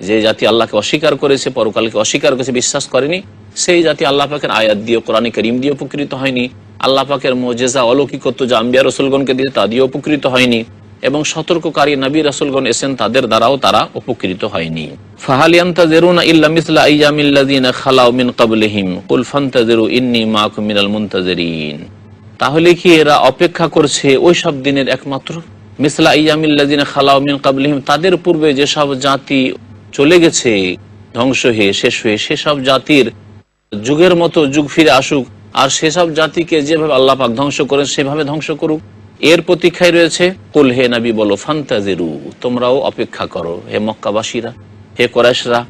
যে জাতি আল্লাহকে অস্বীকার করেছে, পরকালকে অস্বীকার করেছে, বিশ্বাস করেনি, সেই জাতি আল্লাহ পাকের আয়াত দিয়ে, কোরআনে কারীম দিয়ে উপকৃত হয়নি, আল্লাহ পাকের মুজিজা অলৌকিকত্ব যা আম্বিয়া রাসূলগণকে দিয়ে তা দিয়ে উপকৃত হয়নি, এবং সতর্ককারী নবী রাসূলগণ এসেন তাদের দ্বারাও তারা উপকৃত হয়নি। ফাহাল ইয়ান্তাজিরুনা ইল্লা মিসলা আইয়ামিল্লাযিনা খালাউ মিন ক্বাবলিহিম কুল ফান্তাজিরু ইন্নী মাআকুম মিনাল মুনতাজিরিন। তাহলে কি এরা অপেক্ষা করছে ওই সব দিনের একমাত্র? মিসলা আইয়ামিল্লাযিনা খালাউ মিন ক্বাবলিহিম, তাদের পূর্বে যেসব জাতি চলে গেছে ধ্বংস হয়ে শেষ হয়ে, সেসব জাতির যুগের মতো যুগ ফিরে আসুক, আর সেসব জাতিকে যেভাবে আল্লাহ পাক ধ্বংস করেন সেভাবে ধ্বংস করুক, এর প্রতীক্ষায় রয়েছে। কুল, হে নবী বলো, ফান্তাজিরু, তোমরাও অপেক্ষা করো, হে মক্কাবাসীরা, হে কুরাইশরা,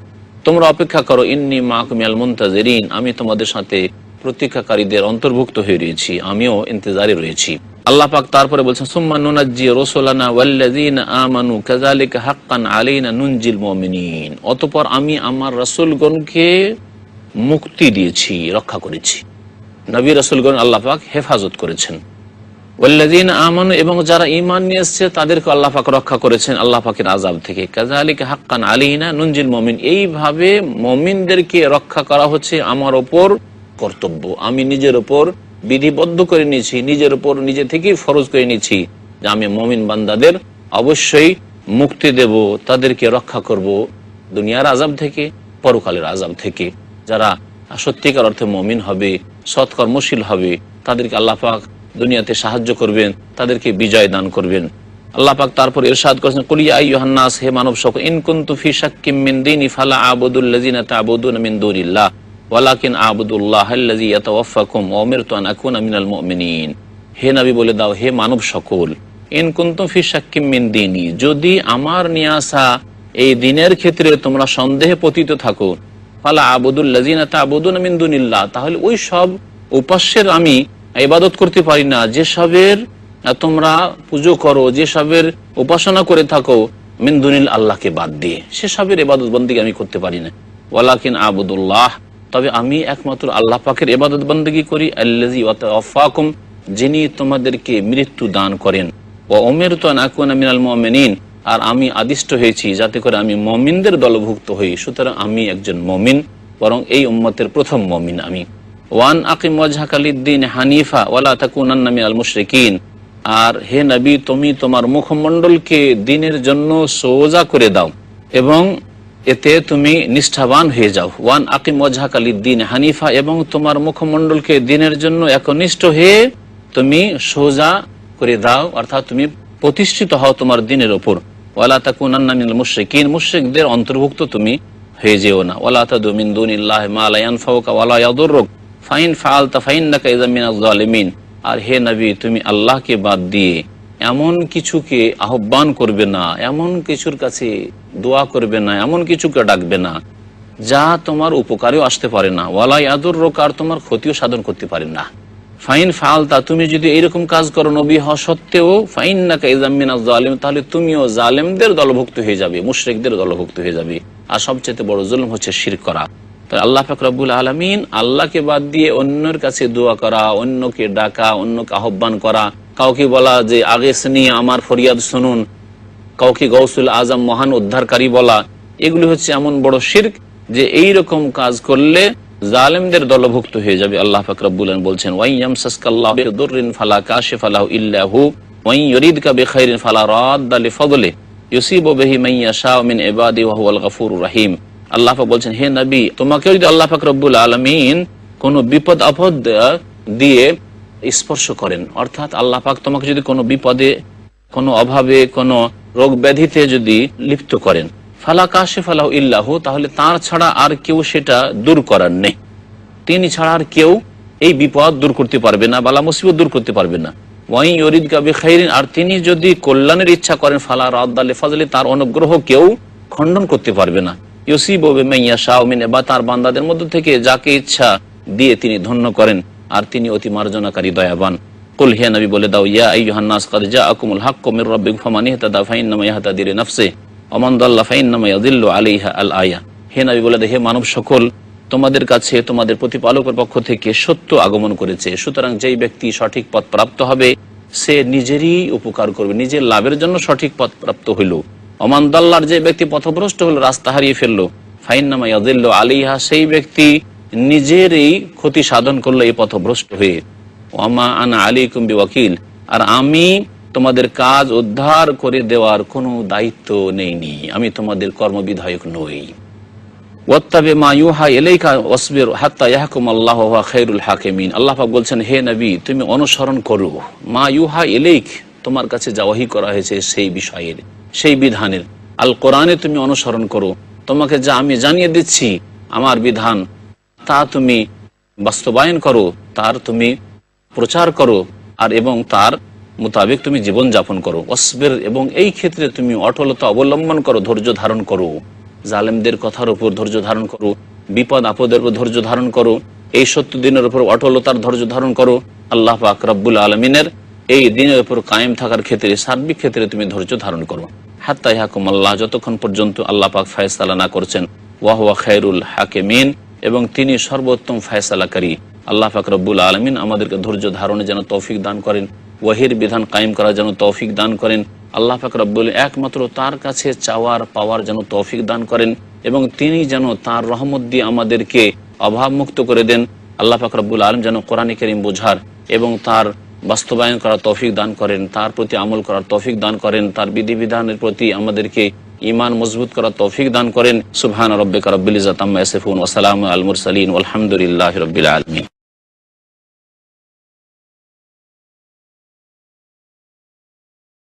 তোমরা অপেক্ষা করো, ইন্নী মাআকুম মিনাল মুনতাজিরিন, আমি তোমাদের সাথে প্রতীক্ষাকারীদের অন্তর্ভুক্ত হয়ে রয়েছি, আমিও ইন্তজারে রয়েছি। আল্লাহ পাক তারপরে বলছেন, সুম্মা নুনাজ্জি রাসূলানা ওয়াল্লাযিনা আমানু কাযালিকা হাক্কান আলাইনা নুনজিল মুমিনিন, অতঃপর আমি আমার রাসূলগণকে মুক্তি দিয়েছি, রক্ষা করেছি। নবী রাসূলগণ আল্লাহ পাক হেফাজত করেছেন। ওয়াল্লাযিনা আমানু, এবং যারা ঈমান নিয়ে এসেছে তাদেরকে আল্লাহ পাক রক্ষা করেছেন আল্লাহ পাকের আযাব থেকে। কাযালিকা হাক্কান আলাইনা নুনজিল মুমিন, এইভাবে মুমিনদেরকে রক্ষা করা হচ্ছে আমার ওপর কর্তব্য, আমি নিজের ওপর বিধিবদ্ধ করে নিয়েছি, নিজের উপর নিজে থেকেই ফরজ করে নিয়েছি যে আমি মুমিন বান্দাদের অবশ্যই মুক্তি দেব, তাদেরকে রক্ষা করব দুনিয়ার আযাব থেকে, পরকালের আযাব থেকে। যারা সত্যিকার অর্থে মুমিন হবে, সৎকর্মশীল হবে, তাদেরকে আল্লাহ পাক দুনিয়াতে সাহায্য করবেন, তাদেরকে বিজয় দান করবেন। আল্লাহ পাক তারপর ইরশাদ করেছেন, কুল ইয়া আইয়ুহান নাস, হে মানব সকল, ইন কুনতু ফি শাক্কিম মিন দীনি ফালা আ'বুদুল্লাযিনা তা'বুদুনা মিন দুনিল্লাহ ওয়ালাকিন আ'বুদুল্লাহাল্লাযী ইয়াতাওয়াফাকুম ওয়া উমিরতু আন আকুনা মিনাল মুমিনিন। হে নবী বলে দাও, হে মানব সকল, ইন কুনতুম ফি শাক্কিম মিন দীনি, যদি আমার নিয়ে আসা এই দিনের ক্ষেত্রে তোমরা সন্দেহে পতিত থাকো, ফালা আ'বুদুল্লাযিনা তা'বুদুনা মিন দুনিল্লাহ, তাহলে ওই সব উপাস্যের আমি ইবাদত করতে পারি না, যেসবের তোমরা পুজো করো, যেসবের উপাসনা করে থাকো মিন দুনিল, আল্লাহকে বাদ দিয়ে, সেসবের ইবাদত বন্দেগী আমি করতে পারি না। ওয়ালাকিন আ'বুদুল্লাহ, তবে আমি একমাত্র আল্লাহ পাকের ইবাদত বন্দেগী করি, আল্লাযী ইয়াতাওয়াফাকুম, যিনি তোমাদেরকে মৃত্যু দান করেন, ওয়া উমিরতু আন আকুনা মিনাল মুমিনিন, আর আমি আদিষ্ট হয়েছি যাতে করে আমি মুমিনদের দলভুক্ত হই। সুতরাং আমি একজন মুমিন, বরং এই উম্মতের প্রথম মুমিন আমি। ওয়ান আকিম ওয়াজহাকা লিদ-দীন হানিফা ওয়ালা তাকুনান্না মিনাল মুশরিকিন, আর হে নবী তুমি তোমার মুখমণ্ডলকে দ্বীনের জন্য সোজা করে দাও এবং এতে তুমি নিষ্ঠাবান হয়ে যাও। ওয়ান আকিম ওয়াজহাকা লিদ-দীন হানিফা, এবং তোমার মুখমণ্ডলকে দ্বীনের জন্য একনিষ্ঠ হয়ে তুমি সোজা করে দাও, অর্থাৎ তুমি প্রতিষ্ঠিত হও তোমার দ্বীনের উপর। ওয়ালা তাকুনান্না মিনাল মুশরিকিন, মুশরিকদের অন্তর্ভুক্ত তুমি হয়ে যেও না। ওয়ালা তাদউ মিন দুনিল্লাহি মা লা ইয়ানফাউকা ওয়ালা ইয়াদুররুক ফাইন ফাআলতা ফাইন্নাকা ইযা মিনাজ জালিমিন, আর হে নবী তুমি আল্লাহকে বাদ দিয়ে এমন কিছুকে আহ্বান করবে না, এমন কিছুর কাছে দোয়া করবে না, এমন কিছুকে ডাকবে না যা তোমার উপকারেও আসতে পারে না, ওয়ালা ইয়াদুররুক, আর তোমার ক্ষতিও সাধন করতে পারে না। ফাইন ফাআলতা, তুমি যদি এইরকম কাজ করো নবী হওয়া সত্ত্বেও, ফাইন্নাকা ইযা মিনাজ জালিমিন, তাহলে তুমিও জালেমদের দলভুক্ত হয়ে যাবে, মুশরিকদের দলভুক্ত হয়ে যাবে। আর সবচেয়ে বড় জুলুম হচ্ছে শিরক করা। তাই আল্লাহ পাক রব্বুল আলামিন আল্লাহকে বাদ দিয়ে অন্যের কাছে দোয়া করা, অন্যকে ডাকা, অন্যকে আহ্বান করা, কাউকে বলা যে আগে শুনি আমার ফরিয়াদ শুনুন, কাউকে গৌসুল আজম মহান উদ্ধারকারী বলা, এগুলি হচ্ছে এমন বড় শিরক যে এই রকম কাজ করলে জালেমদের দলভুক্ত হয়ে যাবে। আল্লাহ পাক রব্বুল আলামিন বলছেন, ওয়া ইয়ামসাসকাল্লাহু বিদুররিন ফালা কাশিফা লাহু ইল্লা হু ওয়া ইউরিদকা বিখাইরিন ফালা রাদ্দা লিফাদলিহি ইউসিবু বিহি মান ইয়াশাউ মিন ইবাদিহি ওয়া হুয়াল গফুরুর রহিম। আল্লাহ পাক বলছেন, হে নবী তোমাকে যদি আল্লাহ পাক রব্বুল আলামিন কোনো বিপদ আপদ দিয়ে স্পর্শ করেন, অর্থাৎ আল্লাহ পাক তোমাকে যদি কোনো বিপদে, কোনো অভাবে, কোনো রোগ ব্যাধিতে যদি লিপ্ত করেন, ফালা কাশিফা লাহু ইল্লা হু, তাহলে তার ছাড়া আর কেউ সেটা দূর করার নেই, তিনি ছাড়া আর কেউ এই বিপদ দূর করতে পারবে না, বালা মুসিবত দূর করতে পারবে না। ওয়া ইউরিদকা বিখাইরিন, আর তিনি যদি কল্যাণের ইচ্ছা করেন, ফালা রাদ্দা লিফাদলি, তার অনুগ্রহ কেউ খণ্ডন করতে পারবে না। ইউসিবু বিমান ইয়াশাউ মিন ইবাদিহি, তার বান্দাদের মধ্য থেকে যাকে ইচ্ছা দিয়ে তিনি ধন্য করেন, আর তিনি অতি মার্জনাকারী দয়াবান। কুল, হে নবী বলে দাও, ইয়া আইয়ুহান নাস কাদ জাআকুমুল হাক্কু মির রাব্বিকুম ফামান ইহতাদা ফাইন্নামা ইয়াহতাদি লিনাফসিহি ওয়া মান দাল্লা ফাইন্নামা ইয়াদিল্লু আলাইহা আল আয়া। হে নবী বলে দাও, হে মানব সকল, তোমাদের কাছে তোমাদের প্রতিপালকের পক্ষ থেকে সত্য আগমন করেছে, সুতরাং যেই ব্যক্তি সঠিক পথ প্রাপ্ত হবে সে নিজেরই উপকার করবে, নিজের লাভের জন্য সঠিক পথ প্রাপ্ত হইল। ওমান দাল্লার, যে ব্যক্তি পথভ্রষ্ট হলো, রাস্তা হারিয়ে ফেললো, ফাইন্নামা ইয়াদিল্লু আলাইহা, সেই ব্যক্তি নিজেরই ক্ষতি সাধন করলো এই পথভ্রষ্ট হয়ে। ওয়ামা আনা আলাইকুম বিওয়াকিল, আর আমি তোমাদের কাজ উদ্ধার করে দেওয়ার কোনো দায়িত্ব নেইনি, আমি তোমাদের কর্মবিধায়ক নই। ওয়াত্তাবি মা ইউহা ইলাইকা ওয়াসবির হাত্তা ইয়াহকুম আল্লাহু ওয়া খায়রুল হাকিমিন। আল্লাহ পাক বলছেন, হে নবী, তুমি অনুসরণ করো মা ইউহা ইলাইক, তোমার কাছে যা ওহী করা হয়েছে সেই বিষয়ের, সেই বিধানের। আল কোরআনে তুমি অনুসরণ করো, তোমাকে যা আমি জানিয়ে দিচ্ছি আমার বিধান, তা তুমি বাস্তবায়ন করো, তার তুমি প্রচার করো, আর এবং তার মোতাবেক তুমি জীবন যাপন করো। ওয়াসবির, এবং এই ক্ষেত্রে তুমি অটলতা অবলম্বন করো, ধৈর্য ধারণ করো, জালেমদের কথার উপর ধৈর্য ধারণ করো, বিপদ আপদের উপর ধৈর্য ধারণ করো, এই সত্য দিনের উপর অটলতার ধৈর্য ধারণ করো। আল্লাহ পাক রব্বুল আলমিনের এই দিনের উপর কায়েম থাকার ক্ষেত্রে, সার্বিক ক্ষেত্রে তুমি ধৈর্য ধারণ করো। হাত্তা ইয়াহকুম আল্লাহ, যতক্ষণ পর্যন্ত আল্লাহ পাক ফায়সালা না করছেন। ওয়া হুয়া খায়রুল হাকিমিন, এবং তিনি সর্বোত্তম ফায়সালাকারী। আল্লাহ পাক রব্বুল আলমিন আমাদেরকে ধৈর্য ধারণে যেন তৌফিক দান করেন, ওয়াহির বিধান কায়েম করার যেন তৌফিক দান করেন। আল্লাহ পাক রব্বুল একমাত্র তার কাছে চাওয়ার পাওয়ার যেন তৌফিক দান করেন, এবং তিনি যেন তার রহমত দিয়ে আমাদেরকে অভাবমুক্ত করে দেন। আল্লাহ পাক রব্বুল আলম যেন কোরআন কারীম বোঝার এবং তার বাস্তবায়ন করার তৌফিক দান করেন, তার প্রতি আমল করার তৌফিক দান করেন, তার বিধিবিধানের প্রতি আমাদেরকে ঈমান মজবুত করার তৌফিক দান করেন। সুবহান রাব্বিকা রাব্বিল ইজ্জাতি আম্মা ইয়াসিফুন ওয়া সালামুন আলাল মুরসালিন ওয়ালহামদুলিল্লাহি রাব্বিল আলামিন।